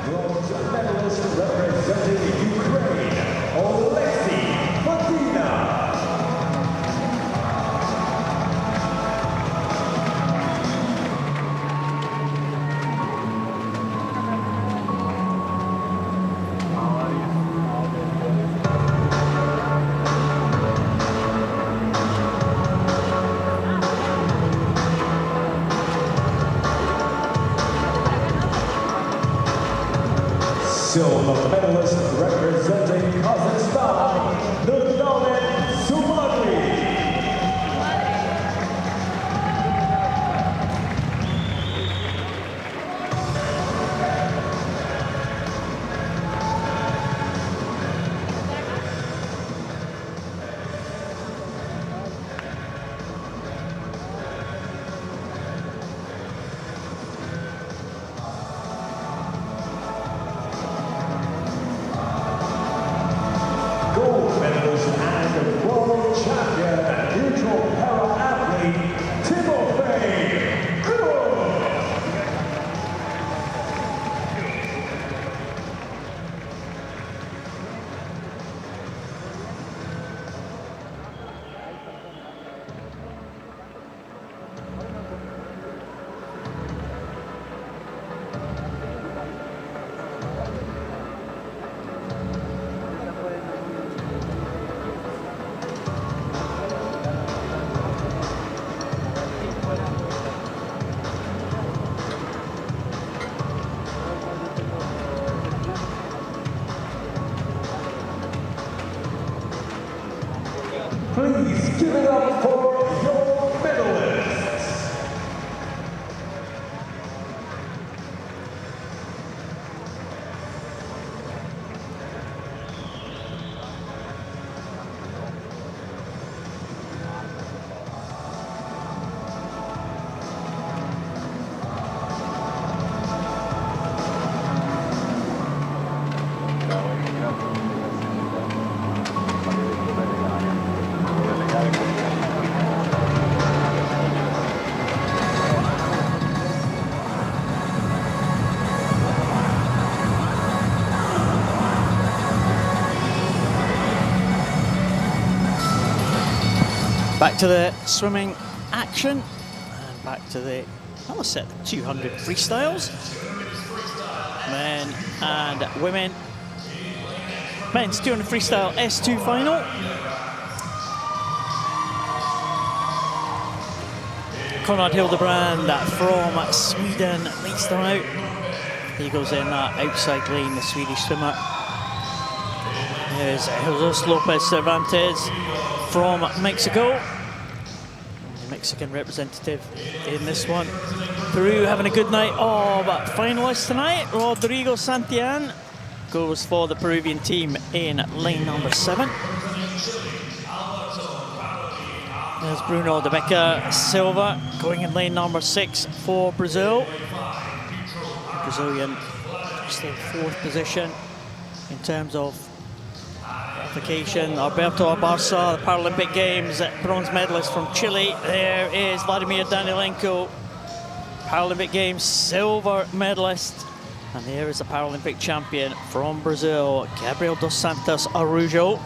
[SPEAKER 4] Bronze medalist representing Ukraine, Alexei Fadina. Silver medalist representing Kazakhstan, Nurdan Sumadli. Please give it up for your medalists.
[SPEAKER 1] Back to the swimming action and back to the another set of 200 freestyles. Men and women. Men's 200 freestyle S2 final. Konrad Hildebrand from Sweden leads them out. He goes in that outside lane, the Swedish swimmer. There's Jesus Lopez Cervantes from Mexico. The Mexican representative in this one. Peru having a good night. Oh, but finalist tonight, Rodrigo Santillan goes for the Peruvian team in lane number 7. There's Bruno de Beca Silva going in lane number 6 for Brazil. Brazilian just in 4th position in terms of qualification. Alberto Abarca, the Paralympic Games bronze medalist from Chile. There is Vladimir Danilenko, Paralympic Games silver medalist. And there is a Paralympic champion from Brazil, Gabriel dos Santos Araujo.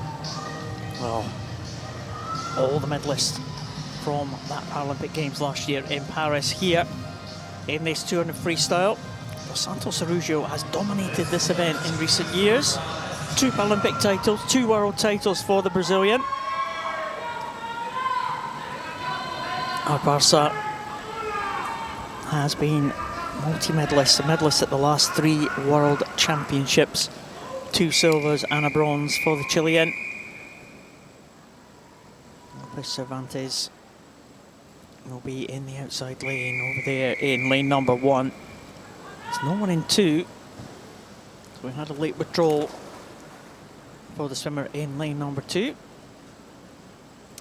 [SPEAKER 1] Well, all the medalists from that Paralympic Games last year in Paris here in this 200 freestyle. Dos Santos Araujo has dominated this event in recent years. 2 Paralympic titles, 2 world titles for the Brazilian. Abarca has been multi-medalist, a medalist at the last 3 World Championships. 2 silvers and a bronze for the Chilean. Lopez Cervantes will be in the outside lane over there in lane number 1. There's no one in 2. So we had a late withdrawal for the swimmer in lane number 2.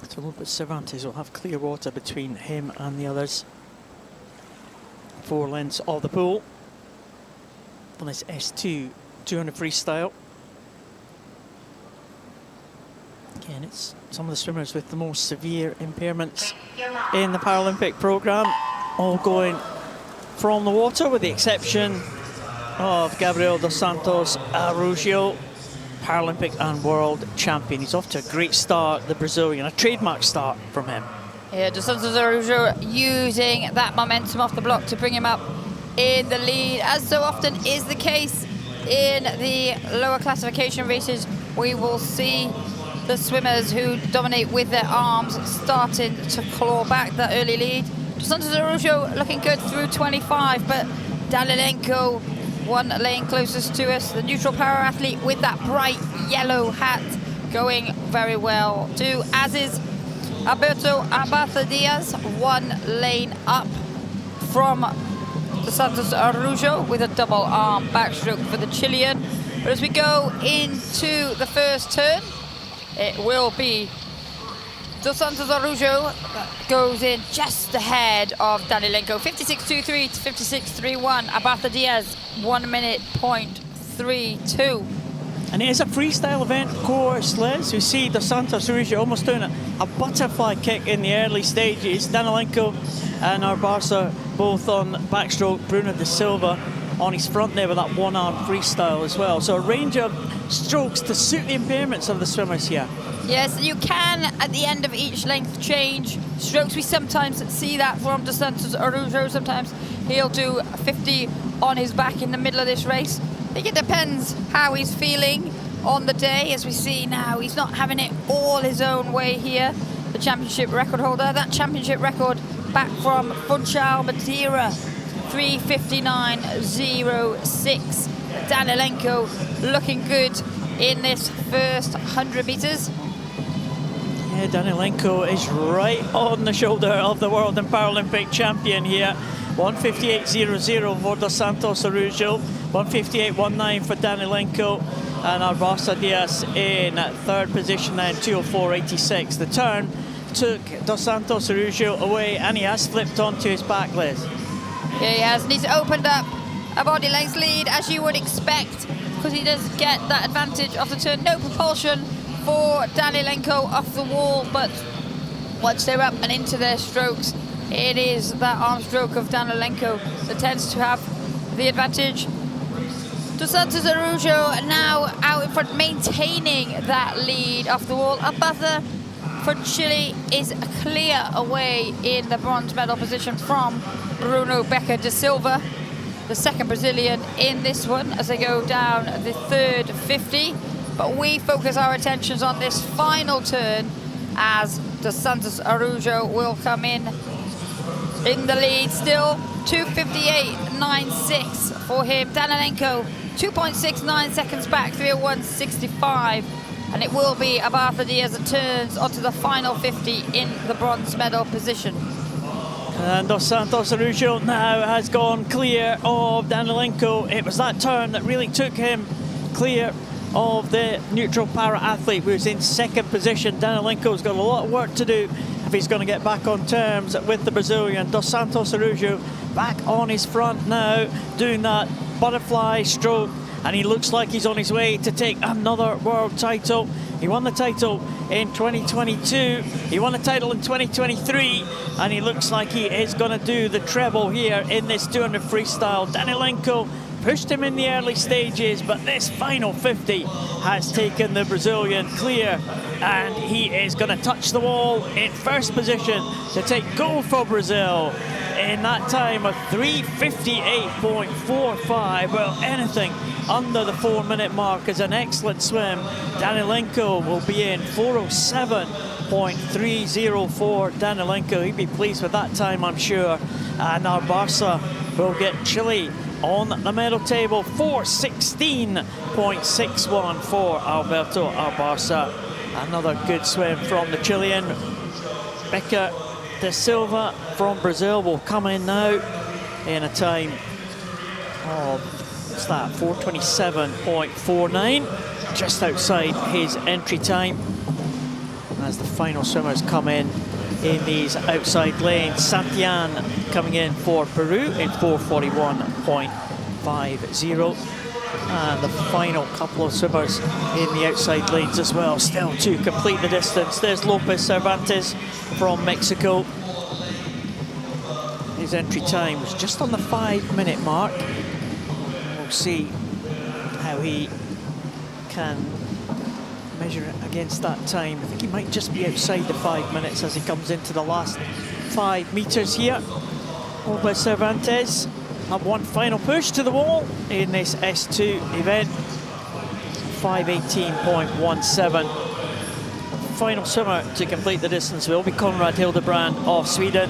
[SPEAKER 1] So Lopez Cervantes will have clear water between him and the others. 4 lengths of the pool on this S2 200 freestyle. Again, it's some of the swimmers with the most severe impairments in the Paralympic programme, all going from the water, with the exception of Gabriel dos Santos Araujo, Paralympic and world champion. He's off to a great start, the Brazilian, a trademark start from him.
[SPEAKER 2] Yeah, dos Santos Araujo using that momentum off the block to bring him up in the lead. As so often is the case in the lower classification races, we will see the swimmers who dominate with their arms starting to claw back that early lead. Dos Santos Araujo looking good through 25, but Danilenko, 1 lane closest to us, the neutral para athlete with that bright yellow hat, going very well too, as is Alberto Abarca Diaz, 1 lane up from dos Santos Araujo with a double arm backstroke for the Chilean. But as we go into the first turn, it will be dos Santos Araujo that goes in just ahead of Danilenko, 56.23 to 56.31. Abarca Diaz, 1 minute point 32.
[SPEAKER 1] And it is a freestyle event, of course, Les. We see dos Santos Araujo almost doing a butterfly kick in the early stages. Danilenko and Abarca both on backstroke. Bruno de Silva on his front there with that 1-arm freestyle as well. So a range of strokes to suit the impairments of the swimmers here.
[SPEAKER 2] Yes, you can, at the end of each length, change strokes. We sometimes see that from dos Santos Araujo. Sometimes he'll do 50 on his back in the middle of this race. I think it depends how he's feeling on the day. As we see now, he's not having it all his own way here. The championship record holder, that championship record back from Funchal, Madeira, 3:59.06. Danilenko looking good in this first 100 meters.
[SPEAKER 1] Yeah, Danilenko is right on the shoulder of the world and Paralympic champion here. 1:58.00 for Dos Santos Araujo, 1:58.19 for Danilenko, and Arbasa Diaz in third position then, 2:04.86. The turn took Dos Santos Araujo away, and he has flipped onto his back, Liz.
[SPEAKER 2] Yeah, he has, and he's opened up a body length lead, as you would expect, because he does get that advantage of the turn. No propulsion for Danilenko off the wall, but once they're up and into their strokes, it is that arm stroke of Danilenko that tends to have the advantage. Dos Santos Araujo now out in front, maintaining that lead off the wall. Arbasa for Chile is clear away in the bronze medal position from Bruno Becker da Silva, the second Brazilian in this one, as they go down the third 50. But we focus our attentions on this final turn, as Dos Santos Araujo will come in the lead still. 2:58.96 for him. Danilenko 2.69 seconds back, 3:01.65. And it will be Arbasa Diaz that turns onto the final 50 in the bronze medal position.
[SPEAKER 1] And Dos Santos Araujo now has gone clear of Danilenko. It was that turn that really took him clear of the neutral para-athlete, who's in second position. Danilenko's got a lot of work to do if he's going to get back on terms with the Brazilian. Dos Santos Araujo back on his front now, doing that butterfly stroke, and he looks like he's on his way to take another world title. He won the title in 2022, he won the title in 2023, and he looks like he is going to do the treble here in this 200 freestyle. Danilenko pushed him in the early stages, but this final 50 has taken the Brazilian clear, and he is going to touch the wall in first position to take gold for Brazil in that time of 3:58.45. Well, anything under the 4-minute mark is an excellent swim. Danilenko will be in 4:07.30 for Danilenko. He'd be pleased with that time, I'm sure. And Arbasa will get Chile on the medal table, 4:16.61 for Alberto Arbasa. Another good swim from the Chilean. Becker da Silva from Brazil will come in now in a time of, what's that, 4:27.49, just outside his entry time. As the final swimmers come in these outside lanes, Santillan coming in for Peru in 4:41.50. And the final couple of swimmers in the outside lanes as well, still to complete the distance. There's Lopez Cervantes from Mexico. His entry time was just on the 5-minute mark. We'll see how he can measure it against that time. I think he might just be outside the 5 minutes as he comes into the last 5 meters here. Lopez Cervantes have one final push to the wall in this S2 event. 5:18.17. Final swimmer to complete the distance will be Conrad Hildebrand of Sweden.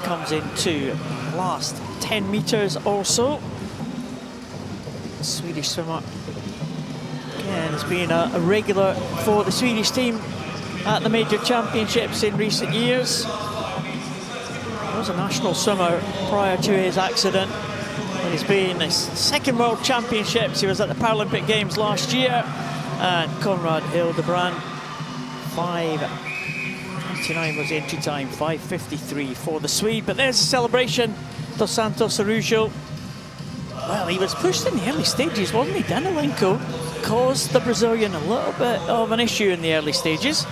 [SPEAKER 1] Comes into last 10 meters or so. Swedish swimmer again has been a regular for the Swedish team at the major championships in recent years. He was a national swimmer prior to his accident. He's been his second World Championships. He was at the Paralympic Games last year. And Conrad Hildebrand, 5:29 was the entry time, 5:53 for the Swede. But there's a celebration. Dos Santos Araujo. Well, he was pushed in the early stages, wasn't he? Danilenko caused the Brazilian a little bit of an issue in the early stages.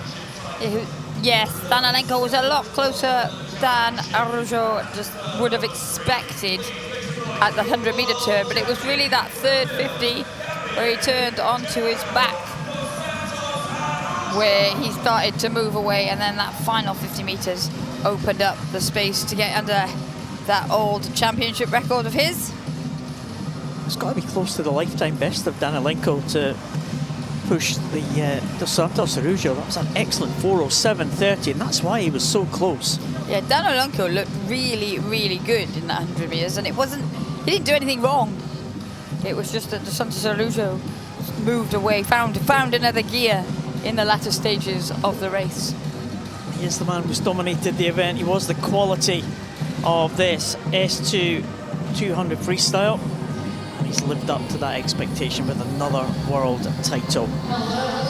[SPEAKER 2] Yes, Danilenko was a lot closer than Araujo just would have expected at the 100-meter turn, but it was really that third 50 where he turned onto his back where he started to move away, and then that final 50 meters opened up the space to get under that old championship record of his.
[SPEAKER 1] It's got to be close to the lifetime best of Danilenko to push the Dos Santos Araujo. That was an excellent 4:07.30, and that's why he was so close.
[SPEAKER 2] Yeah, Danilenko looked really, really good in that 100 meters, and it wasn't, he didn't do anything wrong. It was just that Dos Santos Araujo moved away, found another gear in the latter stages of the race.
[SPEAKER 1] He is the man who's dominated the event. He was the quality of this S2 200 freestyle, and he's lived up to that expectation with another world title.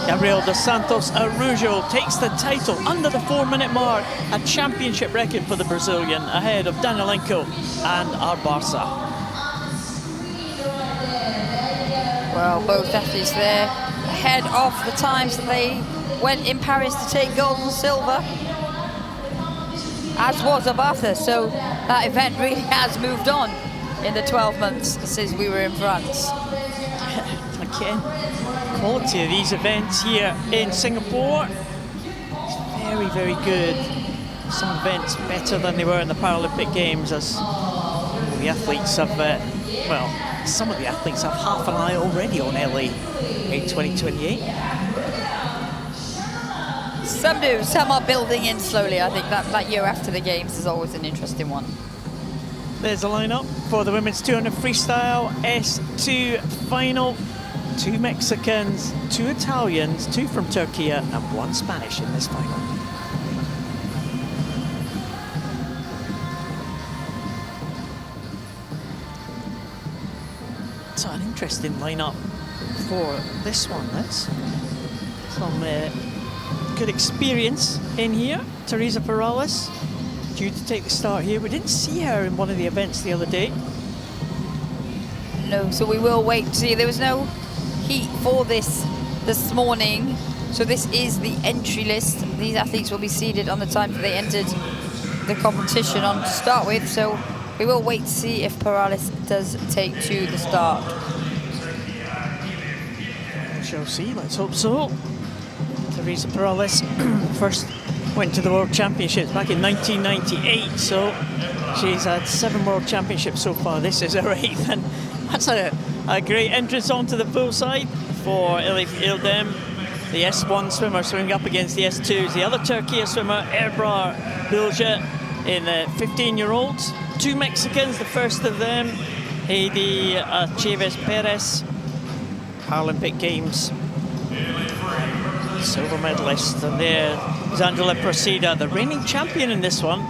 [SPEAKER 1] Gabriel dos Santos Araujo takes the title under the 4-minute mark, a championship record for the Brazilian, ahead of Danilenko and Arbarza.
[SPEAKER 2] Well, both athletes there ahead of the times that they went in Paris to take gold and silver, as was Arbarza. So that event really has moved on in the 12 months since we were in France.
[SPEAKER 1] Again, quality of these events here in Singapore is very, very good. Some events better than they were in the Paralympic Games, as the athletes have, well, some of the athletes have half an eye already on LA in 2028.
[SPEAKER 2] Some do, some are building in slowly. I think that year after the Games is always an interesting one.
[SPEAKER 1] There's a lineup for the women's 200 freestyle S2 final. 2 Mexicans, 2 Italians, 2 from Turkey, and 1 Spanish in this final. So an interesting lineup for this one. That's some good experience in here. Teresa Perales due to take the start here. We didn't see her in one of the events the other day.
[SPEAKER 2] No, so we will wait to see. There was no heat for this morning, so this is the entry list. These athletes will be seeded on the time that they entered the competition on to start with, so we will wait to see if Perales does take to the start.
[SPEAKER 1] We shall see, let's hope so. Teresa Perales first went to the World Championships back in 1998, so she's had 7 World Championships so far. This is her 8th, and that's a great entrance onto the pool side for Elif Ildem, the S1 swimmer swimming up against the S2s. The other Turkey swimmer, Ebrar Bilge, in the 15-year-olds. 2 Mexicans, the first of them, Heidi Chavez Perez, Paralympic Games silver medalist. And there is Angela Procida, the reigning champion in this one.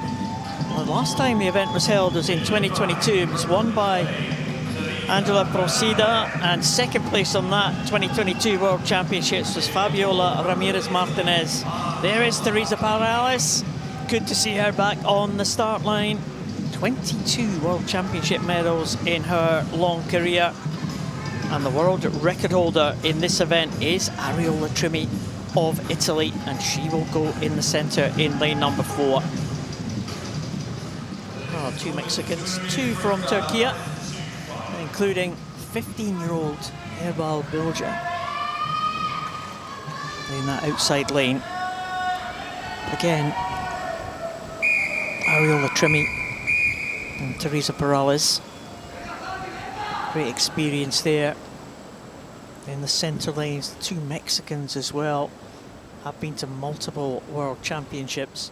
[SPEAKER 1] The last time the event was held was in 2022. It was won by Angela Procida, and second place on that 2022 World Championships was Fabiola Ramirez Martinez. There is Teresa Perales. Good to see her back on the start line. 22 World Championship medals in her long career. And the world record holder in this event is Ariola Trimi of Italy, and she will go in the centre in lane number 4. Oh, 2 Mexicans, 2 from Turkey, including 15-year-old Ebrar Bilge in that outside lane. Again, Ariola Trimi and Teresa Perales. Great experience there in the centre lanes. The 2 Mexicans as well have been to multiple World Championships.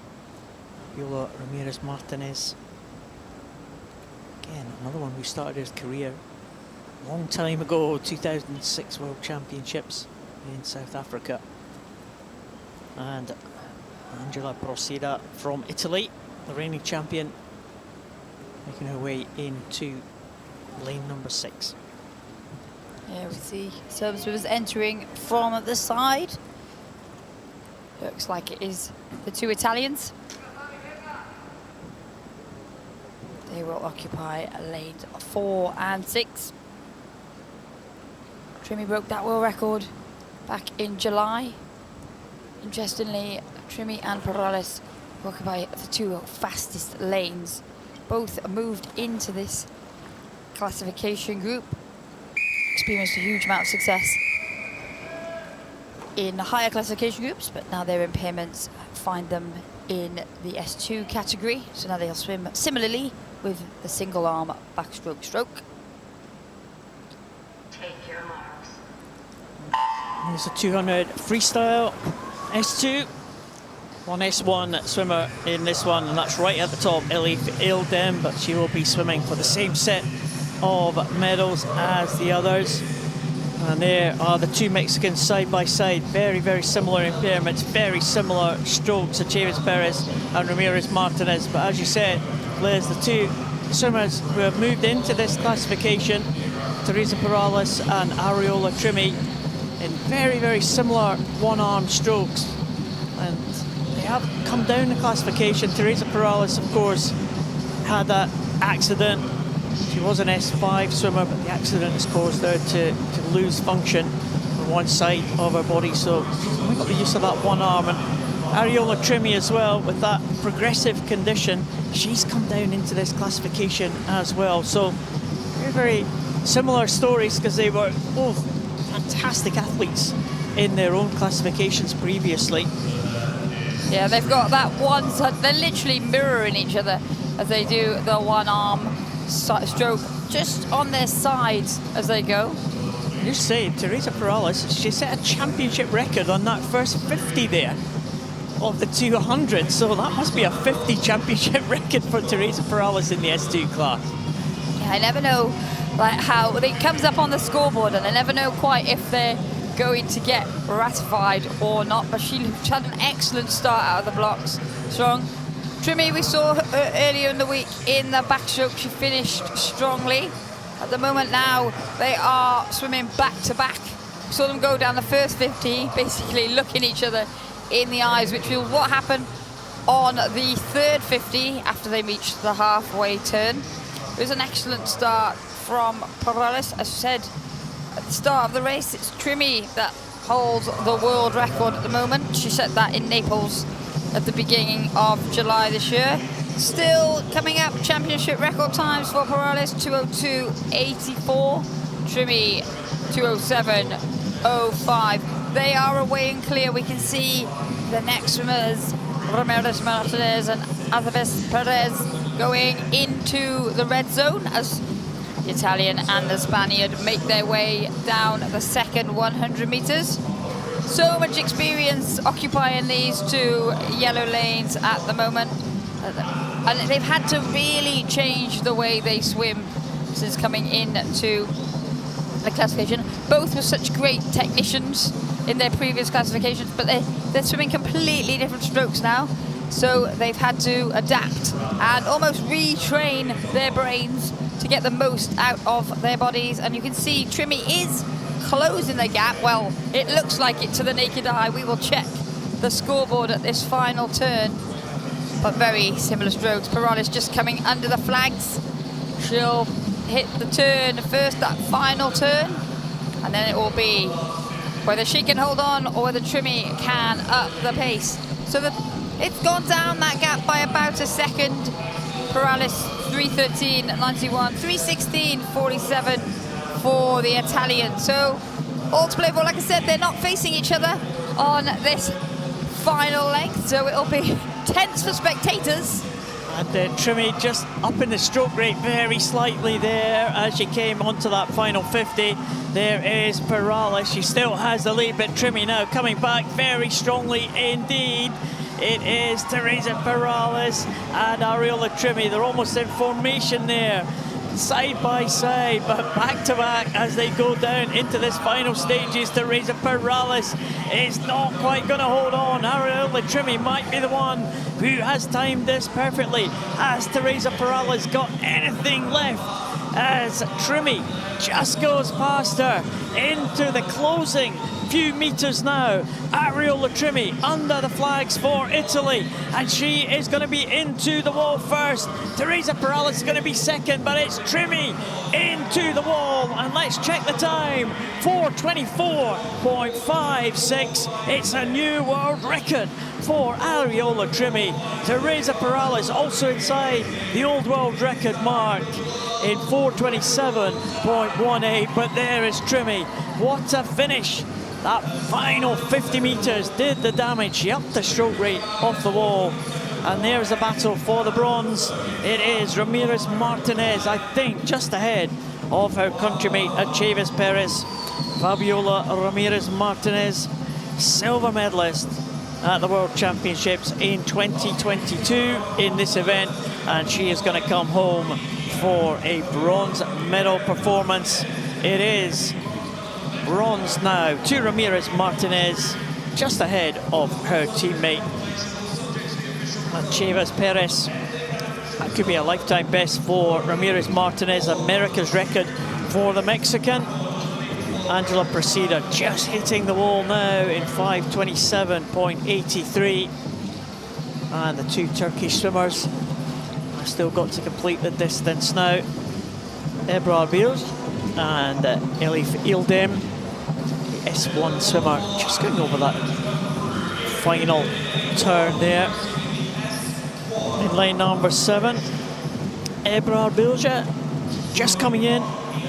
[SPEAKER 1] Fabiola Ramirez Martinez, again another one who started his career a long time ago, 2006 World Championships in South Africa. And Angela Procida from Italy, the reigning champion, making her way into lane number 6.
[SPEAKER 2] Yeah, we see some swimmers entering from the side. Looks like it is the 2 Italians. They will occupy lanes 4 and 6. Trimi broke that world record back in July. Interestingly, Trimi and Perales occupy the 2 fastest lanes. Both moved into this classification group, experienced a huge amount of success in the higher classification groups, but now their impairments find them in the S2 category, so now they'll swim similarly with the single arm backstroke stroke.
[SPEAKER 3] Take your marks.
[SPEAKER 1] Here's a 200 freestyle S2. 1 S1 swimmer in this one, and that's right at the top, Elif Ildem, but she will be swimming for the same set of medals as the others. And there are the two Mexicans side by side. Very, very similar impairments, very similar strokes, Chavez Perez and Ramirez Martinez. But as you said, Liz, the two swimmers who have moved into this classification, Teresa Perales and Ariola Trimmy, in very, very similar one-arm strokes. And they have come down the classification. Teresa Perales, of course, had that accident. She was an S5 swimmer, but the accident has caused her to lose function on one side of her body. So she's only got the use of that one arm. And Ariola Trimmy as well, with that progressive condition, she's come down into this classification as well. So very, very similar stories, because they were both fantastic athletes in their own classifications previously.
[SPEAKER 2] Yeah, they've got that one side, they're literally mirroring each other as they do the one arm stroke just on their sides as they go.
[SPEAKER 1] You're saying Teresa Perales, she set a championship record on that first 50 there of the 200, so that must be a 50 championship record for Teresa Perales in the S2 class.
[SPEAKER 2] Yeah, I never know like how it comes up on the scoreboard, and I never know quite if they're going to get ratified or not, but she had an excellent start out of the blocks, strong. Trimmy, we saw her earlier in the week in the backstroke. She finished strongly. At the moment now, they are swimming back to back. We saw them go down the first 50, basically looking each other in the eyes, which was what happened on the third 50 after they reached the halfway turn. It was an excellent start from Perales. As I said at the start of the race, it's Trimmy that holds the world record at the moment. She set that in Naples at the beginning of July this year. Still coming up, championship record times for Perales, 2:02.84. Trimmy, 2:07.05. They are away and clear. We can see the next swimmers, Ramirez Martinez and Chavez Perez, going into the red zone as the Italian and the Spaniard make their way down the second 100 meters. So much experience occupying these two yellow lanes at the moment. And they've had to really change the way they swim since coming into the classification. Both were such great technicians in their previous classifications, but they're swimming completely different strokes now. So they've had to adapt and almost retrain their brains to get the most out of their bodies. And you can see Trimmy is closing the gap. Well, it looks like it to the naked eye. We will check the scoreboard at this final turn, but very similar strokes. Perales just coming under the flags. She'll hit the turn first, that final turn, and then it will be whether she can hold on or whether Trimmy can up the pace. So it's gone down that gap by about a second. Perales 3:13.91, 3:16.47 for the Italian. So all to play for. Like I said, they're not facing each other on this final length, so it'll be tense for spectators.
[SPEAKER 1] And Trimmy just up in the stroke rate very slightly there as she came onto that final 50. There is Perales. She still has the lead, but Trimmy now coming back very strongly indeed. It is Teresa Perales and Ariola Trimmy. They're almost in formation there, side by side, but back to back as they go down into this final stages. Teresa Perales is not quite going to hold on. Ariola Trimmy might be the one who has timed this perfectly. Has Teresa Perales got anything left as Trimmy just goes past her into the closing few meters now? Ariola Trimmy under the flags for Italy, and she is going to be into the wall first. Teresa Perales is going to be second, but it's Trimmy into the wall, and let's check the time. 4:24.56. It's a new world record for Ariola Trimmy. Teresa Perales also inside the old world record mark in 4:27.18, but there is Trimmy. What a finish. That final 50 meters did the damage. She upped the stroke rate off the wall. And there's a battle for the bronze. It is Ramirez Martinez, I think, just ahead of her countrymate Chavez Perez. Fabiola Ramirez Martinez, silver medalist at the World Championships in 2022 in this event. And she is going to come home for a bronze medal performance. It is bronze now to Ramirez Martinez, just ahead of her teammate Chavez Perez. That could be a lifetime best for Ramirez Martinez, America's record for the Mexican. Angela Presida just hitting the wall now in 5:27.83. And the two Turkish swimmers have still got to complete the distance now. Ebrar Birz and Elif Ildem, the S1 swimmer, just going over that final turn there. In lane number 7, Ebrar Bilge just coming in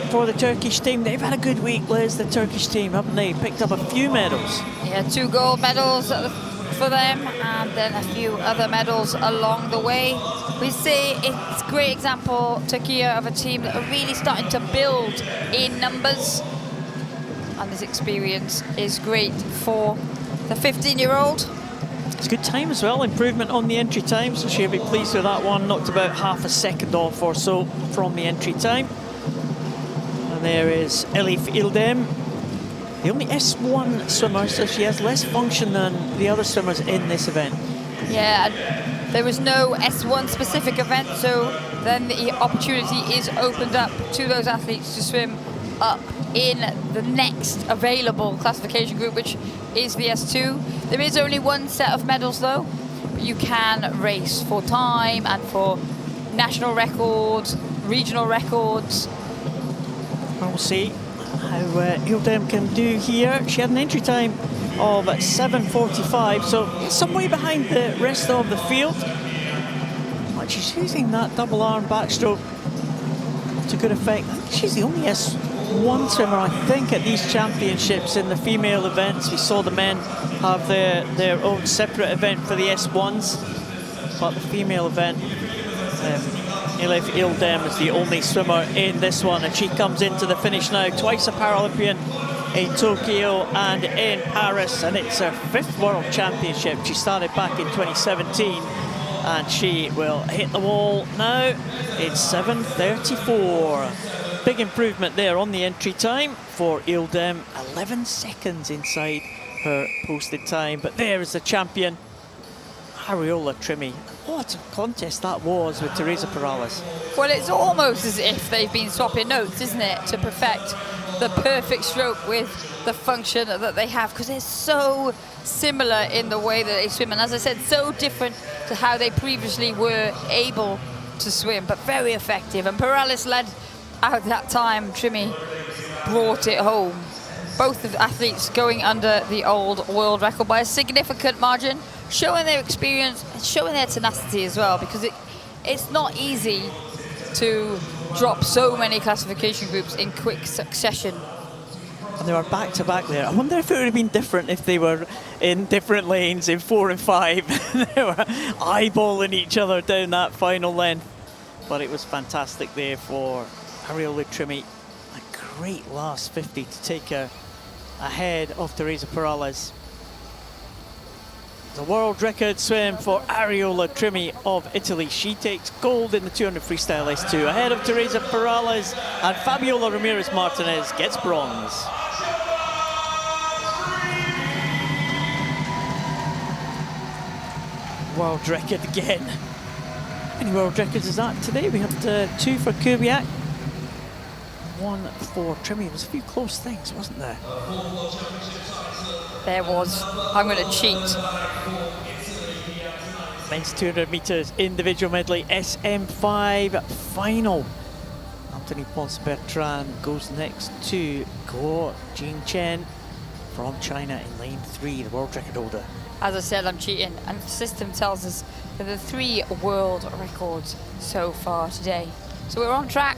[SPEAKER 1] for the Turkish team. They've had a good week, Liz, the Turkish team, haven't they? Picked up a few medals.
[SPEAKER 2] Yeah, 2 gold medals for them, and then a few other medals along the way. We see it's a great example, Turkey, of a team that are really starting to build in numbers. And this experience is great for the 15-year-old.
[SPEAKER 1] It's a good time as well, improvement on the entry time, so she'll be pleased with that one. Knocked about half a second off or so from the entry time. And there is Elif Ildem, the only S1 swimmer, so she has less function than the other swimmers in this event.
[SPEAKER 2] Yeah, there was no S1 specific event, so then the opportunity is opened up to those athletes to swim up in the next available classification group, which is the S2. There is only one set of medals though, but you can race for time and for national records, regional records.
[SPEAKER 1] We'll see how Ildem can do here. She had an entry time of 7:45, so some way behind the rest of the field. But she's using that double arm backstroke to good effect. I think she's the only S1 swimmer, I think, at these championships in the female events. We saw the men have their own separate event for the S1s, but the female event, Elif Ildem is the only swimmer in this one, and she comes into the finish now. Twice a Paralympian in Tokyo and in Paris, and it's her 5th World Championship. She started back in 2017, and she will hit the wall now in 7:34. Big improvement there on the entry time for Ildem, 11 seconds inside her posted time. But there is the champion, Ariola Trimmy. What a contest that was with Teresa Perales.
[SPEAKER 2] Well, it's almost as if they've been swapping notes, isn't it, to perfect the perfect stroke with the function that they have, because they're so similar in the way that they swim, and as I said, so different to how they previously were able to swim, but very effective. And Perales led out that time. Trimmy brought it home. Both of the athletes going under the old world record by a significant margin, showing their experience, showing their tenacity as well, because it's not easy to drop so many classification groups in quick succession.
[SPEAKER 1] And they were back-to-back there. I wonder if it would have been different if they were in different lanes in 4 and 5. They were eyeballing each other down that final length. But it was fantastic there for Ariola Trimmy. A great last 50 to take her ahead of Teresa Perales. The world record swim for Ariola Trimmy of Italy. She takes gold in the 200 freestyle S2 ahead of Teresa Perales, and Fabiola Ramirez Martinez gets bronze. World record again. How many world records is that today? We had 2 for Kubiak, 1 for Trimmy. There was a few close things, wasn't there?
[SPEAKER 2] There was. I'm going to cheat.
[SPEAKER 1] Men's 200 meters individual medley SM5 final. Anthony Ponce Bertrand goes next to Guo Jingchen from China in lane 3, the world record holder.
[SPEAKER 2] As I said, I'm cheating, and the system tells us that there are 3 world records so far today. So we're on track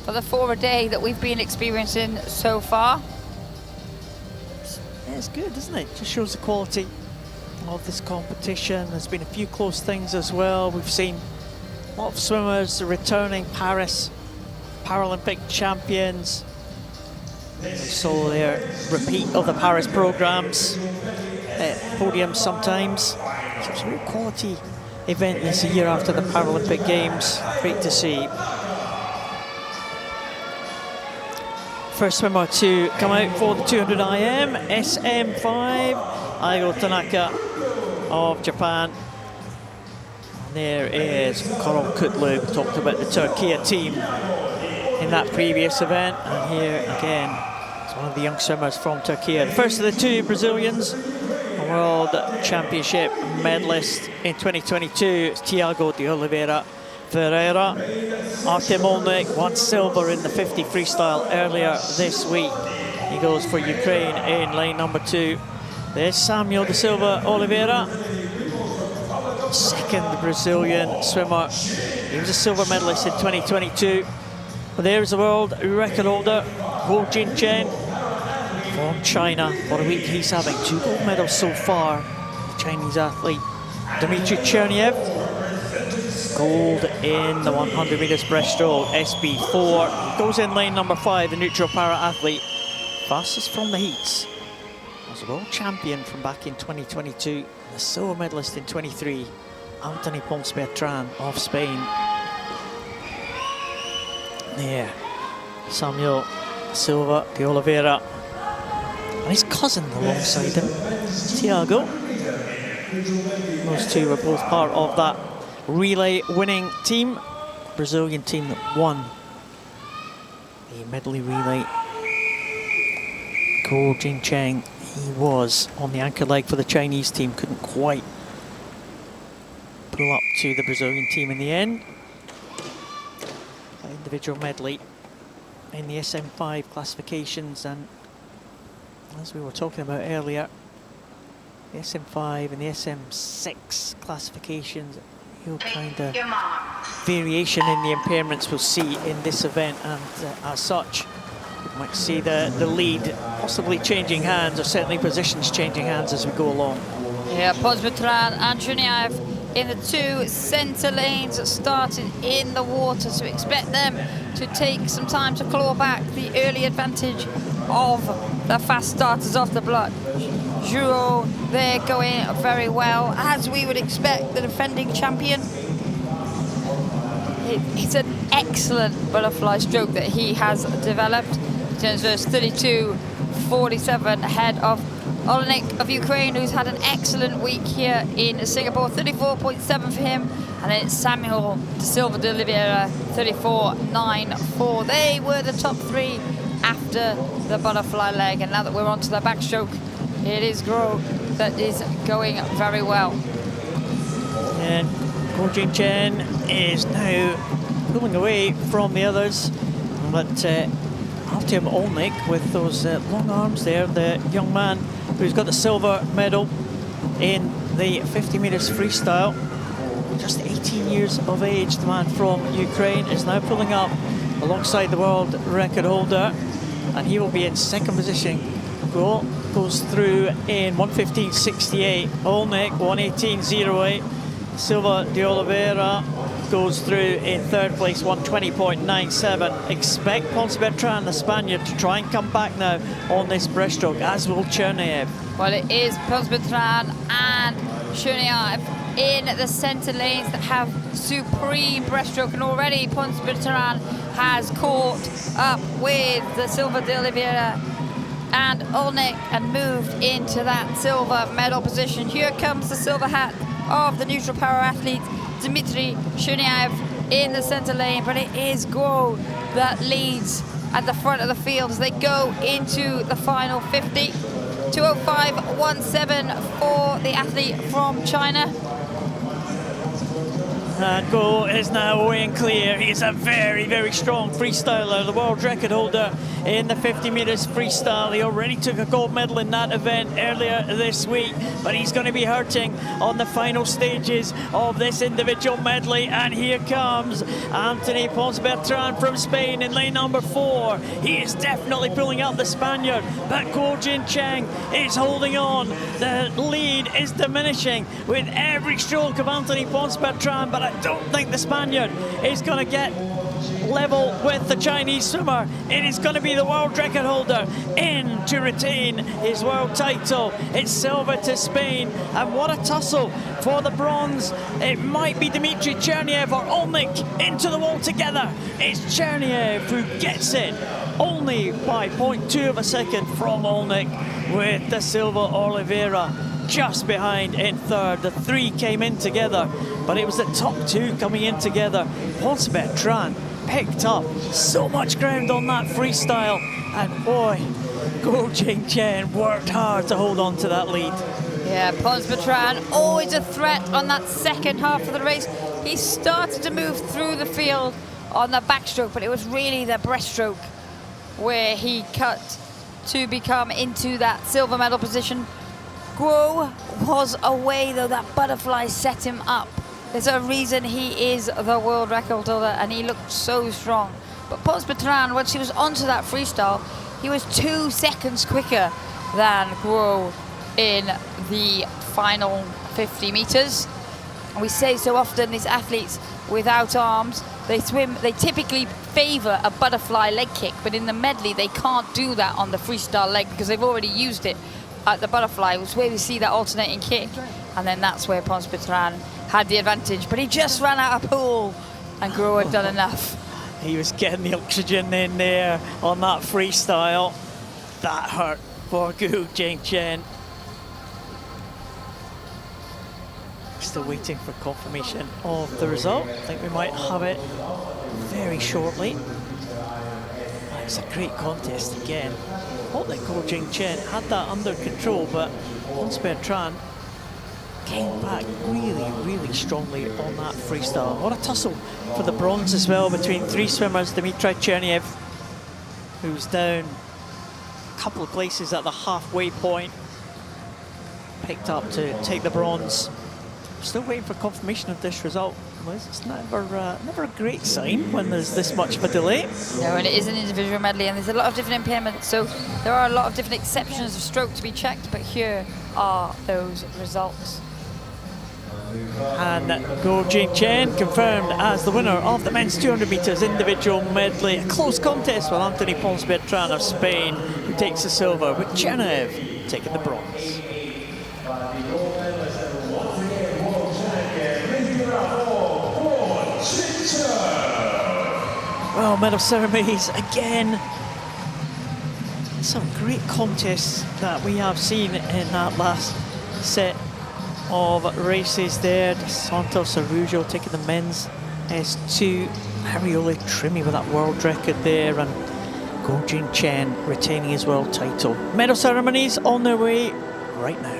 [SPEAKER 2] for the 4 a day that we've been experiencing so far.
[SPEAKER 1] Yeah, it's good, isn't it? Just shows the quality of this competition. There's been a few close things as well. We've seen a lot of swimmers returning Paris Paralympic champions. We saw their repeat of the Paris programs at podiums sometimes. So it's a real quality event this year after the Paralympic Games. Great to see. First swimmer to come out for the 200 IM, SM5, Aigo Tanaka of Japan. And there is Coral Kutlu. We talked about the Turkey team in that previous event. And here again, it's one of the young swimmers from Turkey. The first of the two Brazilians, a World Championship medalist in 2022, is Thiago de Oliveira Ferreira. Artem Olnik won silver in the 50 freestyle earlier this week. He goes for Ukraine in lane number 2. There's Samuel de Silva Oliveira, second Brazilian swimmer. He was a silver medalist in 2022. But there's the world record holder, Guo Jinchen from China. What a week he's having. 2 gold medals so far. The Chinese athlete Dmitry Cherniev, gold in the 100 meters breaststroke, SB4. Goes in lane number 5, the neutral para athlete. Fastest from the heats. Was a world champion from back in 2022. The silver medalist in 23, Anthony Ponce Bertran of Spain. There, Samuel Silva de Oliveira. And his cousin alongside him, Thiago. Those two were both part of that relay winning team, Brazilian team that won the medley relay. Guo Jinchen, he was on the anchor leg for the Chinese team, couldn't quite pull up to the Brazilian team in the end. That individual medley in the SM5 classifications, and as we were talking about earlier, the SM5 and the SM6 classifications, real kind of variation in the impairments we'll see in this event, and as such, we might see the lead possibly changing hands, or certainly positions changing hands as we go along.
[SPEAKER 2] Yeah, Ponce Bertran and Cherniev in the 2 centre lanes started in the water, so expect them to take some time to claw back the early advantage of the fast starters off the block. Juro, they're going very well, as we would expect, the defending champion. It's an excellent butterfly stroke that he has developed. In terms of 32.47 ahead of Olenek of Ukraine, who's had an excellent week here in Singapore, 34.7 for him. And then it's Samuel de Silva de Oliveira, 34.94. They were the top 3 after the butterfly leg. And now that we're on to the backstroke, it is Guo that is going very well.
[SPEAKER 1] And Guo Jinchen is now pulling away from the others, but Artem Olnik with those long arms there, the young man who's got the silver medal in the 50 meters freestyle, just 18 years of age, the man from Ukraine, is now pulling up alongside the world record holder, and he will be in second position. Guo goes through in 1:15.68, Olnik 1:18.08, Silva de Oliveira goes through in third place, 1:20.97. Expect Ponce Bertran, the Spaniard, to try and come back now on this breaststroke, as will Cherniev.
[SPEAKER 2] Well, it is Ponce Bertran and Cherniev in the centre lanes that have supreme breaststroke, and already Ponce Bertran has caught up with the Silva de Oliveira and Olnik and moved into that silver medal position. Here comes the silver hat of the neutral para athlete Dmitry Cherniev in the centre lane, but it is Guo that leads at the front of the field as they go into the final 50. 2:05.17 for the athlete from China.
[SPEAKER 1] And Guo is now away and clear. He is a very, very strong freestyler, the world record holder in the 50 meters freestyle. He already took a gold medal in that event earlier this week, but he's going to be hurting on the final stages of this individual medley. And here comes Anthony Ponce Bertran from Spain in lane number 4. He is definitely pulling out the Spaniard, but Guo Jinchen is holding on. The lead is diminishing with every stroke of Anthony Ponce Bertran, but I don't think the Spaniard is going to get level with the Chinese swimmer. It is going to be the world record holder in to retain his world title. It's silver to Spain, and what a tussle for the bronze. It might be Dmitry Cherniev or Olnik into the wall together. It's Cherniev who gets it only by 0.2 of a second from Olnick, with Da Silva Oliveira just behind in third. The three came in together, but it was the top two coming in together. Ponce Bertrand picked up so much ground on that freestyle, and boy, Guo Jingchen worked hard to hold on to that lead.
[SPEAKER 2] Yeah, Ponce Bertrand, always a threat on that second half of the race. He started to move through the field on the backstroke, but it was really the breaststroke where he cut to become into that silver medal position. Guo was away though, that butterfly set him up. There's a reason he is the world record holder, and he looked so strong. But Ponce Bertrand, once he was onto that freestyle, he was 2 seconds quicker than Guo in the final 50 meters. We say so often, these athletes without arms, they typically favor a butterfly leg kick, but in the medley they can't do that on the freestyle leg because they've already used it at the butterfly, which is where we see that alternating kick, and then that's where Ponce Bertrand had the advantage, but he just ran out of pool and Guo had done enough.
[SPEAKER 1] He was getting the oxygen in there on that freestyle. That hurt for Guo Jingchen. Still waiting for confirmation of the result. I think we might have it very shortly. It's a great contest again. I thought that Guo Jingchen had that under control, but Ponce Bertrand came back really, really strongly on that freestyle. What a tussle for the bronze as well between three swimmers. Dmitry Cherniev, who's down a couple of places at the halfway point, picked up to take the bronze. Still waiting for confirmation of this result, Liz. It's never a great sign when there's this much of a delay.
[SPEAKER 2] No, and it is an individual medley, and there's a lot of different impairments, so there are a lot of different exceptions of stroke to be checked, but here are those results.
[SPEAKER 1] And Guo Jingchen confirmed as the winner of the men's 200 metres individual medley. A close contest with Anthony Ponce Bertrand of Spain, who takes the silver, with Cherniev taking the bronze. Well, medal ceremonies again. Some great contests that we have seen in that last set of races there. Santos Araujo taking the men's S2. Ariole Trimi with that world record there, and Guo Jingchen retaining his world title. Medal ceremonies on their way right now.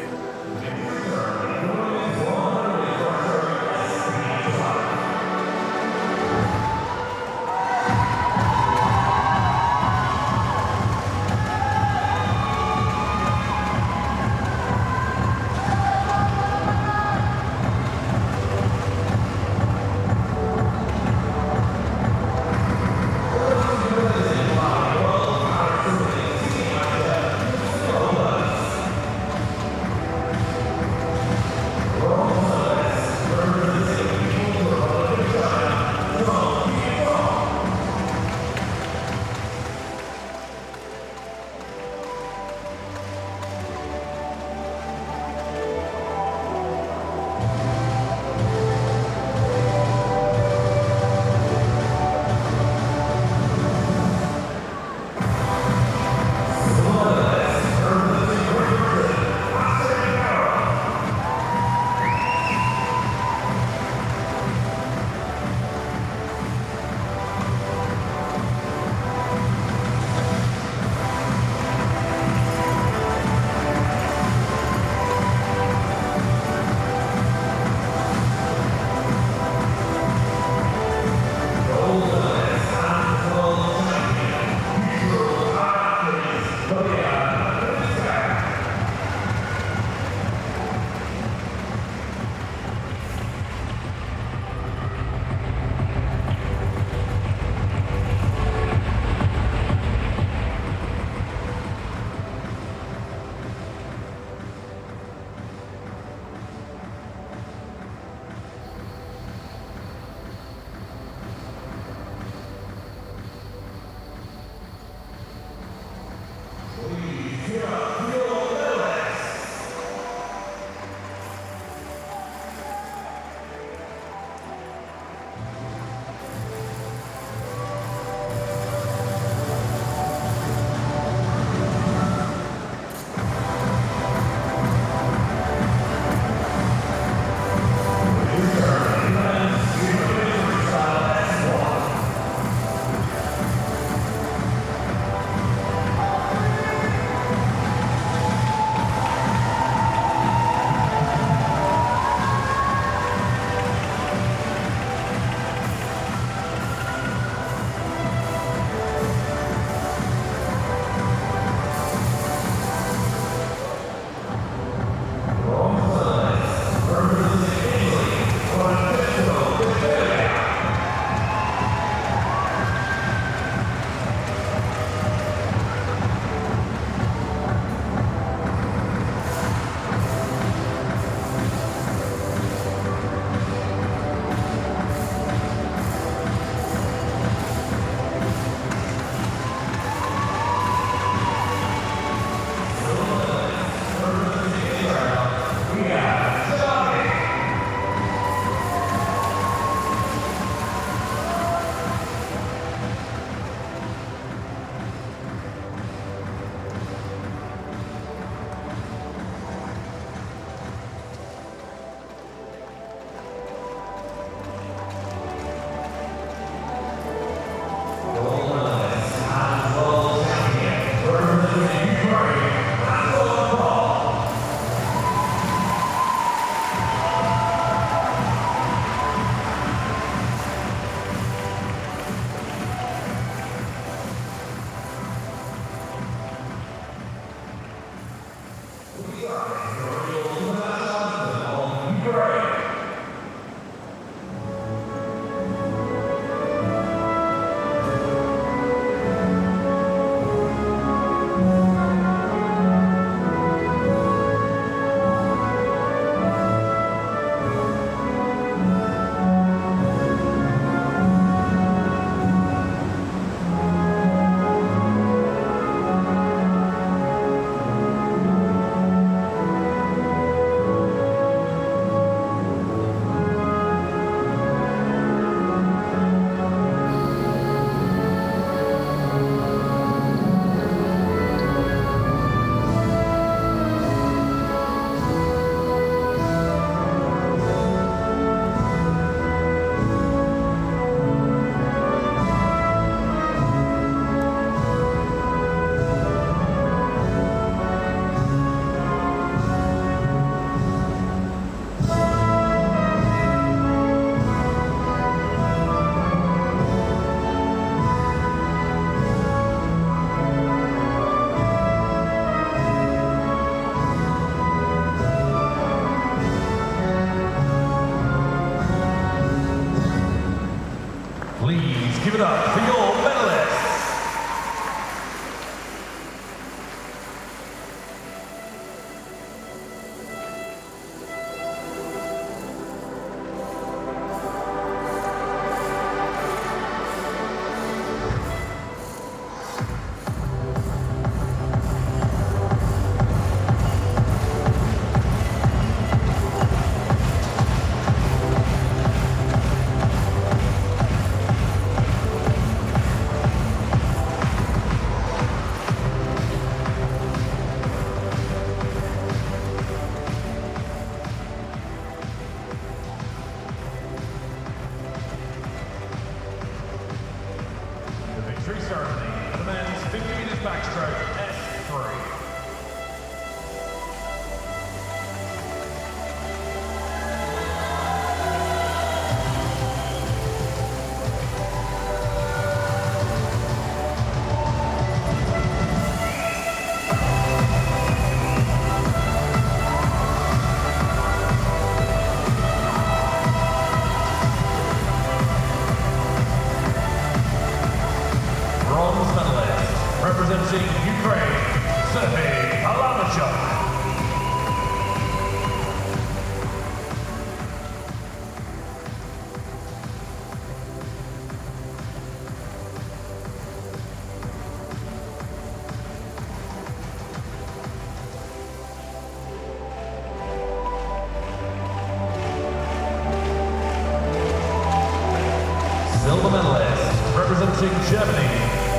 [SPEAKER 4] Representing Germany,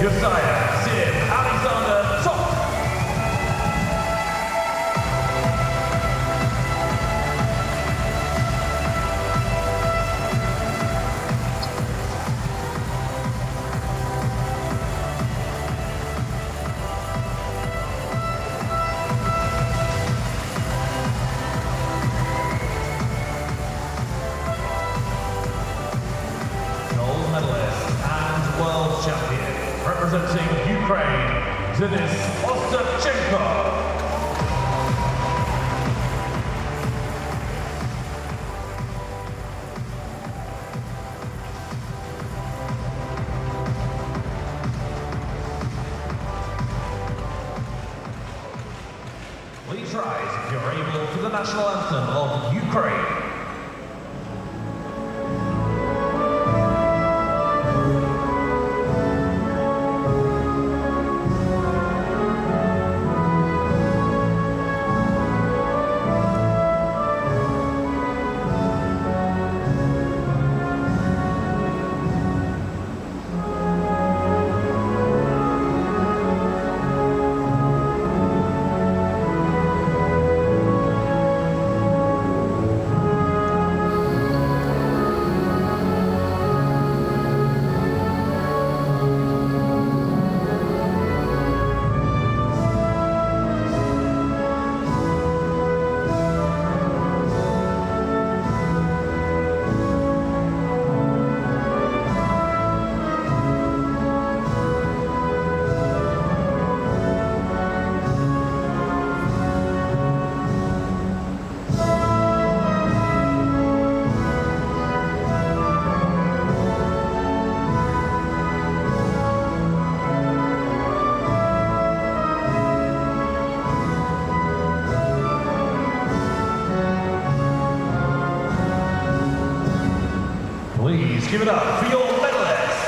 [SPEAKER 4] Josiah Sim Alexander Top. Gold medalist and world champion, representing Ukraine, Denis Ostapchenko. Please rise if you're able to the national anthem of Ukraine. Please give it up for your medalists.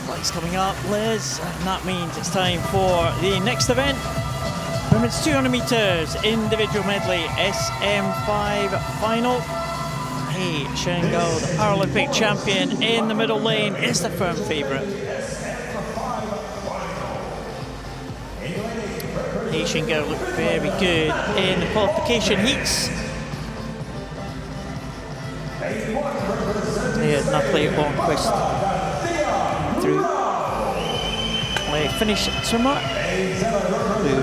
[SPEAKER 1] Lights coming up, Liz, and that means it's time for the next event. Women's 200 metres individual medley SM5 final. Hei Shingo, the Paralympic champion in the middle lane, is the firm favourite. Hei Shingo looked very good in the qualification heats. There's Natalie Longquist through Finnish swimmer who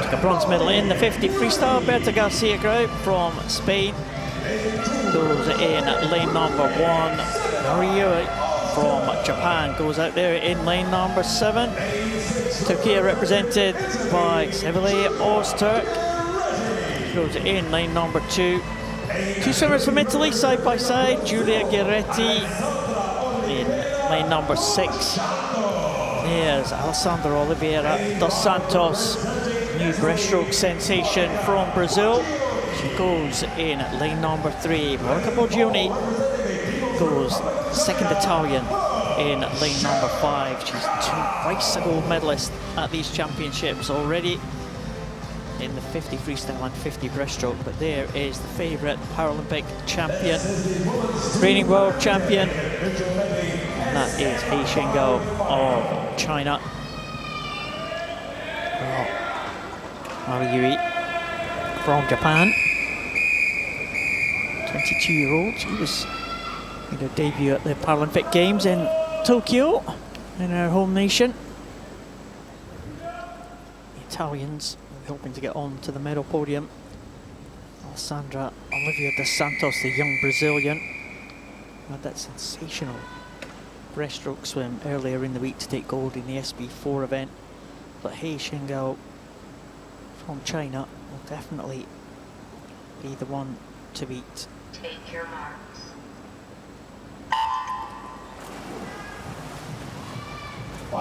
[SPEAKER 1] took a bronze medal in the 50 freestyle. Berta Garcia Grau from Spain goes in lane number 1. Maria from Japan goes out there in lane number 7. Turkey represented by Seville Ozturk goes in lane number 2. Two swimmers from Italy side by side. Giulia Guerretti in lane number 6. There's Alessandra Oliveira dos Santos, new breaststroke sensation from Brazil. She goes in lane number 3. Monica Borgioni goes second Italian in lane number 5. She's twice a gold medalist at these championships already in the 50 freestyle and 50 breaststroke. But there is the favourite Paralympic champion, reigning world champion, and that is Hei Shingo of China. Mariyui from Japan, 22-year-old. She was made her debut at the Paralympic Games in Tokyo, in her home nation. The Italians hoping to get on to the medal podium. Alessandra Olivia dos Santos, the young Brazilian, had that sensational breaststroke swim earlier in the week to take gold in the SB4 event. But He Xingao from China will definitely be the one to beat.
[SPEAKER 3] Take your marks.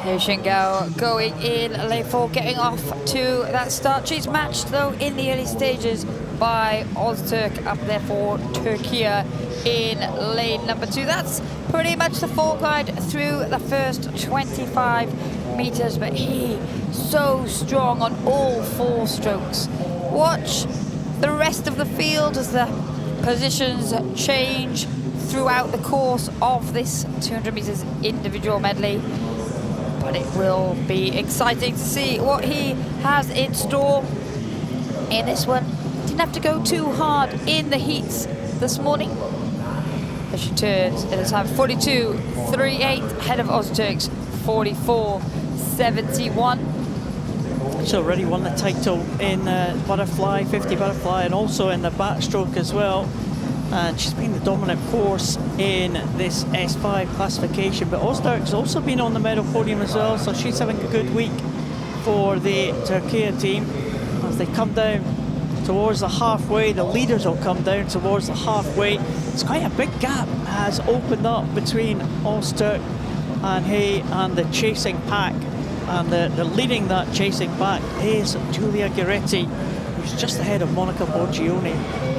[SPEAKER 2] He Xingao going in lane 4, getting off to that start. She's matched though in the early stages by Ozturk up there for Turkey in lane number 2. That's pretty much the full guide through the first 25 meters, but he so strong on all 4 strokes. Watch the rest of the field as the positions change throughout the course of this 200 meters individual medley. But it will be exciting to see what he has in store in this one. Didn't have to go too hard in the heats this morning. As she turns in a time 42.38 ahead of Ozturk's 44.71.
[SPEAKER 1] She's already won the title in butterfly, 50 butterfly, and also in the backstroke as well. And she's been the dominant force in this S5 classification. But Ozturk's also been on the medal podium as well, so she's having a good week for the Turkey team. As they come down towards the halfway, the leaders will come down towards the halfway. It's quite a big gap has opened up between Ozturk and He and the chasing pack. And the leading that chasing pack is Giulia Gueretti, who's just ahead of Monica Borgione.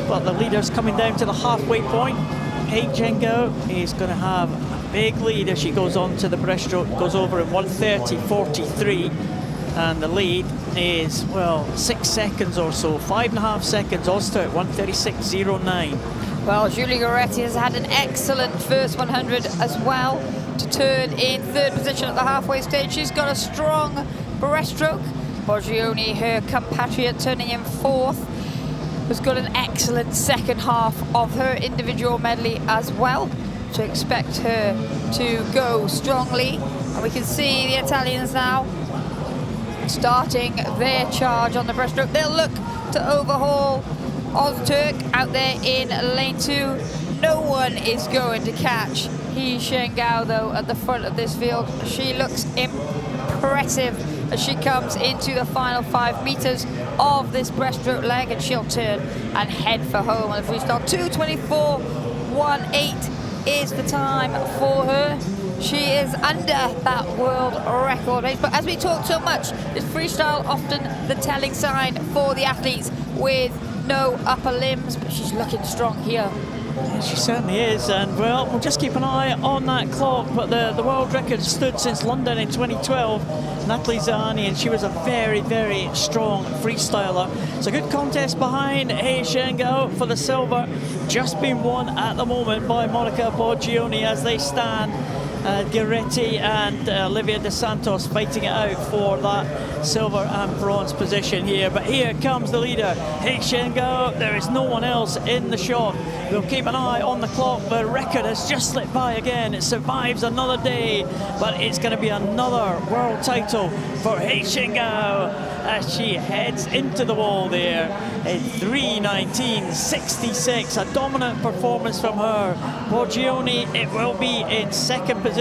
[SPEAKER 1] But the leader's coming down to the halfway point. He Xingao is going to have a big lead as she goes on to the breaststroke, goes over in 1:30.43. And the lead is, well, 6 seconds or so, 5.5 seconds. Ozturk 1:36.09.
[SPEAKER 2] Well, Giulia Gueretti has had an excellent first 100 as well to turn in 3rd position at the halfway stage. She's got a strong breaststroke. Borgione, her compatriot, turning in 4th, has got an excellent second half of her individual medley as well. To expect her to go strongly. And we can see the Italians now starting their charge on the breaststroke. They'll look to overhaul Ozturk out there in lane 2. No one is going to catch He Xingao though at the front of this field. She looks impressive as she comes into the final 5 meters of this breaststroke leg, and she'll turn and head for home on the freestyle. 2:24.18 is the time for her. She is under that world record race, but as we talk so much, is freestyle often the telling sign for the athletes with no upper limbs, but she's looking strong here.
[SPEAKER 1] Yeah, she certainly is, and well, we'll just keep an eye on that clock. But the world record stood since London in 2012. Natalie Zahani, and she was a very, very strong freestyler. It's a good contest behind He Xingao for the silver. Just been won at the moment by Monica Borgione as they stand. Gueretti and Olivia De Santos fighting it out for that silver and bronze position here. But here comes the leader, He Xingao. There is no one else in the shot. We'll keep an eye on the clock. The record has just slipped by again. It survives another day, but it's going to be another world title for He Xingao as she heads into the wall there in 3:19.66. A dominant performance from her. Borgione, it will be in 2nd position.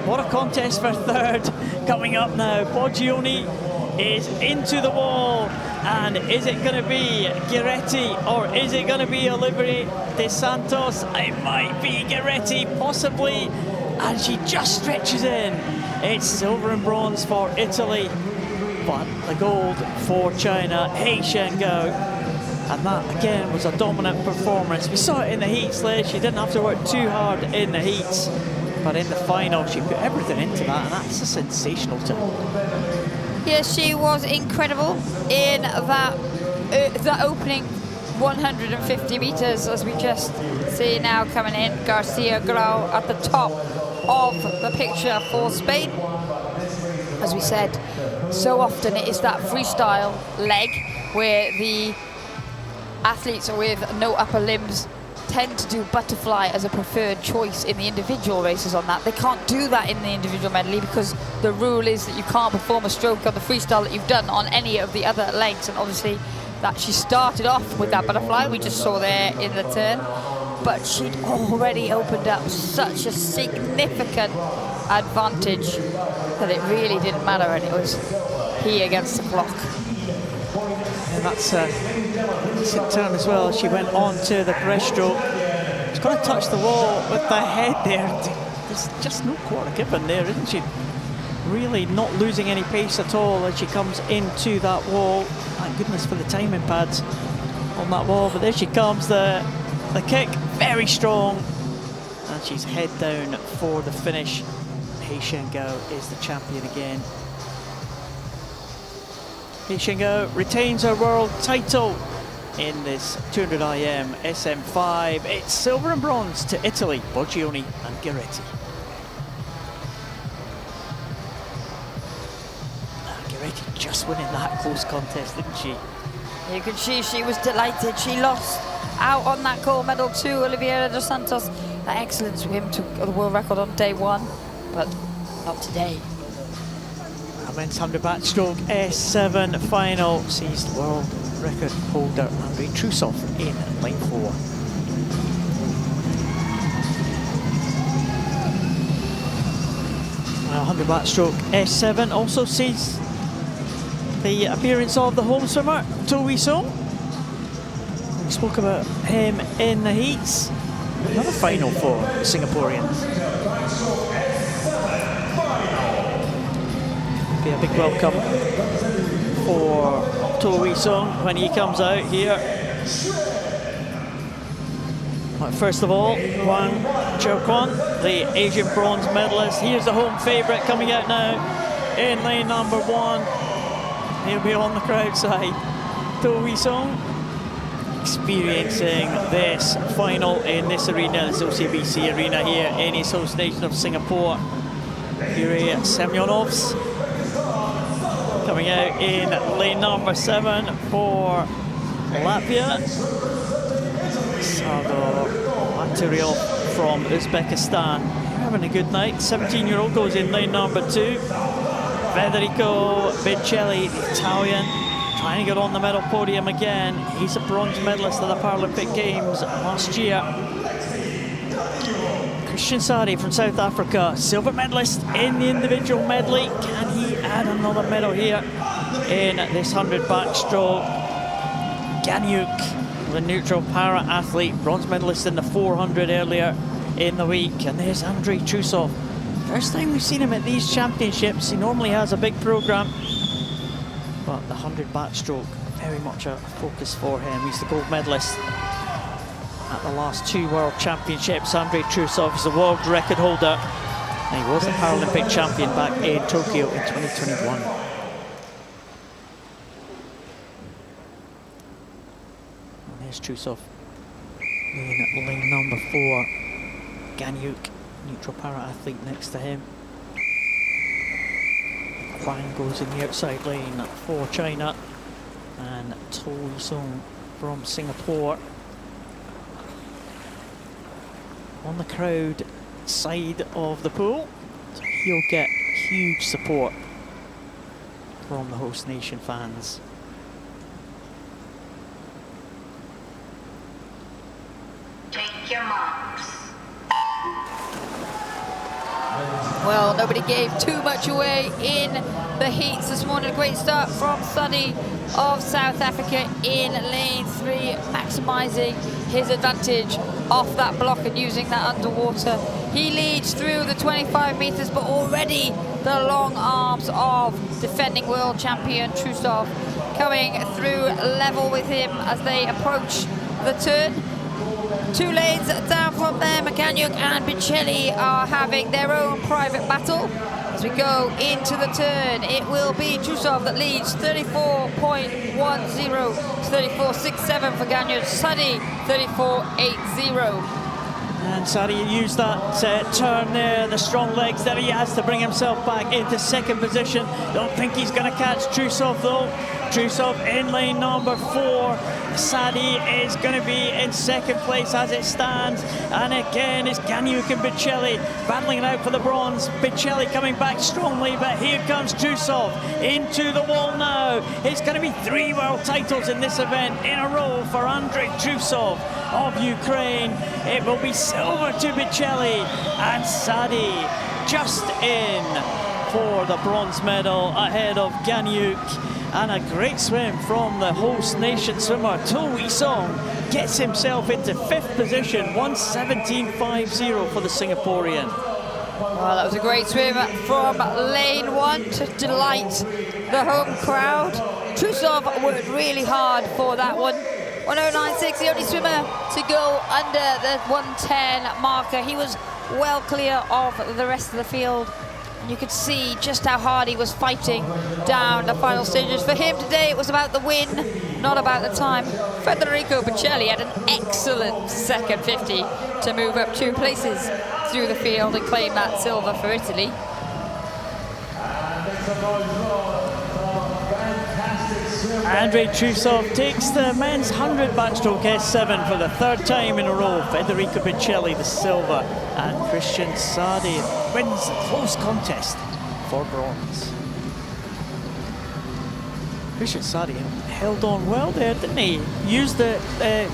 [SPEAKER 1] What a contest for 3rd coming up now. Borgione is into the wall, and is it going to be Gueretti or is it going to be Olivia De Santos? It might be Gueretti, possibly, and she just stretches in. It's silver and bronze for Italy, but the gold for China, He Xingao. And that again was a dominant performance. We saw it in the heats there. She didn't have to work too hard in the heats, but in the final she put everything into that, and that's a sensational time.
[SPEAKER 2] Yes, she was incredible in that opening 150 meters, as we just see now coming in. Garcia Grau at the top of the picture for Spain. As we said, so often it is that freestyle leg where the athletes with no upper limbs tend to do butterfly as a preferred choice in the individual races on that. They can't do that in the individual medley because the rule is that you can't perform a stroke on the freestyle that you've done on any of the other legs. And obviously that she started off with that butterfly we just saw there in the turn. but she'd already opened up such a significant advantage that it really didn't matter, and it was he against the clock.
[SPEAKER 1] And that's a decent turn as well. She went on to the breaststroke. She's going to touch the wall with the head there. There's just no quarter given there, isn't she? Really not losing any pace at all as she comes into that wall. Thank goodness for the timing pads on that wall. But there she comes, the kick, very strong. And she's head down for the finish. He Shengao is the champion again. He Shengao retains her world title in this 200 IM SM5. It's silver and bronze to Italy, Boccioni and Gueretti. Gueretti just winning that close contest, didn't she?
[SPEAKER 2] You could see she was delighted. She lost out on that gold medal to Oliveira dos Santos. An excellent swim to the world record on day one, but not today.
[SPEAKER 1] A men's 100 backstroke S7 final sees the world record holder Andrei Trusov in line 4. Well, 100 backstroke S7 also sees the appearance of the home swimmer, To Wee Sung. We spoke about him in the heats. Another final for Singaporeans. Be a big welcome for To Wee Sung when he comes out here. But first of all, Wang Chao-Kwan, the Asian bronze medalist. Here's the home favourite coming out now in lane number 1. He'll be on the crowd side. To Wee Sung experiencing this final in this arena, this OCBC arena here in his host nation of Singapore. Yuri Semyonovs coming out in lane number 7 for Latvia. Sardar Material from Uzbekistan. Having a good night. 17-year-old goes in lane number 2. Federico Vincelli, the Italian, trying to get on the medal podium again. He's a bronze medalist at the Paralympic Games last year. Christian Sari from South Africa, silver medalist in the individual medley. Can he add another medal here in this 100 backstroke? Ganyuk, the neutral para athlete, bronze medalist in the 400 earlier in the week. And there's Andrei Trusov. First time we've seen him at these championships. He normally has a big program, but the 100 backstroke, very much a focus for him. He's the gold medalist at the last 2 World Championships. Andrei Trusov is the world record holder, and he was the Paralympic champion back in Tokyo in 2021. And there's Trusov in lane number 4. Ganyuk, neutral para-athlete next to him. Huang goes in the outside lane for China, and To Wee Sung from Singapore on the crowd side of the pool. So he'll get huge support from the host nation fans.
[SPEAKER 3] Take your marks.
[SPEAKER 2] Well, nobody gave too much away in the heats this morning. A great start from Sunny of South Africa in lane 3, maximising his advantage off that block and using that underwater. He leads through the 25 metres, but already the long arms of defending world champion Trusov coming through level with him as they approach the turn. 2 lanes down from them, Ganyuk and Vincelli are having their own private battle. As we go into the turn, it will be Trusov that leads, 34.10 to 34.67 for Ganyuk. Sadi, 34.80.
[SPEAKER 1] And Sari used that turn there, the strong legs that he has to bring himself back into second position. Don't think he's going to catch Trusov though. Trusov in lane number 4. Sadi is going to be in second place as it stands. And again, it's Ganyuk and Bicelli battling it out for the bronze. Bicelli coming back strongly, but here comes Trusov into the wall now. It's going to be 3 world titles in this event in a row for Andrei Trusov of Ukraine. It will be silver to Bicelli, and Sadi just in for the bronze medal ahead of Ganyuk. And a great swim from the host nation swimmer. To Song gets himself into 5th position, 1:17.50 for the Singaporean.
[SPEAKER 2] Well, that was a great swim from lane 1 to delight the home crowd. Trusov worked really hard for that one. 1:09.6, the only swimmer to go under the 1:10 marker. He was well clear of the rest of the field. You could see just how hard he was fighting down the final stages. For him today, it was about the win, not about the time. Federico Bicelli had an excellent second 50 to move up 2 places through the field and claim that silver for Italy.
[SPEAKER 1] Andrei Trusov takes the men's 100 backstroke S7 for the 3rd time in a row. Federico Bicelli the silver, and Christian Sadi wins the close contest for bronze. Christian Sadi held on well there, didn't he? Used the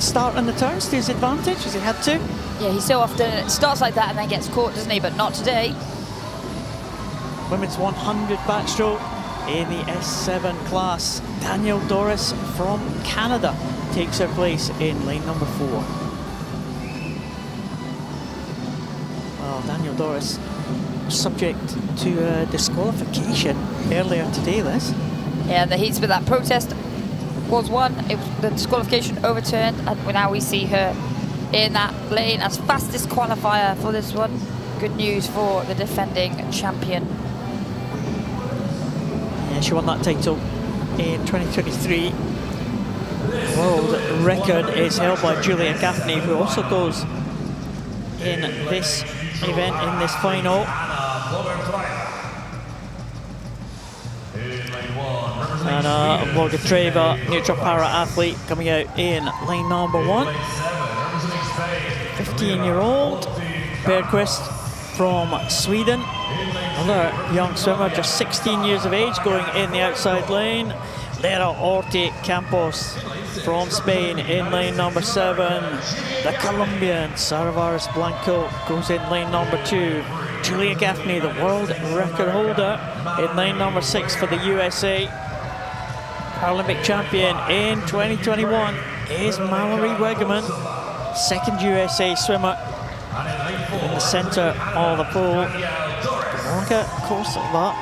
[SPEAKER 1] start on the turns to his advantage as he had to.
[SPEAKER 2] Yeah, he so often starts like that and then gets caught, doesn't he? But not today.
[SPEAKER 1] Women's 100 backstroke in the S7 class. Danielle Doris from Canada takes her place in lane number 4. Well, Danielle Doris subject to disqualification earlier today, Liz.
[SPEAKER 2] Yeah, the heats with that protest was won. It was the disqualification overturned, and now we see her in that lane as fastest qualifier for this one. Good news for the defending champion.
[SPEAKER 1] Yeah, she won that title in 2023. World record is held by Julia Gaffney, who also goes in this event, in this final. And Morgatreva, neutral para athlete, coming out in lane number 1. 15-year-old Bergqvist from Sweden. Another young swimmer, just 16 years of age, going in the outside lane. Lera Orti Campos from Spain in lane number 7. The Colombian Saravaris Blanco goes in lane number 2. Julia Gaffney, the world record holder, in lane number 6 for the USA. Paralympic champion in 2021 is Mallory Wegerman, 2nd USA swimmer in the centre of the pool. Veronica Korsava,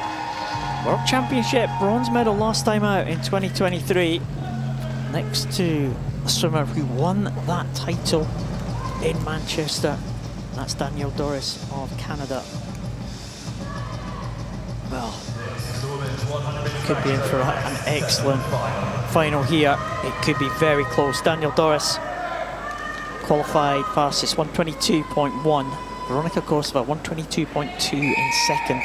[SPEAKER 1] World Championship bronze medal last time out in 2023, next to a swimmer who won that title in Manchester. That's Danielle Doris of Canada. Well, could be in for an excellent final here. It could be very close. Danielle Doris qualified fastest, 1:22.1. Veronica Korsava, 1:22.2 in second.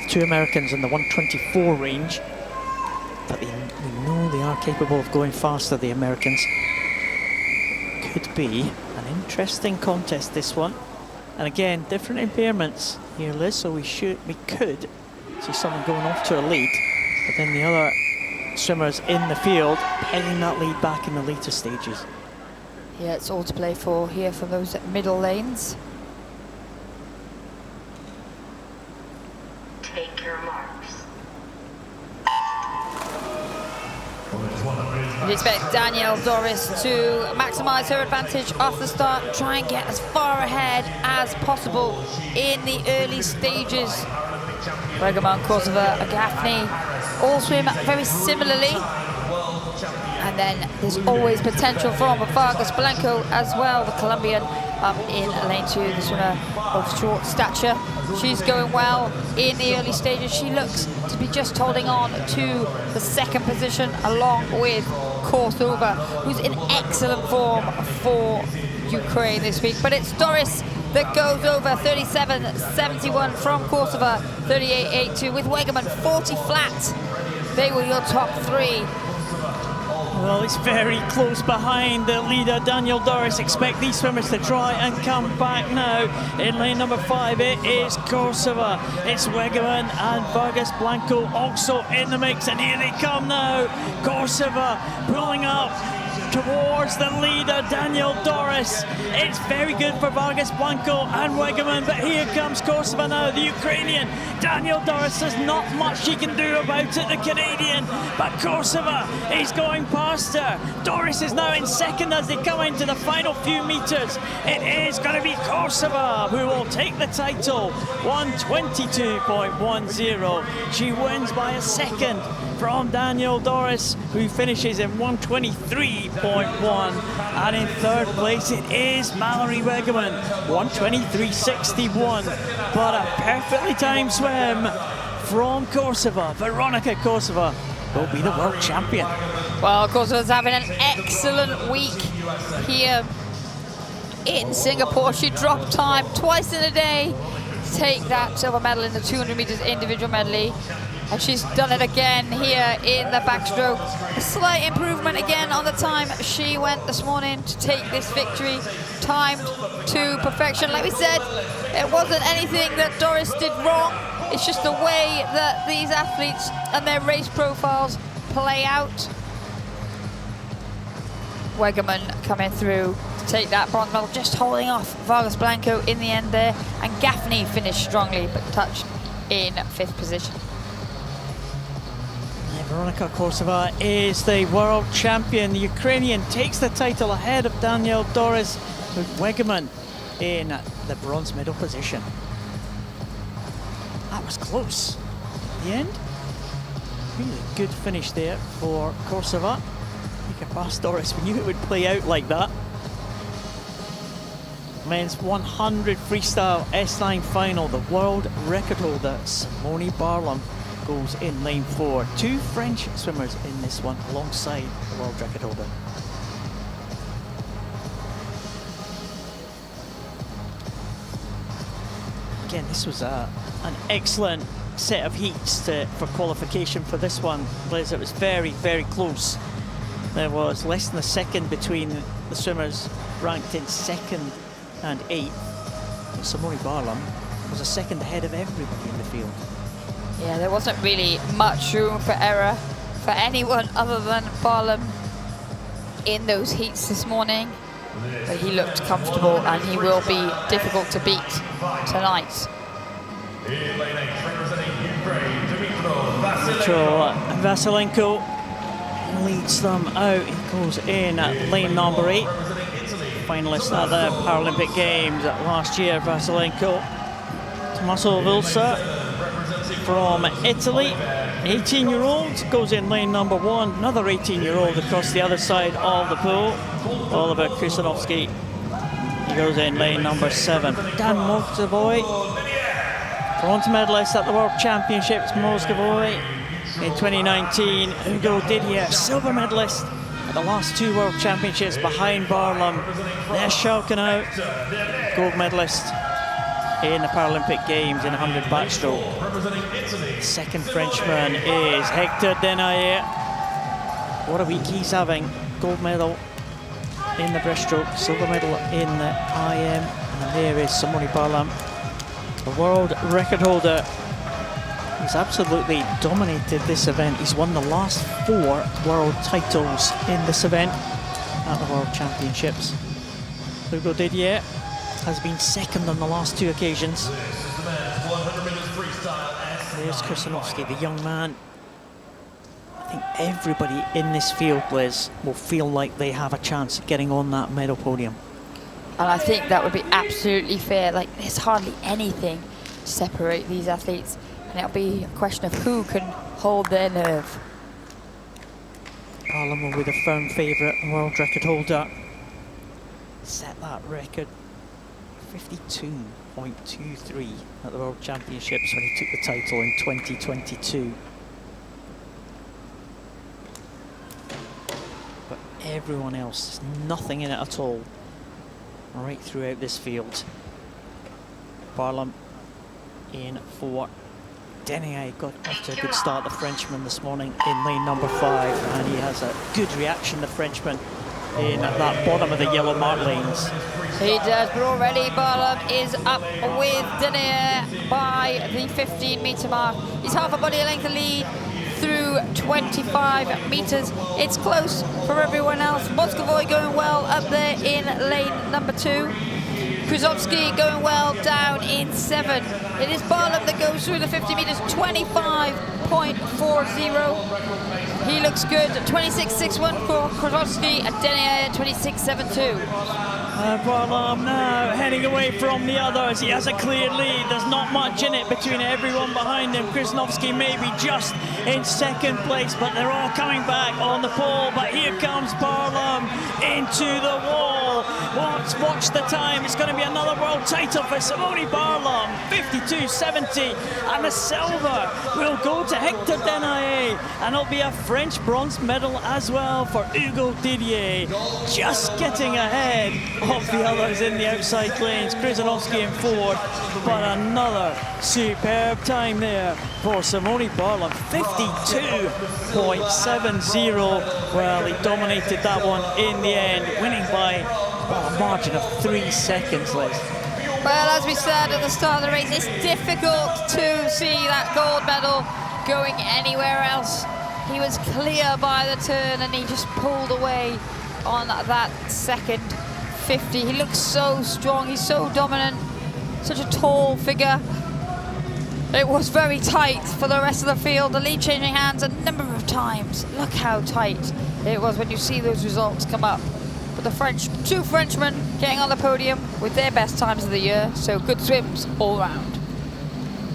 [SPEAKER 1] 2 Americans in the 1:24 range. But we know they are capable of going faster, the Americans. Could be an interesting contest, this one. And again, different impairments here, Liz, so we could see someone going off to a lead, but then the other swimmers in the field penning that lead back in the later stages.
[SPEAKER 2] Yeah, it's all to play for here for those middle lanes.
[SPEAKER 3] Take your marks.
[SPEAKER 2] You'd expect Danielle Doris to maximise her advantage off the start and try and get as far ahead as possible in the early stages. Wegerman, Korsava, Gaffney all swim very similarly. And then there's always potential from Vargas Blanco as well, the Colombian, up in lane 2, the swimmer of short stature. She's going well in the early stages. She looks to be just holding on to the 2nd position along with Korsava, who's in excellent form for Ukraine this week. But it's Doris that goes over, 37.71 from Korsava, 38.82 with Wegerman, 40 flat. They were your top 3
[SPEAKER 1] Well, it's very close behind the leader, Daniel Doris. Expect these swimmers to try and come back now. In lane number 5, it is Korsava. It's Wegerman and Vargas Blanco also in the mix. And here they come now. Korsava pulling up towards the leader, Daniel Doris. It's very good for Vargas Blanco and Wegerman, but here comes Korsava now, the Ukrainian. Daniel Doris, there's not much she can do about it, the Canadian, but Korsava is going past her. Doris is now in second as they come into the final few meters. It is going to be Korsava who will take the title, 1:22.10. She wins by a second from Daniel Doris, who finishes in 1:23.1. And in third place, it is Mallory Wegerman, 1:23.61. But a perfectly timed swim from Korsava. Veronika Korsava will be the world champion.
[SPEAKER 2] Well, Korsava's having an excellent week here in Singapore. She dropped time twice in a day to take that silver medal in the 200 meters individual medley. And she's done it again here in the backstroke. A slight improvement again on the time she went this morning to take this victory, timed to perfection. Like we said, it wasn't anything that Doris did wrong. It's just the way that these athletes and their race profiles play out. Wegerman coming through to take that bronze medal, just holding off Vargas Blanco in the end there. And Gaffney finished strongly, but touched in 5th position.
[SPEAKER 1] Veronika Korsava is the world champion. The Ukrainian takes the title ahead of Daniel Doris, with Wegerman in the bronze medal position. That was close. At the end, really good finish there for Korsava. Take it past Doris. We knew it would play out like that. Men's 100 freestyle S9 final. The world record holder, Simone Barlam, goes in lane 4. 2 French swimmers in this one alongside the world record holder. Again, this was an excellent set of heats for qualification for this one, Liz. It was very, very close. There was less than a second between the swimmers ranked in 2nd and 8th. Simone Barlam was a second ahead of everybody in the field.
[SPEAKER 2] Yeah, there wasn't really much room for error for anyone other than Barlam in those heats this morning. But he looked comfortable and he will be difficult to beat tonight.
[SPEAKER 1] Dmytro Vasilenko leads them out. He goes in at lane number 8. Finalist at the Paralympic Games last year, Vasilenko. Tommaso Vilsa from Italy, 18-year-old, goes in lane number 1. Another 18-year-old across the other side of the pool, Oliver Krzyzanowski. He goes in lane number 7. Dan Moskavoy, bronze medalist at the World Championships, Moskavoy in 2019. Hugo Didier, silver medalist at the last 2 World Championships behind Barlam. They're shouting out, gold medalist in the Paralympic Games in 100 backstroke. Second Frenchman is Hector Denayer. What a week he's having. Gold medal in the breaststroke, silver medal in the IM. And there is Simone Barlam, the world record holder. He's absolutely dominated this event. He's won the last 4 world titles in this event at the World Championships. Hugo Didier has been second on the last 2 occasions. There's Krzyzanowski, the young man. I think everybody in this field, Liz, will feel like they have a chance of getting on that medal podium.
[SPEAKER 2] And I think that would be absolutely fair. Like, there's hardly anything to separate these athletes. And it'll be a question of who can hold their nerve.
[SPEAKER 1] Barlam will be the firm favourite, world record holder. Set that record 52.23 at the World Championships when he took the title in 2022. But everyone else, there's nothing in it at all right throughout this field. Barlam in 4. Denier got off to a good start, the Frenchman, this morning in lane number 5, and he has a good reaction, the Frenchman, in that bottom of the yellow mark lanes.
[SPEAKER 2] He does, but already Barlam is up with Denier by the 15-metre mark. He's half a body length lead through 25 metres. It's close for everyone else. Moscovoy going well up there in lane number 2. Krzyzowski going well down in 7. It is Barlam that goes through the 50 metres, 25.40. He looks good. 26.61 for Krzyzowski, and Denier 26.72.
[SPEAKER 1] Barlam now heading away from the others. He has a clear lead. There's not much in it between everyone behind him. Krzyzowski maybe just in second place, but they're all coming back on the pole. But here comes Barlam into the wall. Watch the time. It's going to be another world title for Simone Barlam. 52.70, and the silver will go to Hector Denier, and it'll be a French bronze medal as well for Hugo Didier. Just getting ahead of the others in the outside lanes. Krzyzowski in 4th, but another superb time there for Simone Barlam. 52.70. Well, he dominated that one in the end, winning by a margin of 3 seconds, Liz.
[SPEAKER 2] Well, as we said at the start of the race, it's difficult to see that gold medal going anywhere else. He was clear by the turn, and he just pulled away on that second 50. He looks so strong, he's so dominant, such a tall figure. It was very tight for the rest of the field. The lead changing hands a number of times. Look how tight it was when you see those results come up. But the two Frenchmen getting on the podium with their best times of the year, so good swims all round.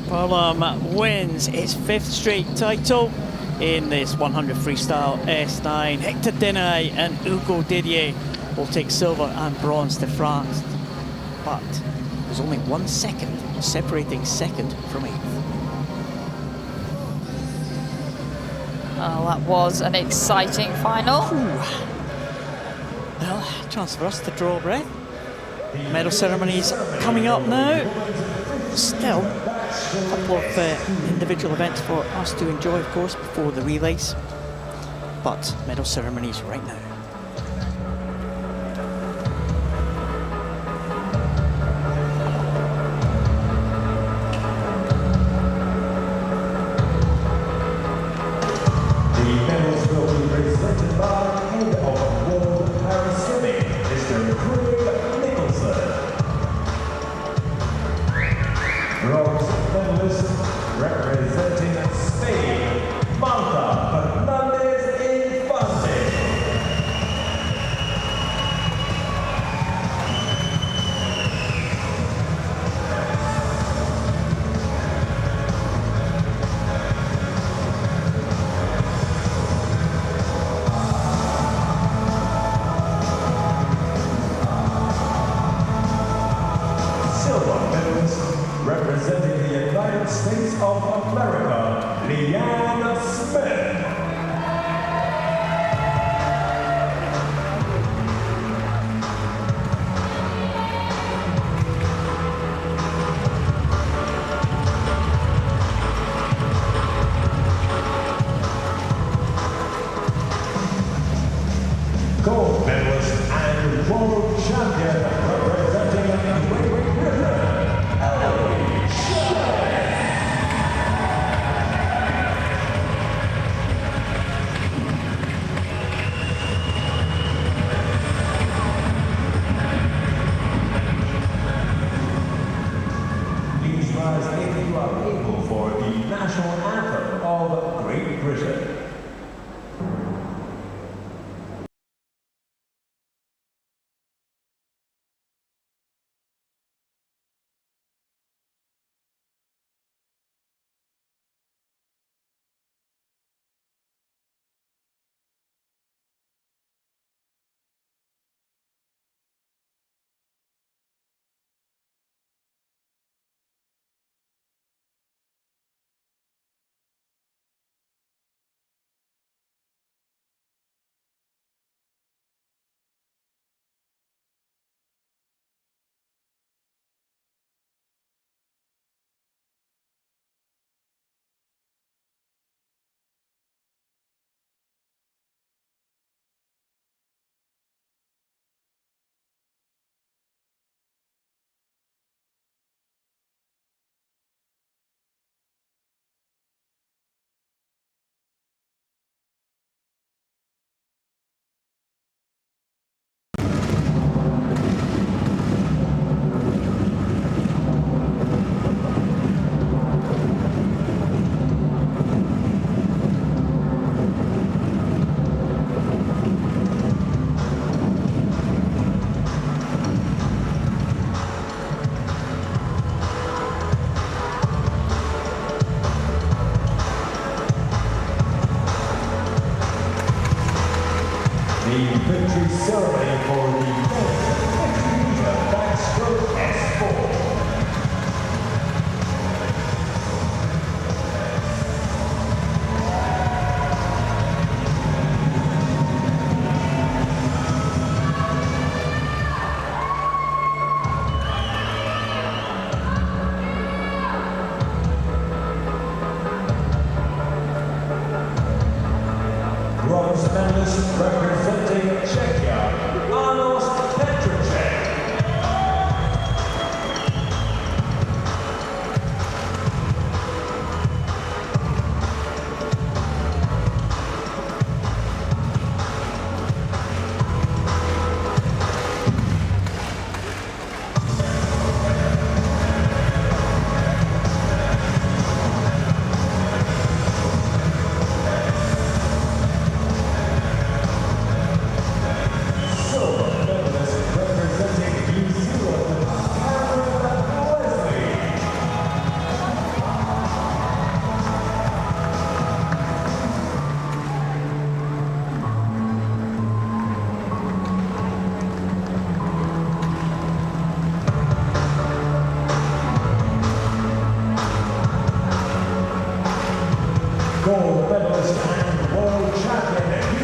[SPEAKER 1] Barlam wins its 5th straight title in this 100 freestyle S9. Hector Denier and Hugo Didier will take silver and bronze to France. But there's only 1 second separating second from 8th.
[SPEAKER 2] Oh, that was an exciting final.
[SPEAKER 1] Well, chance for us to draw a breath. Medal ceremonies coming up now. Still, a couple of individual events for us to enjoy, of course, before the relays. But medal ceremonies right now.
[SPEAKER 4] The medals will be presented by head of World Paralympic, Mr. Craig Nicholson. Bronze medalist representing Spain, Marta Fernandez Infante. Silver medalist representing the United States of America, Leanne Smith. Gold medalist and world champion representing Great Britain, Ellie Shelley. Please rise if you are able for the national anthem of Great Britain.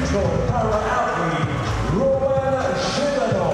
[SPEAKER 4] neutral para athlete, Roman Shilano.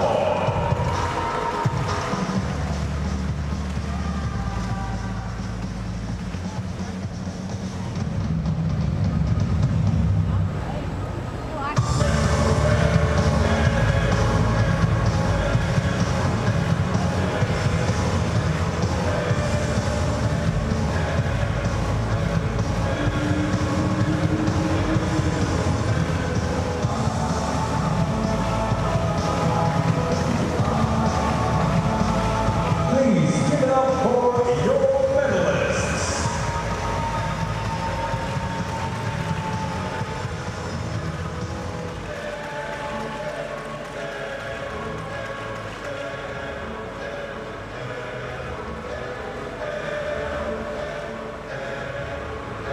[SPEAKER 4] Please give it up for your medalists.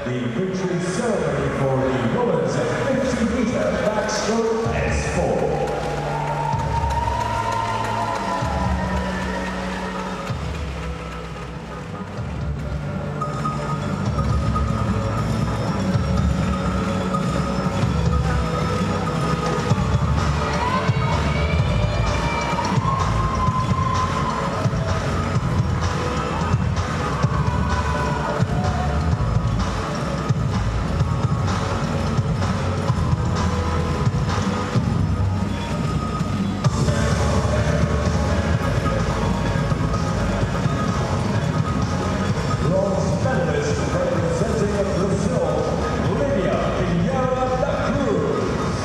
[SPEAKER 4] The victory ceremony for the women's 50-meter backstroke S4. Bronze medalist representing Brazil, Lydia Pinheiro da Cruz.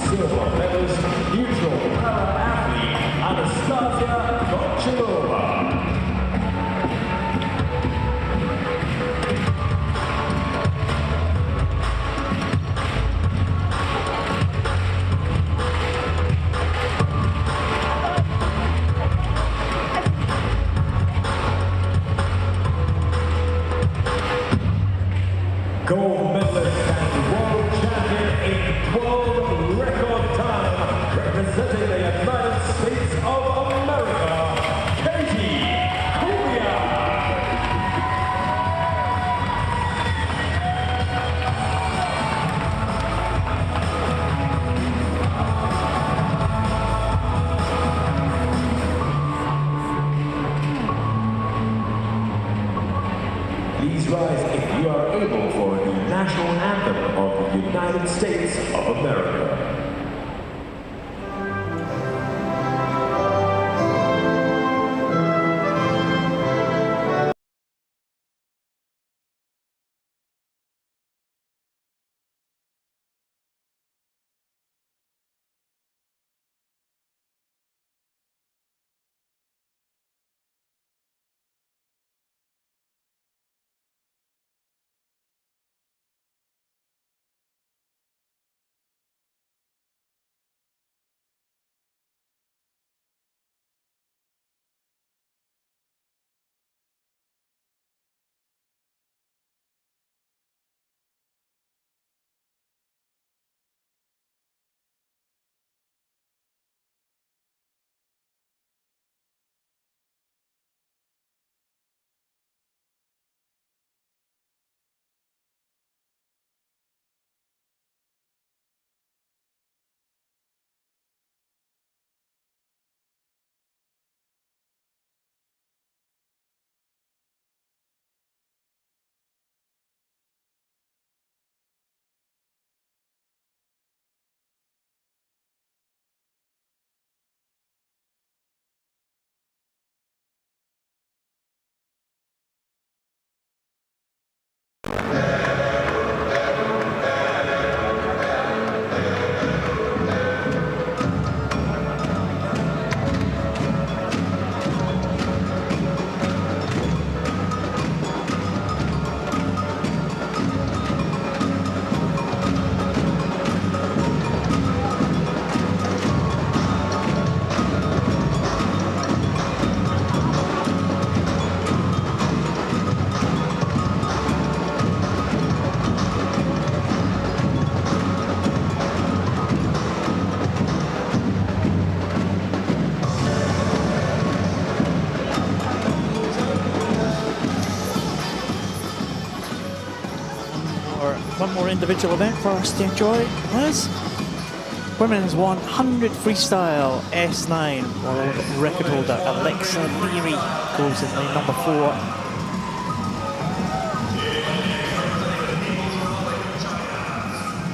[SPEAKER 4] Silver medalist, neutral para athlete, Anastasia Goncharova. Gold medalist and world champion in 12 record time, representing the United States of America, Katie Kubiak. Please rise if you are able for the national anthem of the United States of America.
[SPEAKER 1] for one more individual event for us to enjoy, Liz. Women's 100 freestyle S9 world record holder Alexa Leary goes in lane number 4.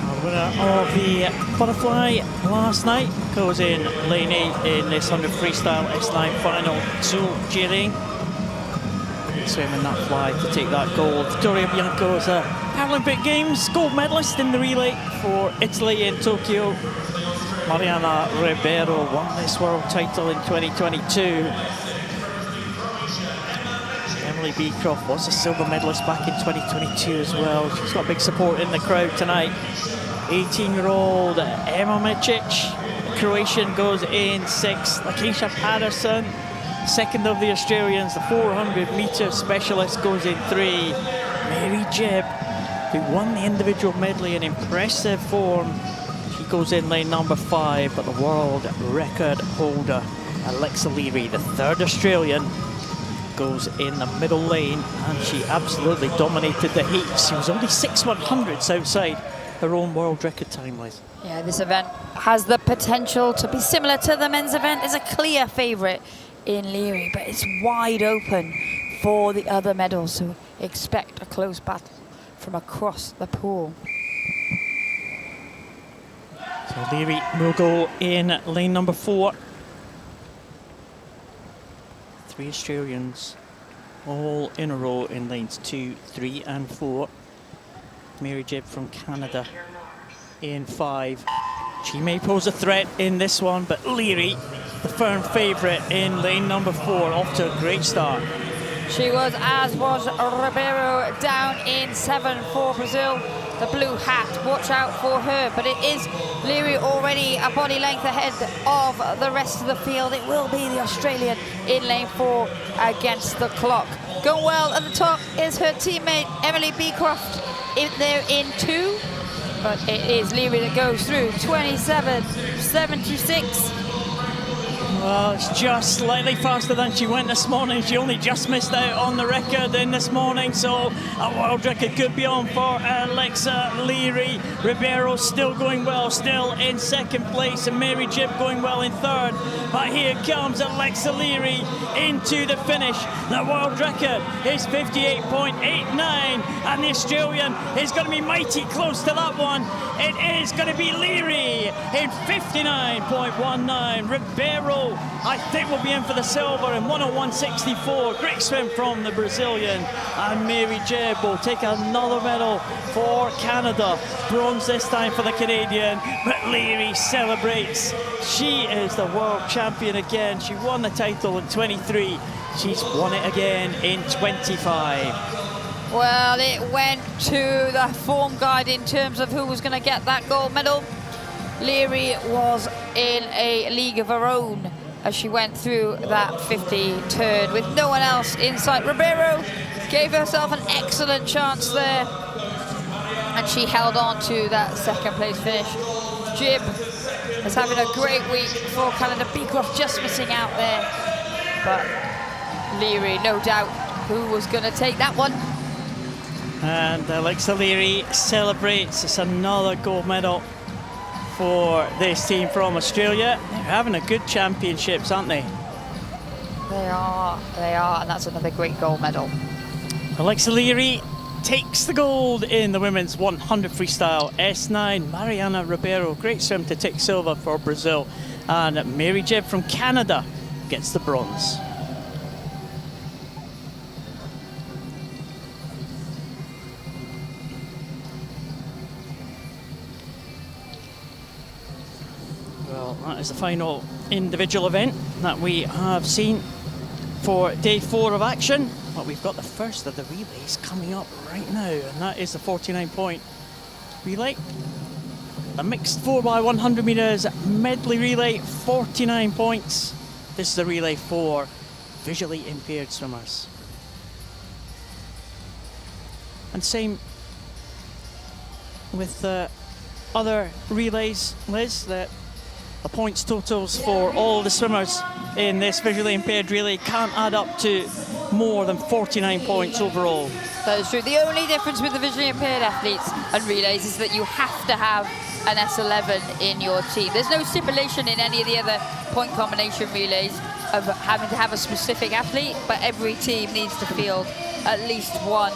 [SPEAKER 1] Our winner of the butterfly last night goes in lane 8 in this 100 freestyle S9 final. Zhu Jiring swimming that fly to take that gold. Vittoria Bianco is a Paralympic Games gold medalist in the relay for Italy in Tokyo. Mariana Ribeiro won this world title in 2022. Emily Beecroft was a silver medalist back in 2022 as well. She's got big support in the crowd tonight. 18-year-old Emma Micic, Croatian, goes in 6th. Lakeisha Patterson, second of the Australians, the 400-metre specialist, goes in 3. Mary Jebb, who won the individual medley in impressive form, she goes in lane number 5, but the world record holder, Alexa Leary, the 3rd Australian, goes in the middle lane, and she absolutely dominated the heats. She was only 6/100ths outside her own world record time, Liz.
[SPEAKER 2] Yeah, this event has the potential to be similar to the men's event. There's a clear favourite in Leary, but it's wide open for the other medals, so expect a close battle from across the pool.
[SPEAKER 1] So Leary will go in lane number 4. 3 Australians all in a row in lanes 2, 3 and 4. Mary Jebb from Canada in 5. She may pose a threat in this one, but Leary, the firm favourite in lane number 4, off to a great start.
[SPEAKER 2] She was, as was Ribeiro, down in 7 for Brazil. The blue hat, watch out for her, but it is Leary already a body length ahead of the rest of the field. It will be the Australian in lane 4 against the clock. Going well at the top is her teammate Emily Beecroft in there in 2, but it is Leary that goes through 27.76.
[SPEAKER 1] Well, it's just slightly faster than she went this morning. She only just missed out on the record in this morning, so a world record could be on for Alexa Leary. Ribeiro still going well, still in 2nd place, and Mary Jebb going well in 3rd. But here comes Alexa Leary into the finish. The world record is 58.89, and the Australian is going to be mighty close to that one. It is going to be Leary in 59.19. Ribeiro, I think, will be in for the silver in 101.64. Great swim from the Brazilian. And Mary Jebb will take another medal for Canada. Bronze this time for the Canadian, but Leary celebrates. She is the world champion again. She won the title in 23. She's won it again in 25.
[SPEAKER 2] Well, it went to the form guide in terms of who was going to get that gold medal. Leary was in a league of her own as she went through that 50 turn with no one else in sight. Ribeiro gave herself an excellent chance there, and she held on to that 2nd place finish. Jebb is having a great week for Canada. Beecroft just missing out there, but Leary, no doubt, who was going to take that one.
[SPEAKER 1] And Alexa Leary celebrates. It's another gold medal for this team from Australia. They're having a good championships, aren't they?
[SPEAKER 2] They are, and that's another great gold medal.
[SPEAKER 1] Alexa Leary takes the gold in the women's 100 freestyle S9. Mariana Ribeiro, great swim to take silver for Brazil. And Mary Jebb from Canada gets the bronze. Well, that is the final individual event that we have seen for day 4 of action. But we've got the first of the relays coming up right now, and that is the 49-point relay. A mixed 4x100 metres medley relay, 49 points. This is the relay for visually impaired swimmers. And same with the other relays, Liz, that the points totals for all the swimmers in this visually impaired relay can't add up to more than 49 points overall.
[SPEAKER 2] That is true. The only difference with the visually impaired athletes and relays is that you have to have an S11 in your team. There's no stipulation in any of the other point combination relays of having to have a specific athlete, but every team needs to field at least one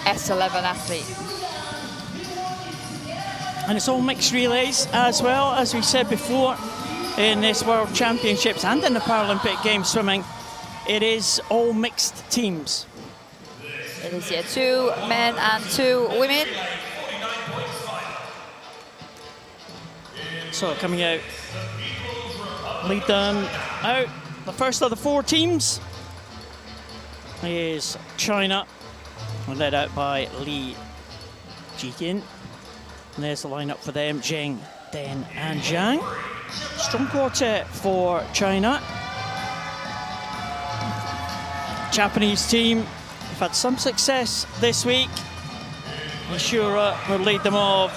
[SPEAKER 2] S11 athlete.
[SPEAKER 1] And it's all mixed relays as well, as we said before, in this World Championships and in the Paralympic Games swimming. It is all mixed teams.
[SPEAKER 2] It is, yeah, 2 men and 2 women.
[SPEAKER 1] So coming out, lead them out. The first of the 4 teams is China, led out by Li Jiqin. And there's the lineup for them: Zheng, Den and Zhang. Strong quartet for China. Japanese team have had some success this week. Nishura will lead them off.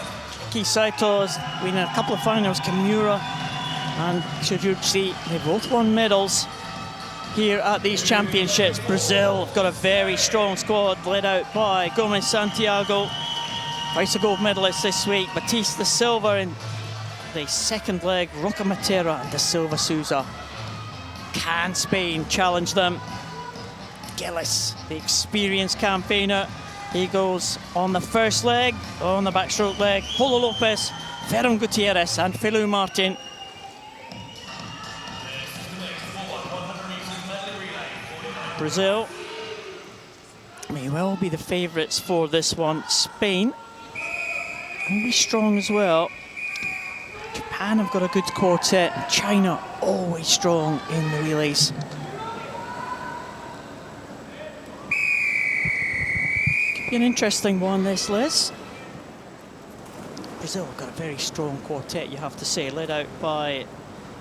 [SPEAKER 1] Kisaito's winning a couple of finals. Kimura and Tsuruchi, they both won medals here at these championships. Brazil have got a very strong squad led out by Gomes Santiago, twice a gold medalist this week. Batista Silva in the second leg, Roca Matera and Da Silva Souza. Can Spain challenge them? Gillis, the experienced campaigner, he goes on the first leg. On the backstroke leg, Polo Lopez, Ferran Gutierrez and Filou Martin. Brazil may well be the favourites for this one. Spain will be strong as well. Japan have got a good quartet. China always strong in the relays. Could be an interesting one, this, Liz. Brazil have got a very strong quartet, you have to say, led out by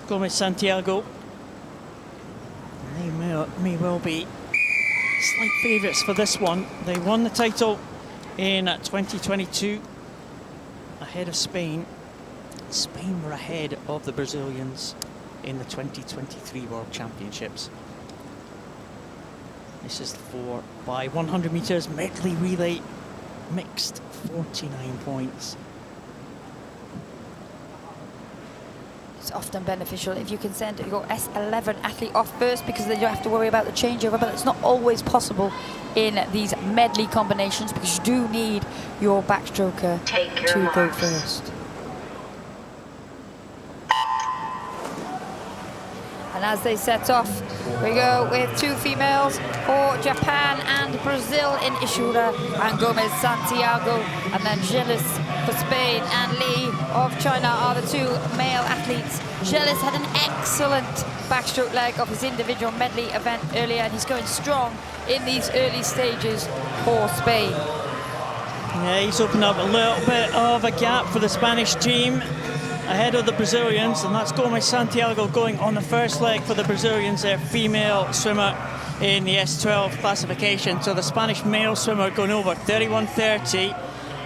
[SPEAKER 1] Gomes Santiago. They may well be slight favourites for this one. They won the title in 2022 ahead of Spain. Spain were ahead of the Brazilians in the 2023 World Championships. This is the 4 by 100 metres medley relay, mixed, 49 points.
[SPEAKER 2] It's often beneficial if you can send your S11 athlete off first, because then you don't have to worry about the changeover, but it's not always possible in these medley combinations because you do need your backstroker to go first. And as they set off, we go with 2 females for Japan and Brazil in Ishura and Gomes Santiago, and then Gilles for Spain and Li of China are the 2 male athletes. Gilles had an excellent backstroke leg of his individual medley event earlier, and he's going strong in these early stages for Spain.
[SPEAKER 1] Yeah, he's opened up a little bit of a gap for the Spanish team ahead of the Brazilians, and that's Gomes Santiago going on the first leg for the Brazilians, their female swimmer in the S12 classification. So the Spanish male swimmer going over 31.30.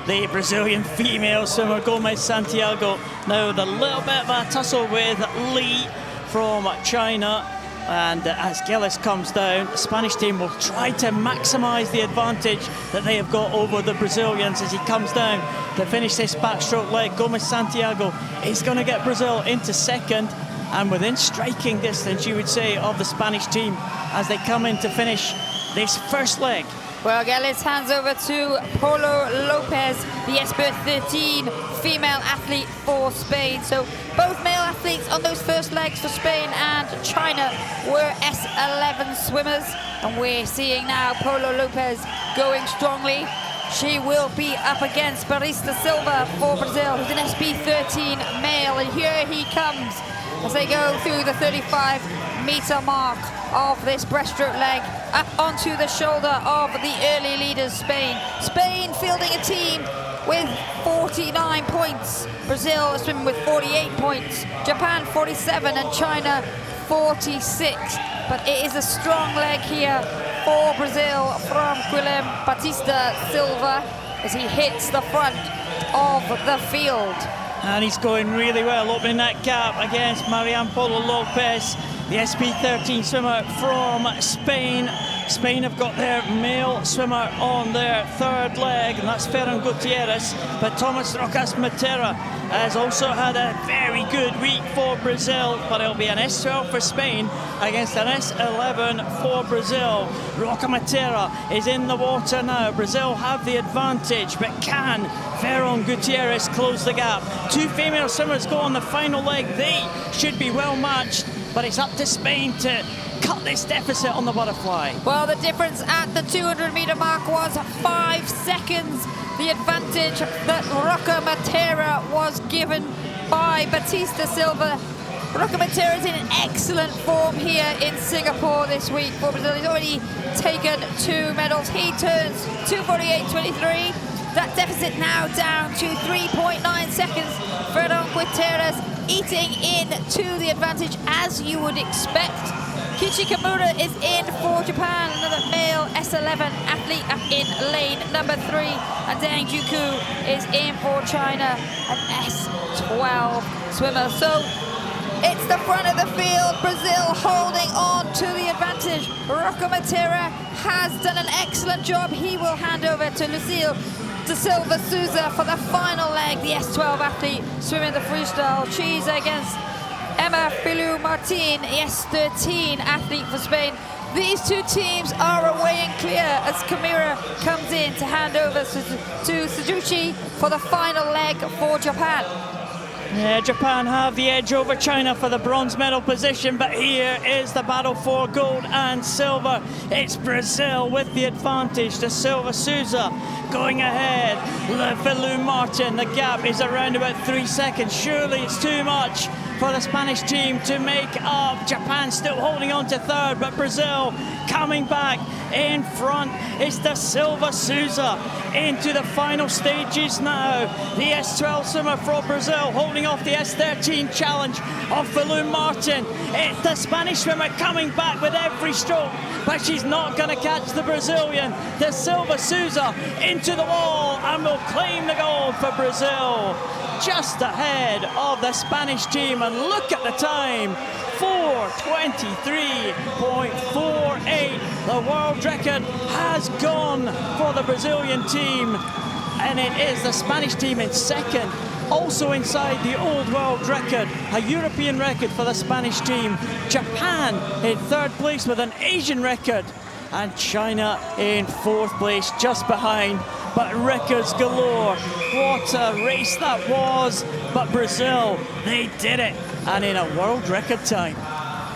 [SPEAKER 1] The Brazilian female swimmer Gomes Santiago now with a little bit of a tussle with Li from China. And as Gillis comes down, the Spanish team will try to maximise the advantage that they have got over the Brazilians as he comes down to finish this backstroke leg. Gomes Santiago is going to get Brazil into second and within striking distance, you would say, of the Spanish team as they come in to finish this first leg.
[SPEAKER 2] Well, Gillis hands over to Polo Lopez, the Esper 13 female athlete for Spain. So both male athletes on those first legs for Spain and China were S11 swimmers. And we're seeing now Polo Lopez going strongly. She will be up against Batista Silva for Brazil, who's an SB13 male. And here he comes as they go through the 35-meter mark of this breaststroke leg, up onto the shoulder of the early leaders, Spain. Spain fielding a team with 49 points. Brazil is swimming with 48 points. Japan 47 and China 46. But it is a strong leg here for Brazil from Guilherme Batista Silva as he hits the front of the field.
[SPEAKER 1] And he's going really well, opening that gap against Marian Polo Lopez. the SP13 swimmer from Spain. Spain have got their male swimmer on their third leg, and that's Ferran Gutierrez. But Thomas Rocas Matera has also had a very good week for Brazil, but it'll be an S12 for Spain against an S11 for Brazil. Roca Matera is in the water now. Brazil have the advantage, but can Ferran Gutierrez close the gap? Two female swimmers go on the final leg. They should be well matched, but it's up to Spain to cut this deficit on the butterfly.
[SPEAKER 2] Well, the difference at the 200-meter mark was 5 seconds. The advantage that Roca Matera was given by Batista Silva. Roca Matera is in excellent form here in Singapore this week for Brazil. He's already taken 2 medals. He turns 2:48.23. That deficit now down to 3.9 seconds. Ferran Gutierrez eating into the advantage as you would expect. Kiichi Kimura is in for Japan, another male S11 athlete in lane number 3. And Deng Juku is in for China, an S12 swimmer. So it's the front of the field, Brazil holding on to the advantage. Roca Matera has done an excellent job. He will hand over to Lucille da Silva Souza for the final leg. The S12 athlete swimming the freestyle. She's against Emma Filou Martin, the S13 athlete for Spain. These two teams are away and clear as Kimura comes in to hand over to Suzuki for the final leg for Japan.
[SPEAKER 1] Yeah, Japan have the edge over China for the bronze medal position, but here is the battle for gold and silver. It's Brazil with the advantage. Da Silva Souza going ahead. Filou Martin, the gap is around about 3 seconds. Surely it's too much for the Spanish team to make up. Japan still holding on to third, but Brazil coming back in front. It's Da Silva Souza into the final stages now. The S12 swimmer from Brazil holding off the S13 challenge of Filou Martin. It's the Spanish swimmer coming back with every stroke, but she's not going to catch the Brazilian. Da Silva Souza into the wall and will claim the gold for Brazil. Just ahead of the Spanish team, and look at the time, 4:23.48. The world record has gone for the Brazilian team, and it is the Spanish team in second, also inside the old world record, a European record for the Spanish team. Japan in third place with an Asian record, and China in fourth place just behind. But records galore. What a race that was. But Brazil, they did it, and in a world record time.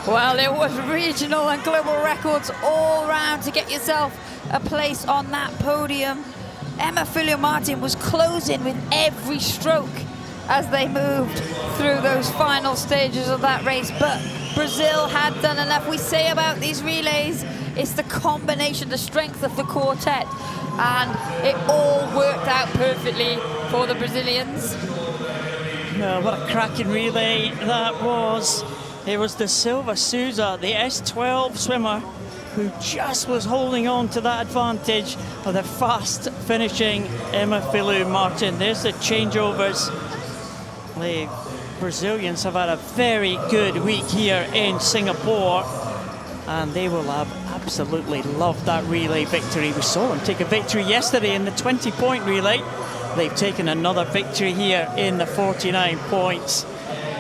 [SPEAKER 2] Well, it was regional and global records all round to get yourself a place on that podium. Emma Filou Martin was closing with every stroke as they moved through those final stages of that race. But Brazil had done enough. We say about these relays, it's the combination, the strength of the quartet, and it all worked out perfectly for the Brazilians.
[SPEAKER 1] No, what a cracking relay that was. It was Da Silva Souza, the S12 swimmer, who just was holding on to that advantage of the fast finishing Emma Filou Martin. There's the changeovers. The Brazilians have had a very good week here in Singapore, and they will have absolutely loved that relay victory. We saw them take a victory yesterday in the 20-point relay. They've taken another victory here in the 49 points.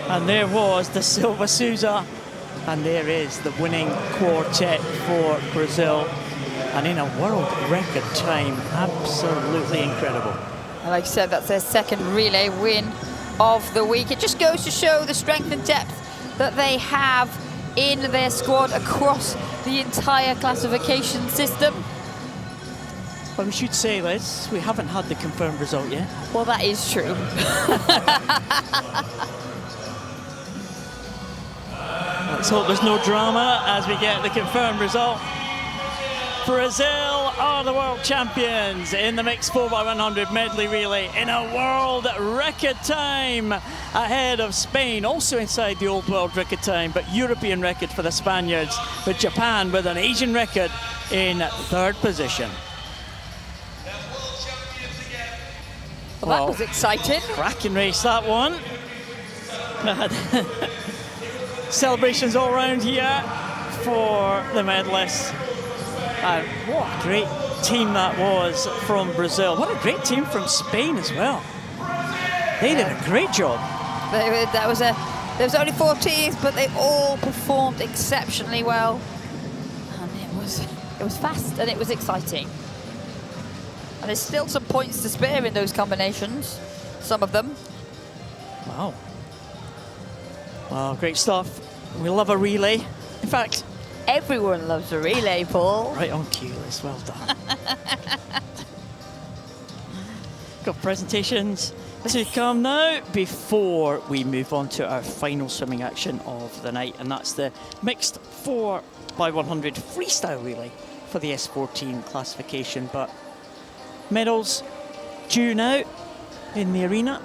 [SPEAKER 1] And there was Da Silva Souza, and there is the winning quartet for Brazil. And in a world record time, absolutely incredible.
[SPEAKER 2] And like I said, that's their second relay win of the week. It just goes to show the strength and depth that they have in their squad across the entire classification system.
[SPEAKER 1] But we should say, Liz, we haven't had the confirmed result yet.
[SPEAKER 2] Well, that is true.
[SPEAKER 1] Let's hope there's no drama as we get the confirmed result. Brazil are the world champions in the mixed 4x100 medley relay in a world record time, ahead of Spain, also inside the old world record time, but European record for the Spaniards, with Japan with an Asian record in third position.
[SPEAKER 2] Well, that was exciting.
[SPEAKER 1] Cracking race, that one. Celebrations all around here for the medalists. And what a great team that was from Brazil. What a great team from Spain as well. They did a great job.
[SPEAKER 2] There was only 4 teams, but they all performed exceptionally well. And it was fast and it was exciting. And there's still some points to spare in those combinations, some of them.
[SPEAKER 1] Wow. Wow, great stuff. We love a relay. In fact,
[SPEAKER 2] everyone loves a relay, Paul.
[SPEAKER 1] Right on cue, Liz. Well done. Got presentations to come now before we move on to our final swimming action of the night, and that's the mixed 4x100 freestyle relay for the S14 classification. But medals due now in the arena.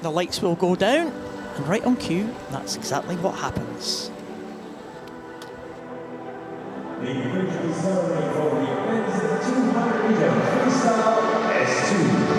[SPEAKER 1] The lights will go down, and right on cue, that's exactly what happens.
[SPEAKER 4] The official ceremony for the men's 200-meter freestyle S2.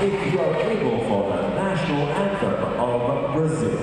[SPEAKER 4] If you are able, for the national anthem of Brazil.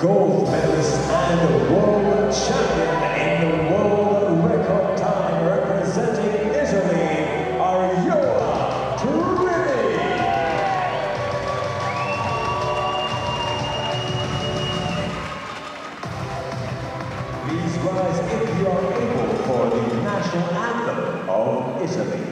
[SPEAKER 4] gold medalist and world champion in the world record time, representing Italy, Ariola Trini. Please rise if you are able for the national anthem of Italy.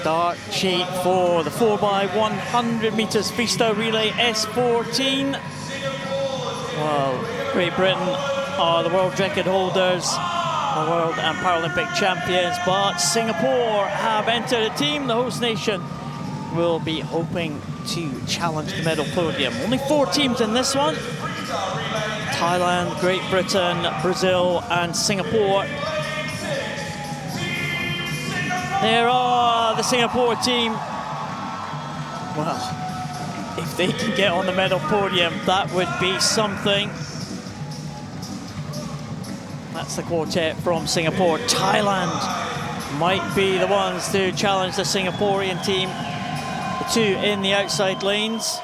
[SPEAKER 1] Start sheet for the 4x100 meters freestyle relay S14. Well, Great Britain are the world record holders, the world and Paralympic champions, but Singapore have entered a team. The host nation will be hoping to challenge the medal podium. Only 4 teams in this one: Thailand, Great Britain, Brazil, and Singapore. There are the Singapore team. Well, if they can get on the medal podium, that would be something. That's the quartet from Singapore. Thailand might be the ones to challenge the Singaporean team. The 2 in the outside lanes.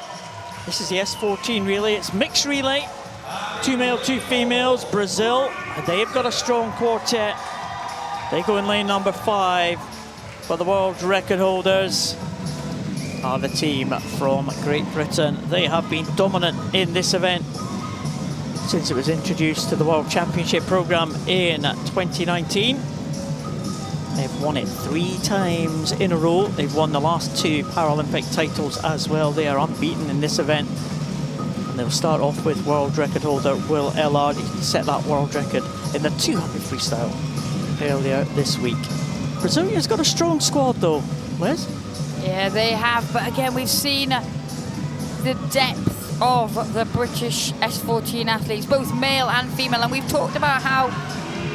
[SPEAKER 1] This is the S14 relay. It's mixed relay. 2 male, 2 females. Brazil, they've got a strong quartet. They go in lane number 5. But the world record holders are the team from Great Britain. They have been dominant in this event since it was introduced to the World Championship program in 2019. They've won it 3 times in a row. They've won the last 2 Paralympic titles as well. They are unbeaten in this event. And they'll start off with world record holder Will Ellard. He set that world record in the 200 freestyle earlier this week. Brazilia's got a strong squad though, Liz?
[SPEAKER 2] Yeah, they have, but again, we've seen the depth of the British S14 athletes, both male and female, and we've talked about how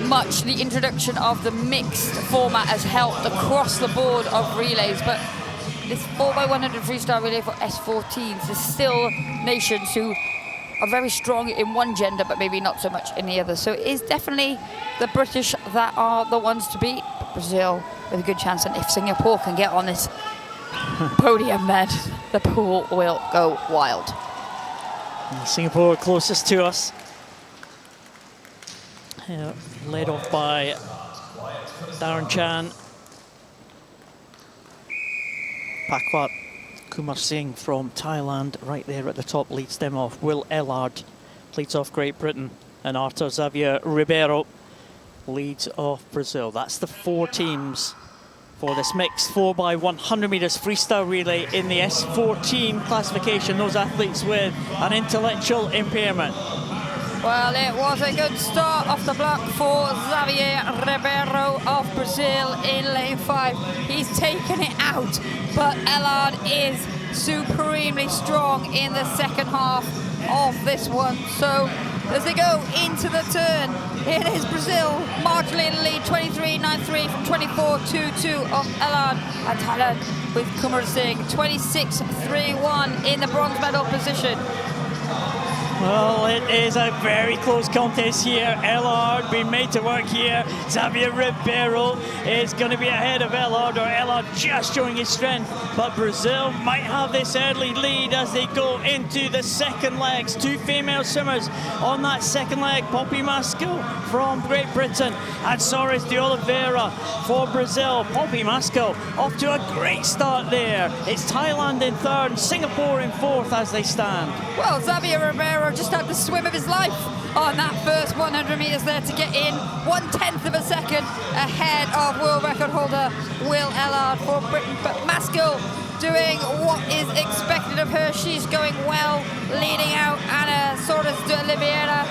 [SPEAKER 2] much the introduction of the mixed format has helped across the board of relays, but this 4x100 freestyle relay for S14s, there's still nations who are very strong in one gender, but maybe not so much in the other. So it is definitely the British that are the ones to beat. Brazil with a good chance, and if Singapore can get on this podium, then the pool will go wild.
[SPEAKER 1] Singapore closest to us. Led off by Darren Chan. Pakwat Kumar Singh from Thailand right there at the top leads them off. Will Ellard leads off Great Britain, and Arthur Xavier Ribeiro leads off Brazil. That's the 4 teams for this mixed 4x100 metres freestyle relay in the S4 team classification. Those athletes with an intellectual impairment.
[SPEAKER 2] Well, it was a good start off the block for Xavier Ribeiro of Brazil in lane 5. He's taken it out, but Ellard is supremely strong in the second half of this one. So as they go into the turn, it is Brazil marginally in the lead, 23.93 from 24.22 of Ellard, and Thailand with Kumar Singh 26.31 in the bronze medal position.
[SPEAKER 1] Well, it is a very close contest here. Ellard being made to work here. Xavier Ribeiro is going to be ahead of Ellard, or Ellard just showing his strength. But Brazil might have this early lead as they go into the second legs. 2 female swimmers on that second leg. Poppy Masco from Great Britain and Soares de Oliveira for Brazil. Poppy Masco off to a great start there. It's Thailand in 3rd and Singapore in 4th as they stand.
[SPEAKER 2] Well, Xavier Ribeiro just had the swim of his life on that first 100 metres there to get in 1/10 of a second ahead of world record holder Will Ellard for Britain. But Masco doing what is expected of her. She's going well, leading out Anna Soares de Oliveira.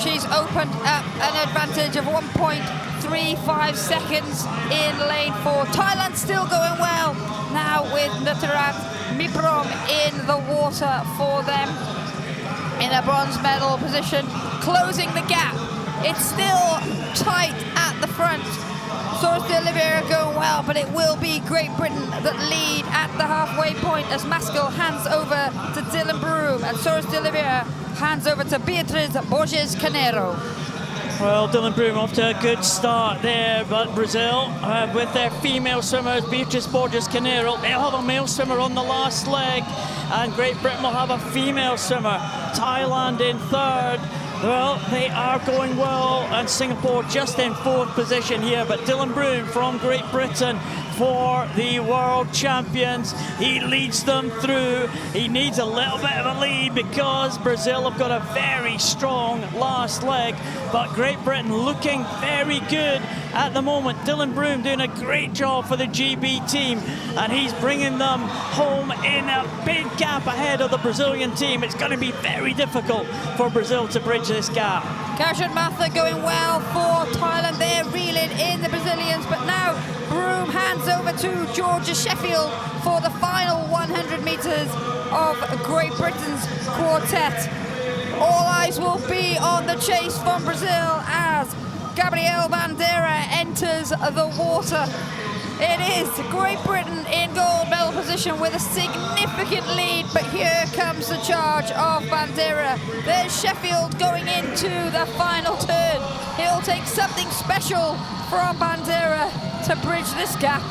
[SPEAKER 2] She's opened up an advantage of 1.35 seconds in lane 4. Thailand still going well now with Nutarat Miprom in the water for them in a bronze medal position, closing the gap. It's still tight at the front. Soares de Oliveira going well, but it will be Great Britain that lead at the halfway point as Masco hands over to Dylan Broom and Soares de Oliveira hands over to Beatriz Borges Canero.
[SPEAKER 1] Well, Dylan Broom off to a good start there, but Brazil with their female swimmers, Beatriz Borges Canero, they'll have a male swimmer on the last leg, and Great Britain will have a female swimmer. Thailand in 3rd. Well, they are going well, and Singapore just in 4th position here, but Dylan Broom from Great Britain for the world champions. He leads them through. He needs a little bit of a lead because Brazil have got a very strong last leg, but Great Britain looking very good at the moment. Dylan Broom doing a great job for the GB team, and he's bringing them home in a big gap ahead of the Brazilian team. It's going to be very difficult for Brazil to bridge this gap.
[SPEAKER 2] Kashan Matha going well for Thailand. They're reeling in the Brazilians, but now Broom hands over to Georgia Sheffield for the final 100 metres of Great Britain's quartet. All eyes will be on the chase from Brazil as Gabriel Bandeira enters the water. It is Great Britain in gold medal position with a significant lead, but here comes the charge of Bandeira. There's Sheffield going into the final turn. He'll take something special from Bandeira to bridge this gap.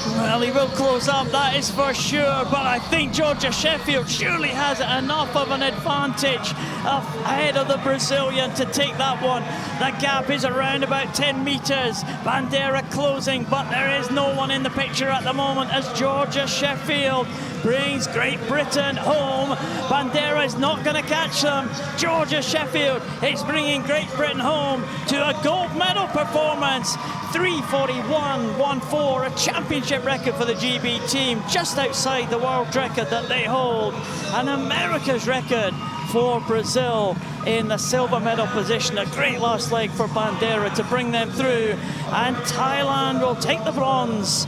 [SPEAKER 1] Well, he will close up, that is for sure, but I think Georgia Sheffield surely has enough of an advantage ahead of the Brazilian to take that one. The gap is around about 10 metres. Bandeira closing, but there is no one in the picture at the moment as Georgia Sheffield brings Great Britain home. Bandeira is not going to catch them. Georgia Sheffield is bringing Great Britain home to a gold medal performance. 3:41.14, a championship record for the GB team, just outside the world record that they hold. And America's record for Brazil in the silver medal position. A great last leg for Bandeira to bring them through. And Thailand will take the bronze.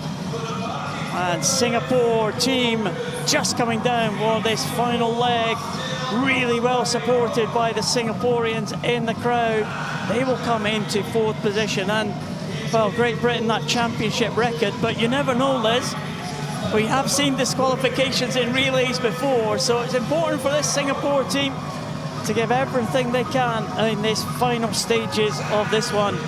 [SPEAKER 1] And Singapore team just coming down for this final leg. Really well supported by the Singaporeans in the crowd. They will come into 4th position, and well, Great Britain, that championship record, but you never know, Liz. We have seen disqualifications in relays before, so it's important for this Singapore team to give everything they can in these final stages of this one.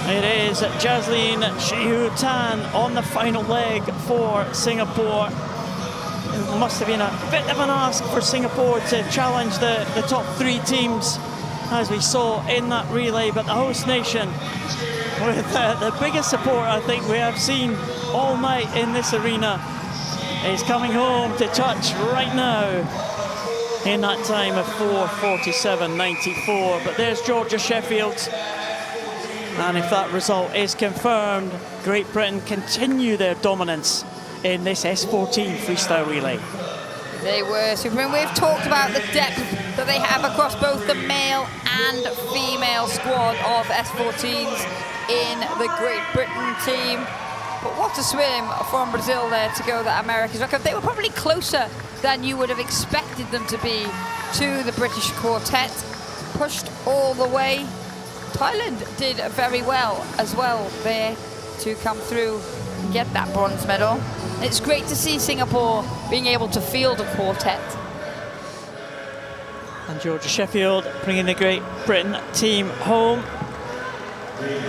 [SPEAKER 1] It is Jaslene Shehu Tan on the final leg for Singapore. It must have been a bit of an ask for Singapore to challenge the top 3 teams, as we saw in that relay, but the host nation with the biggest support I think we have seen all night in this arena is coming home to touch right now in that time of 4:47.94. But there's Georgia Sheffield, and if that result is confirmed, Great Britain continue their dominance in this S14 freestyle relay.
[SPEAKER 2] They were superb. We've talked about the depth that they have across both the male and female squad of S14s in the Great Britain team. But what a swim from Brazil there to go that America's record. They were probably closer than you would have expected them to be to the British quartet. Pushed all the way. Thailand did very well as well there to come through and get that bronze medal. It's great to see Singapore being able to field a quartet.
[SPEAKER 1] And Georgia Sheffield bringing the Great Britain team home.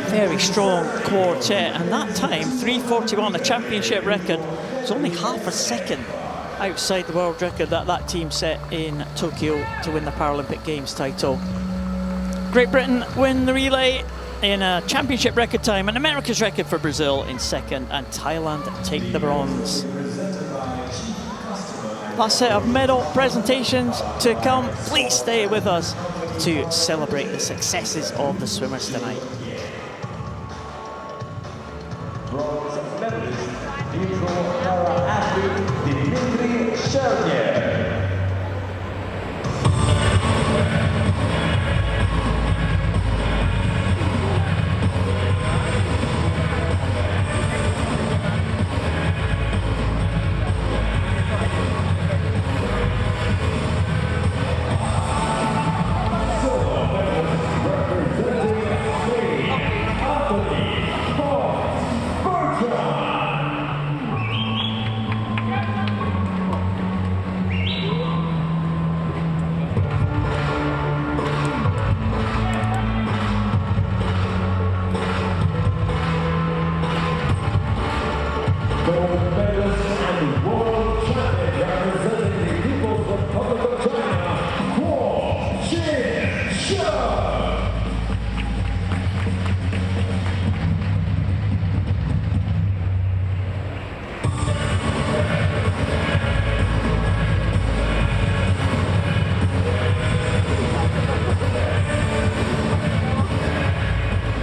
[SPEAKER 1] Very strong quartet, and that time 3:41, the championship record. It's only half a second outside the world record that that team set in Tokyo to win the Paralympic Games title. Great Britain win the relay in a championship record time, and America's record for Brazil in second, and Thailand take the bronze. Last set of medal presentations to come. Please stay with us to celebrate the successes of the swimmers tonight.
[SPEAKER 4] Bronze medalist, neutral para-athlete Dimitri Cherniev.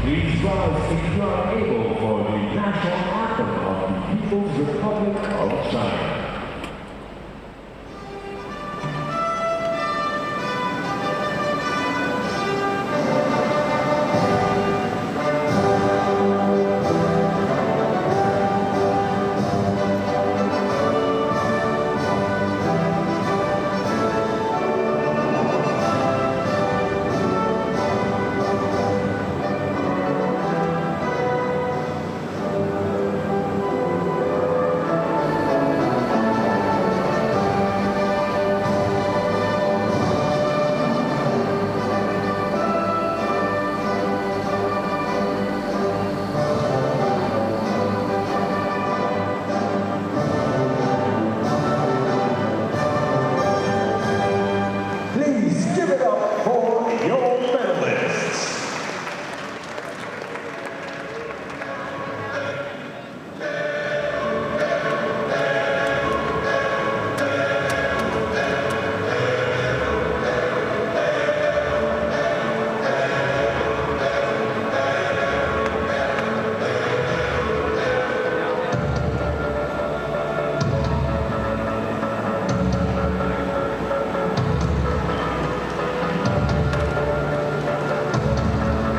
[SPEAKER 4] Please rise if you are able for the national anthem of the People's Republic of China.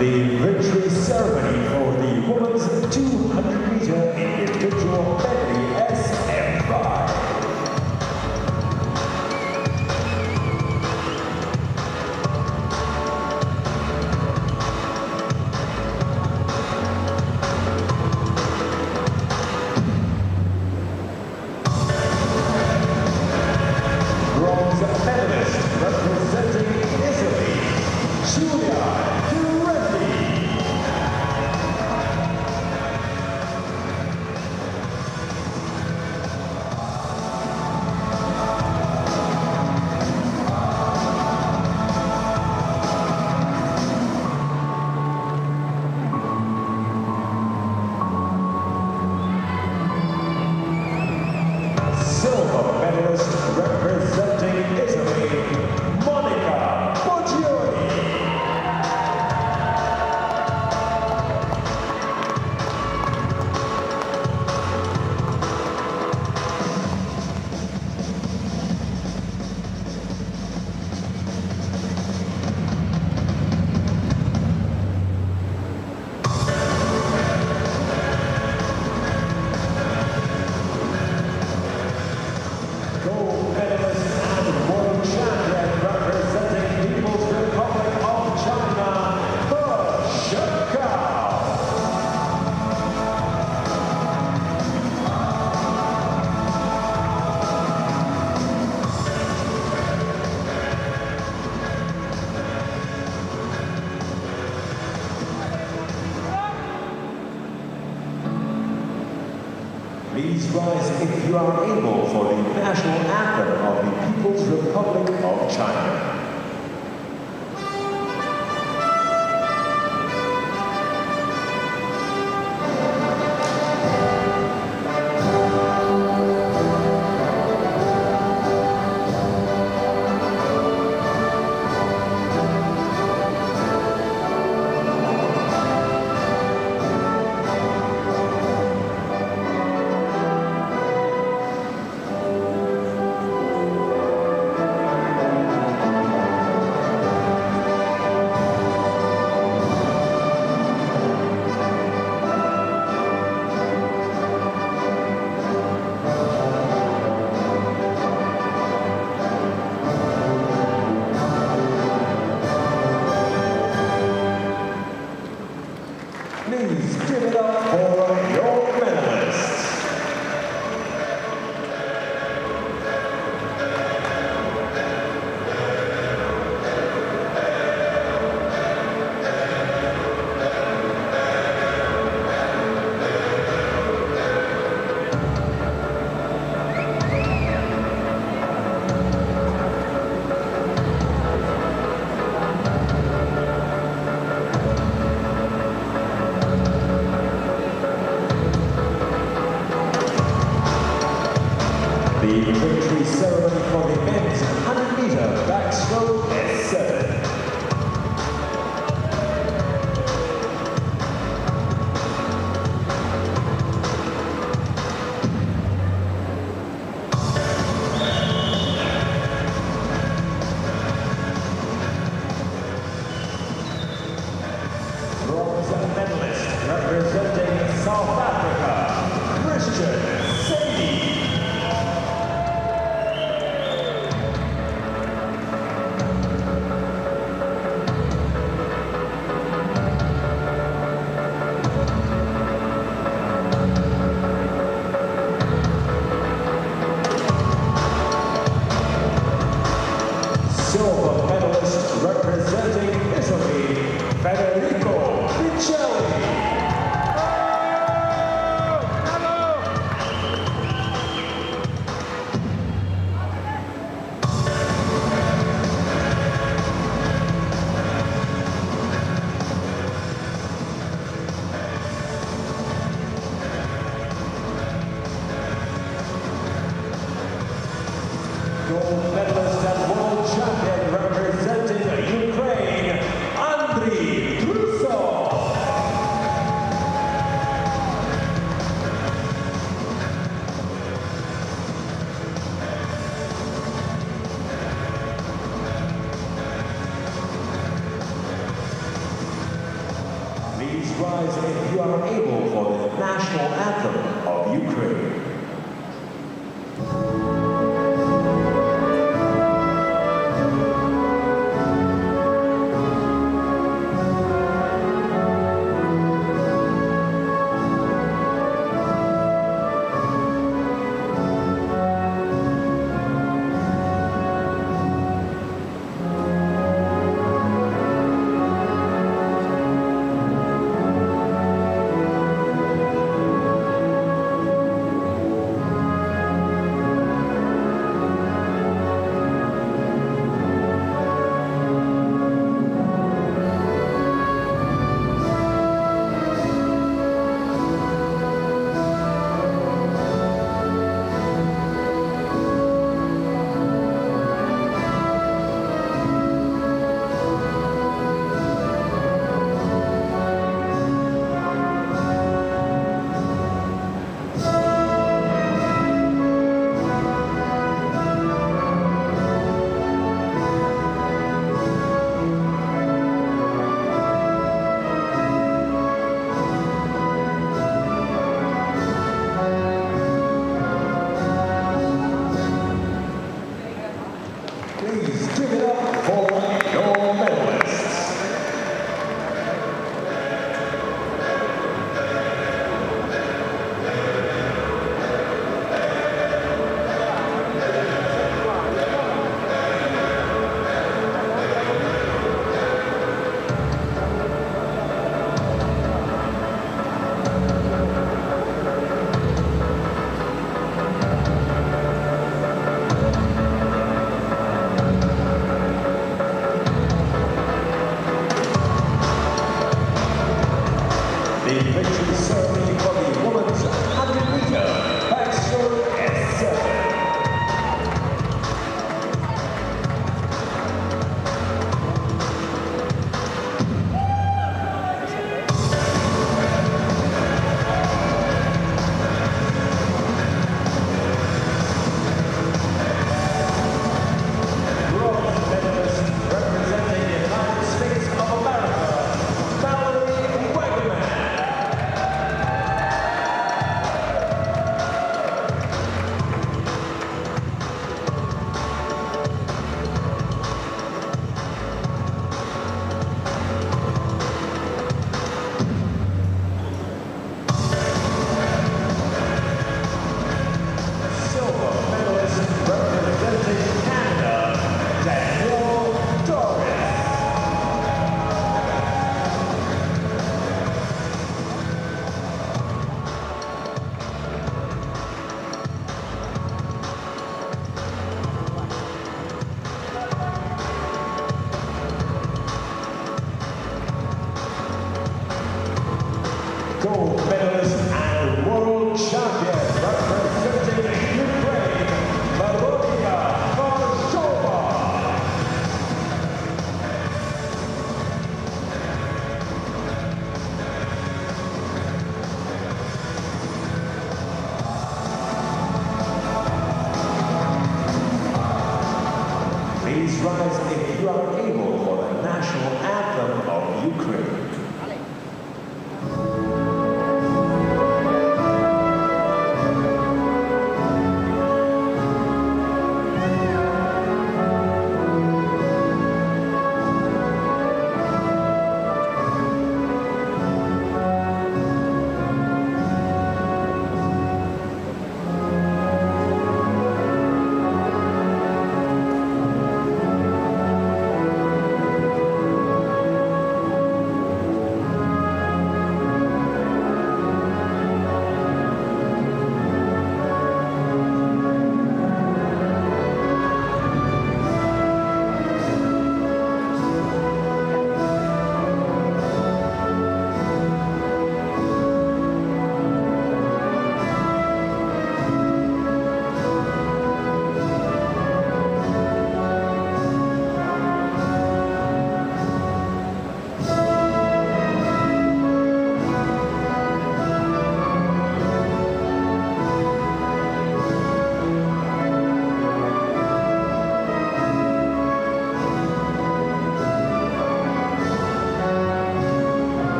[SPEAKER 4] The victory ceremony for the women's 200-meter individual medley SM5. Bronze medalist representing Italy, Julia. Please rise if you are able for the national anthem of the People's Republic of China. Please give it up for your medalists. The victory ceremony for the men's 100-meter backstroke is 7. Bronze medalist representing South Africa, Christian Sadie. Silver medalist representing Italy, Federico Picelli. Gold medalist and world champion representing Ukraine, Andriy Trusov. Please rise if you are able for the national anthem of Ukraine.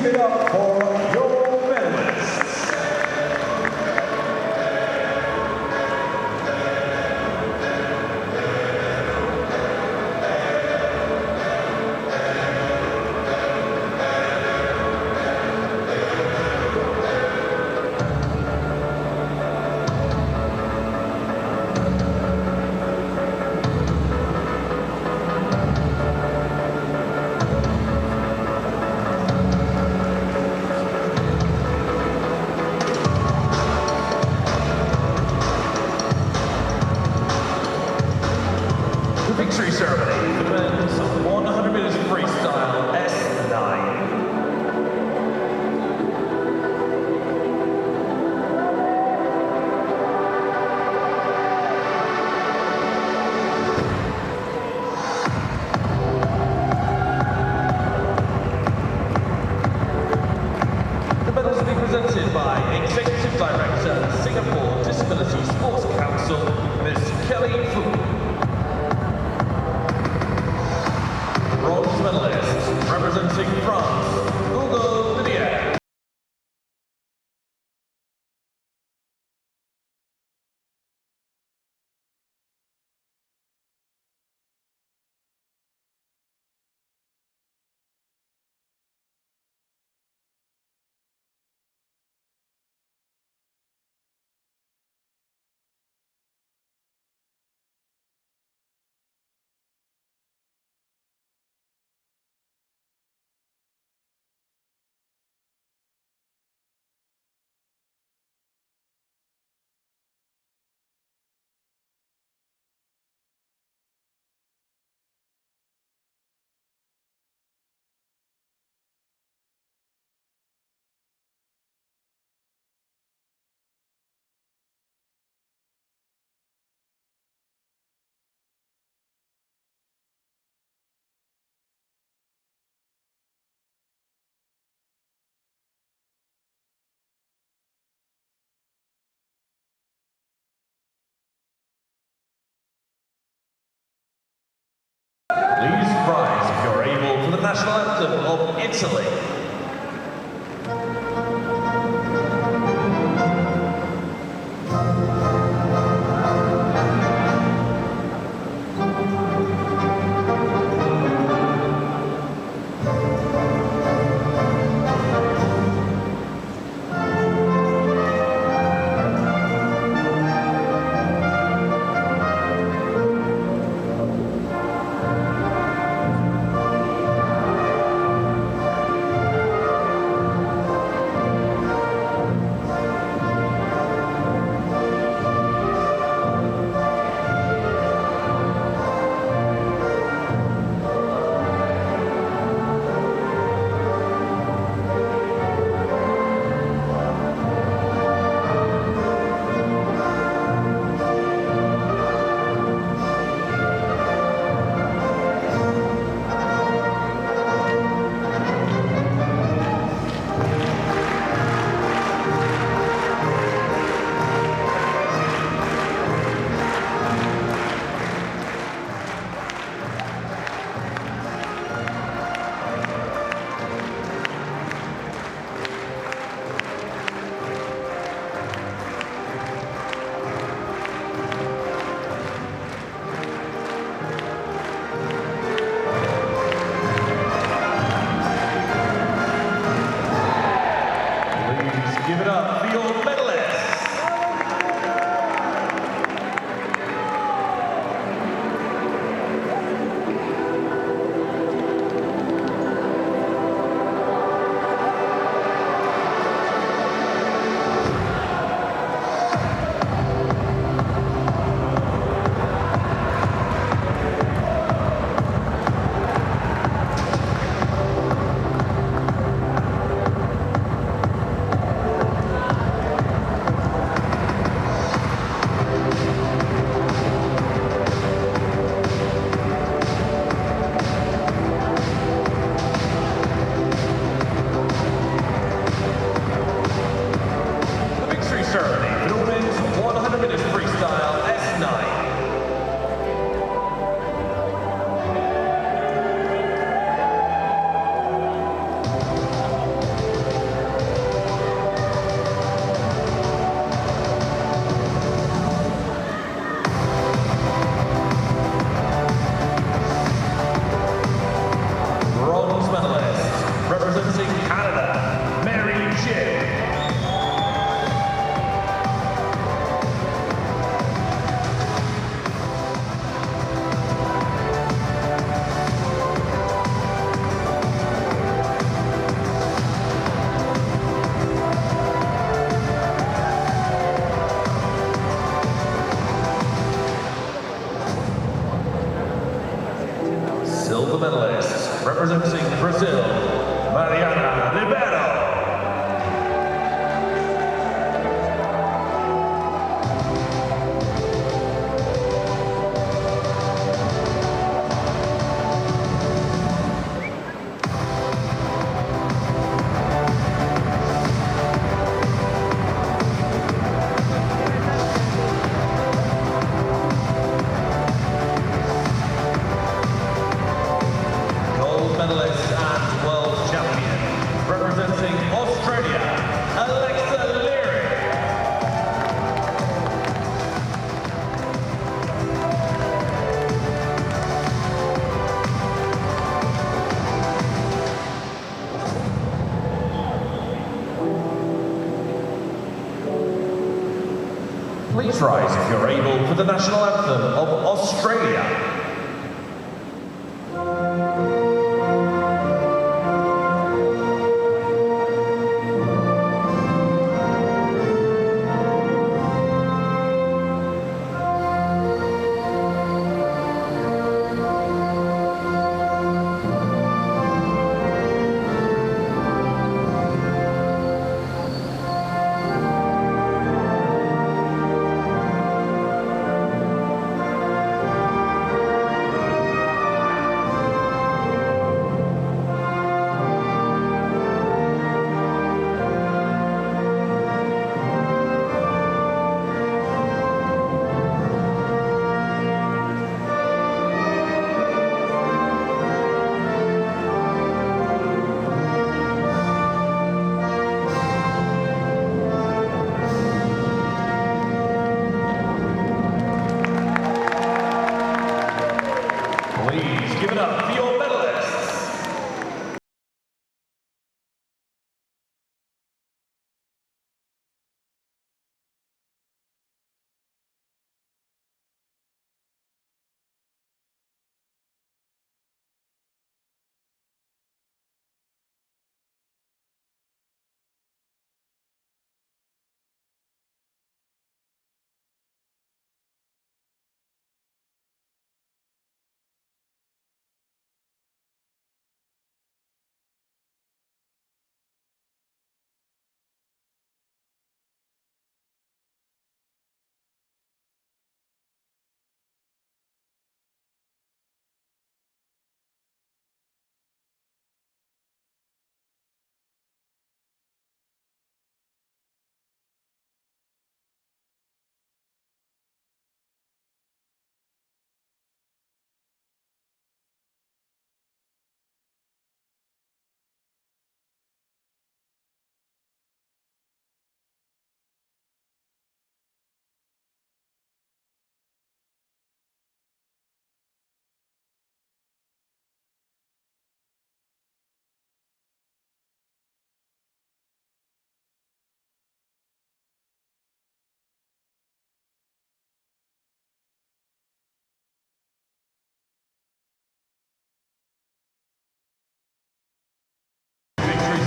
[SPEAKER 4] give it up for your medalists. The victory ceremony for the men's 100 meters freestyle S9. The medals will be presented by Executive Director, Singapore Disability Sports Council, Ms. Kelly Fu. Bronze medalist, representing France, Hugo Didier. Please rise if you're able for the national anthem of Italy. Please rise if you're able for the national anthem of Australia. Please give it up for your medalists.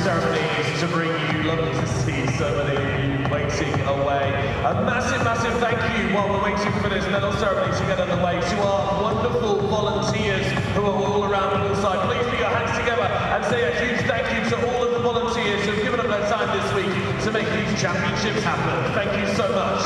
[SPEAKER 4] Ceremonies to bring you, lovely to see so many of you waiting away. A massive, massive thank you while we're waiting for this medal ceremony to get underway to our wonderful volunteers who are all around the poolside. Please put your hands together and say a huge thank you to all of the volunteers who have given up their time this week to make these championships happen. Thank you so much.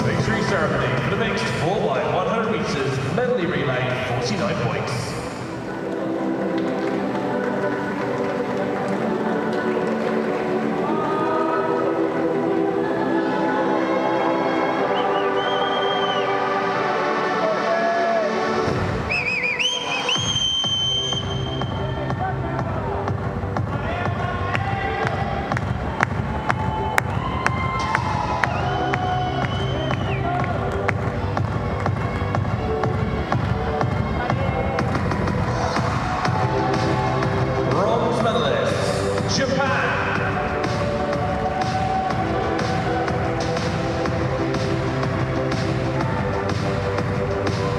[SPEAKER 4] Victory ceremony for the mixed 4x100 meters medley relay, 49 points.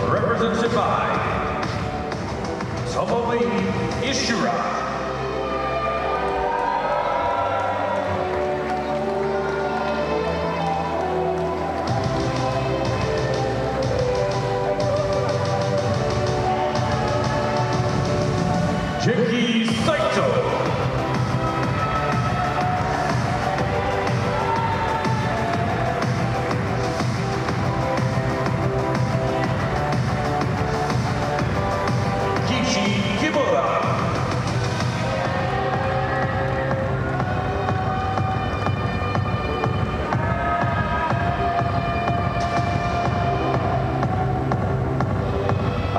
[SPEAKER 4] Represented by Ishira. Jiki Saito.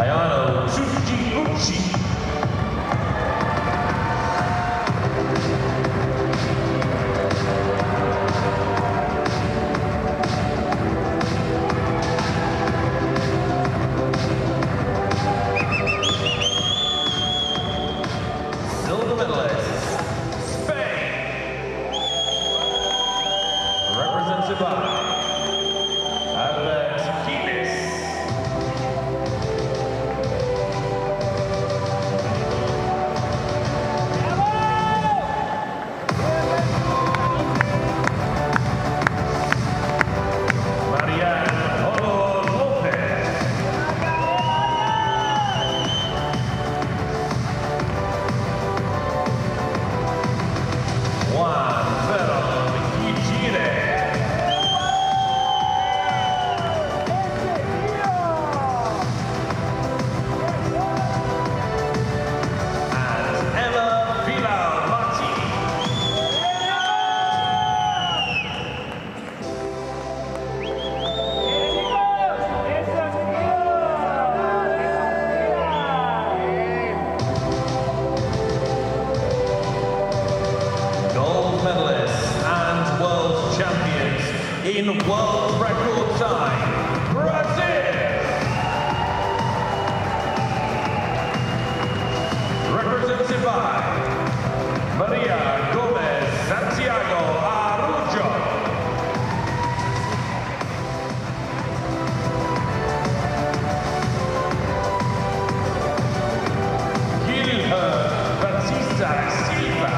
[SPEAKER 4] Ayano Tsuji-uchi. Silver medalists, Spain. Represented by Albert Kilis. Marianne Olo Lopez. Juan Ferron Higire. And Emma Villa-Martini. Gold medalists and world champions in world record time, Brazil. Represented by Maria Gomez Santiago Arujo. Guilherme Batista Silva.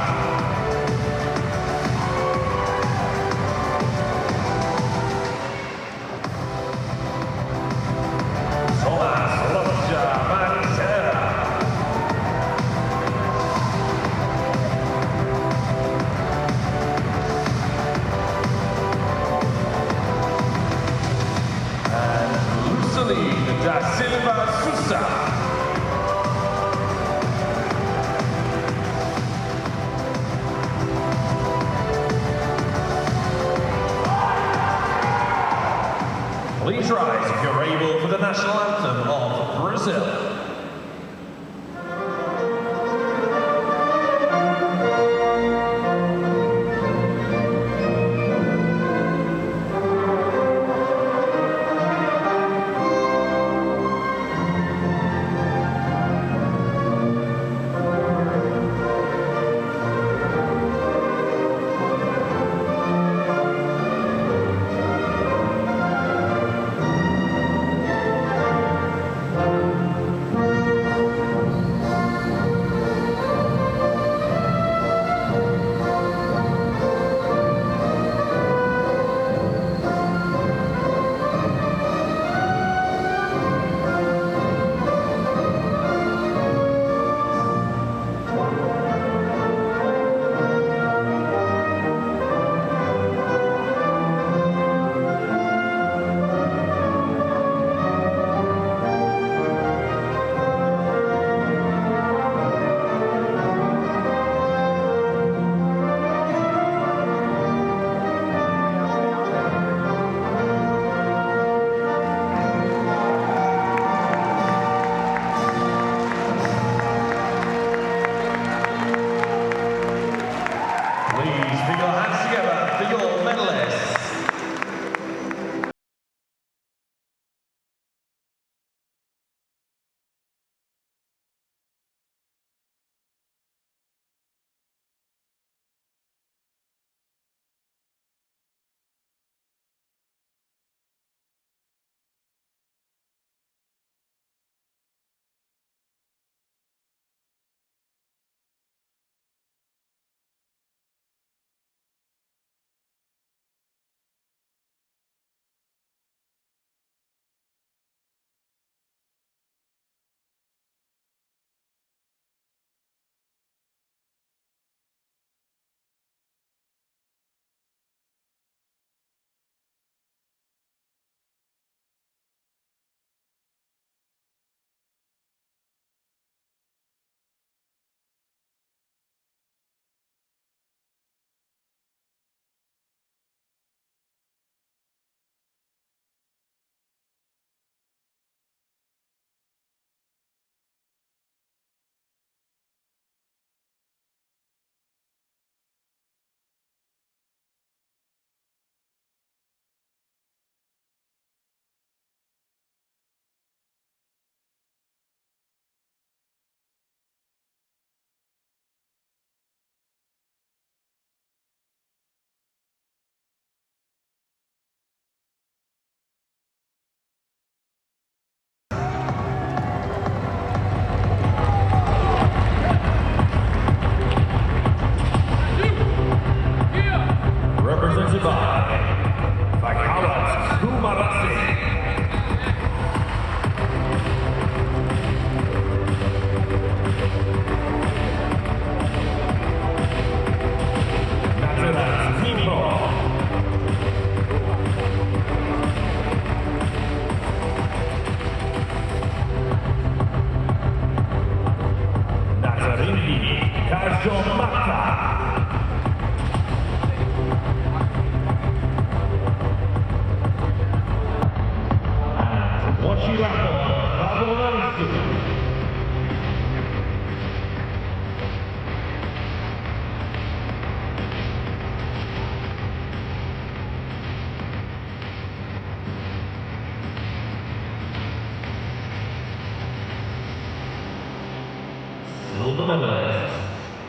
[SPEAKER 4] Silver medalist,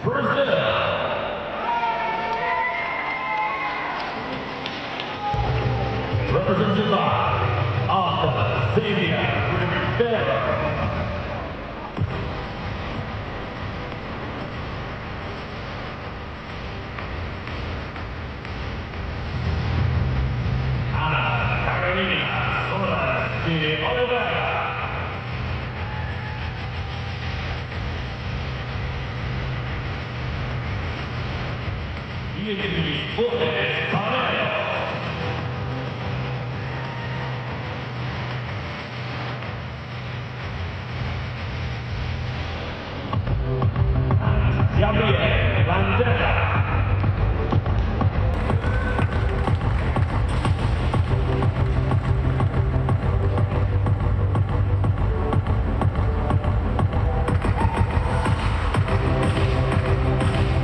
[SPEAKER 4] Brazil. Represented by Arthur Xavier Rivera.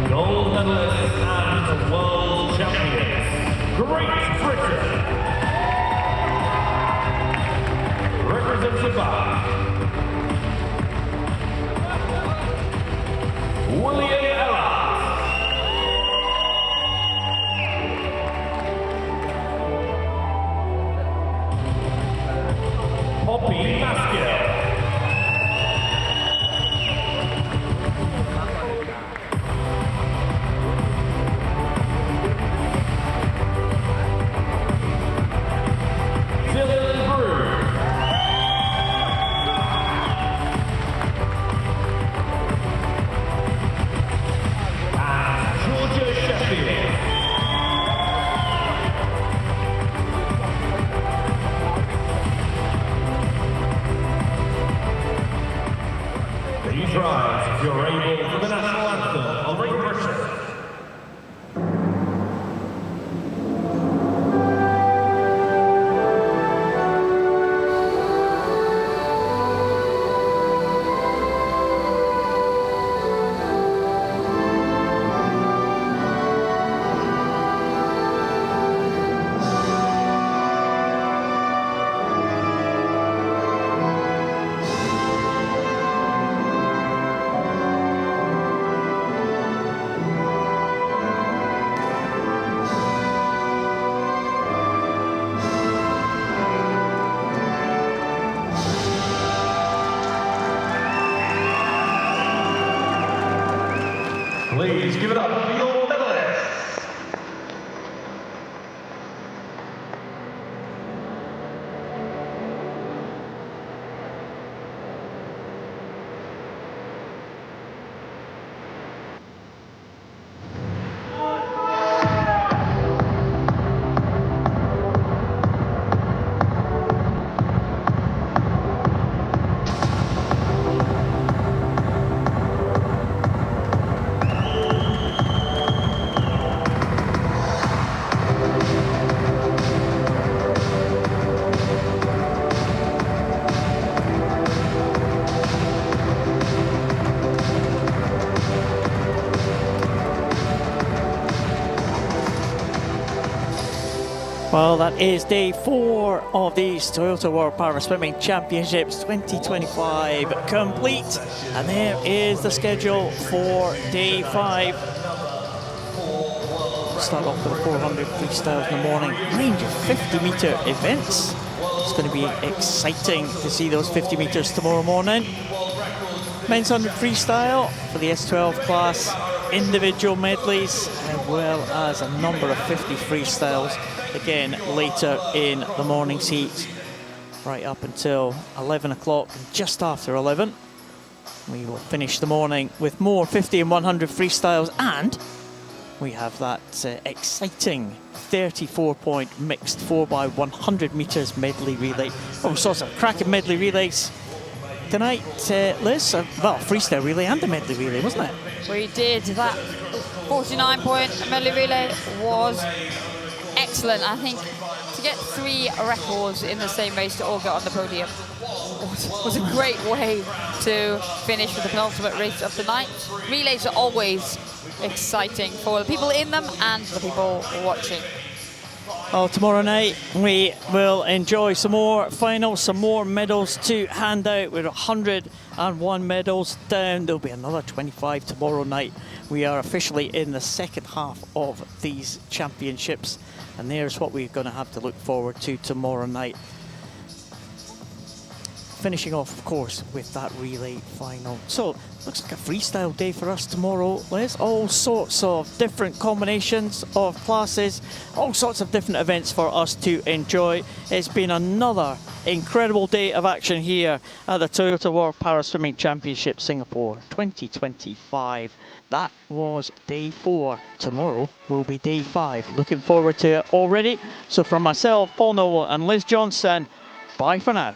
[SPEAKER 4] Gold medalist and world champion, Great Britain. Represented by William Ella. Poppy Maskill. Please rise if you're able for the national anthem of Great Britain. Please give it up for your medalists.
[SPEAKER 1] Well, that is day 4 of these Toyota World Para Swimming Championships 2025 complete. And there is the schedule for day 5. We'll start off with the 400 freestyles in the morning. Range of 50-metre events. It's going to be exciting to see those 50 metres tomorrow morning. Men's 100 freestyle for the S12 class. Individual medleys, as well as a number of 50 freestyles. Again, later in the morning's heat, right up until 11 o'clock, just after 11. We will finish the morning with more 50 and 100 freestyles, and we have that exciting 34-point mixed 4x100 metres medley relay. Oh, we saw some cracking medley relays tonight, Liz. Well, freestyle relay and a medley relay, wasn't it?
[SPEAKER 2] We did. That 49-point medley relay was excellent. I think to get 3 records in the same race to all get on the podium was a great way to finish with the penultimate race of the night. Relays are always exciting for the people in them and the people watching.
[SPEAKER 1] Oh, tomorrow night we will enjoy some more finals, some more medals to hand out. We're 101 medals down. There'll be another 25 tomorrow night. We are officially in the second half of these championships, and there's what we're going to have to look forward to tomorrow night. Finishing off, of course, with that relay final. So, looks like a freestyle day for us tomorrow, Liz. All sorts of different combinations of classes, all sorts of different events for us to enjoy. It's been another incredible day of action here at the Toyota World Para Swimming Championship Singapore 2025. That was day 4. Tomorrow will be day 5. Looking forward to it already. So from myself, Paul Noble and Liz Johnson, bye for now.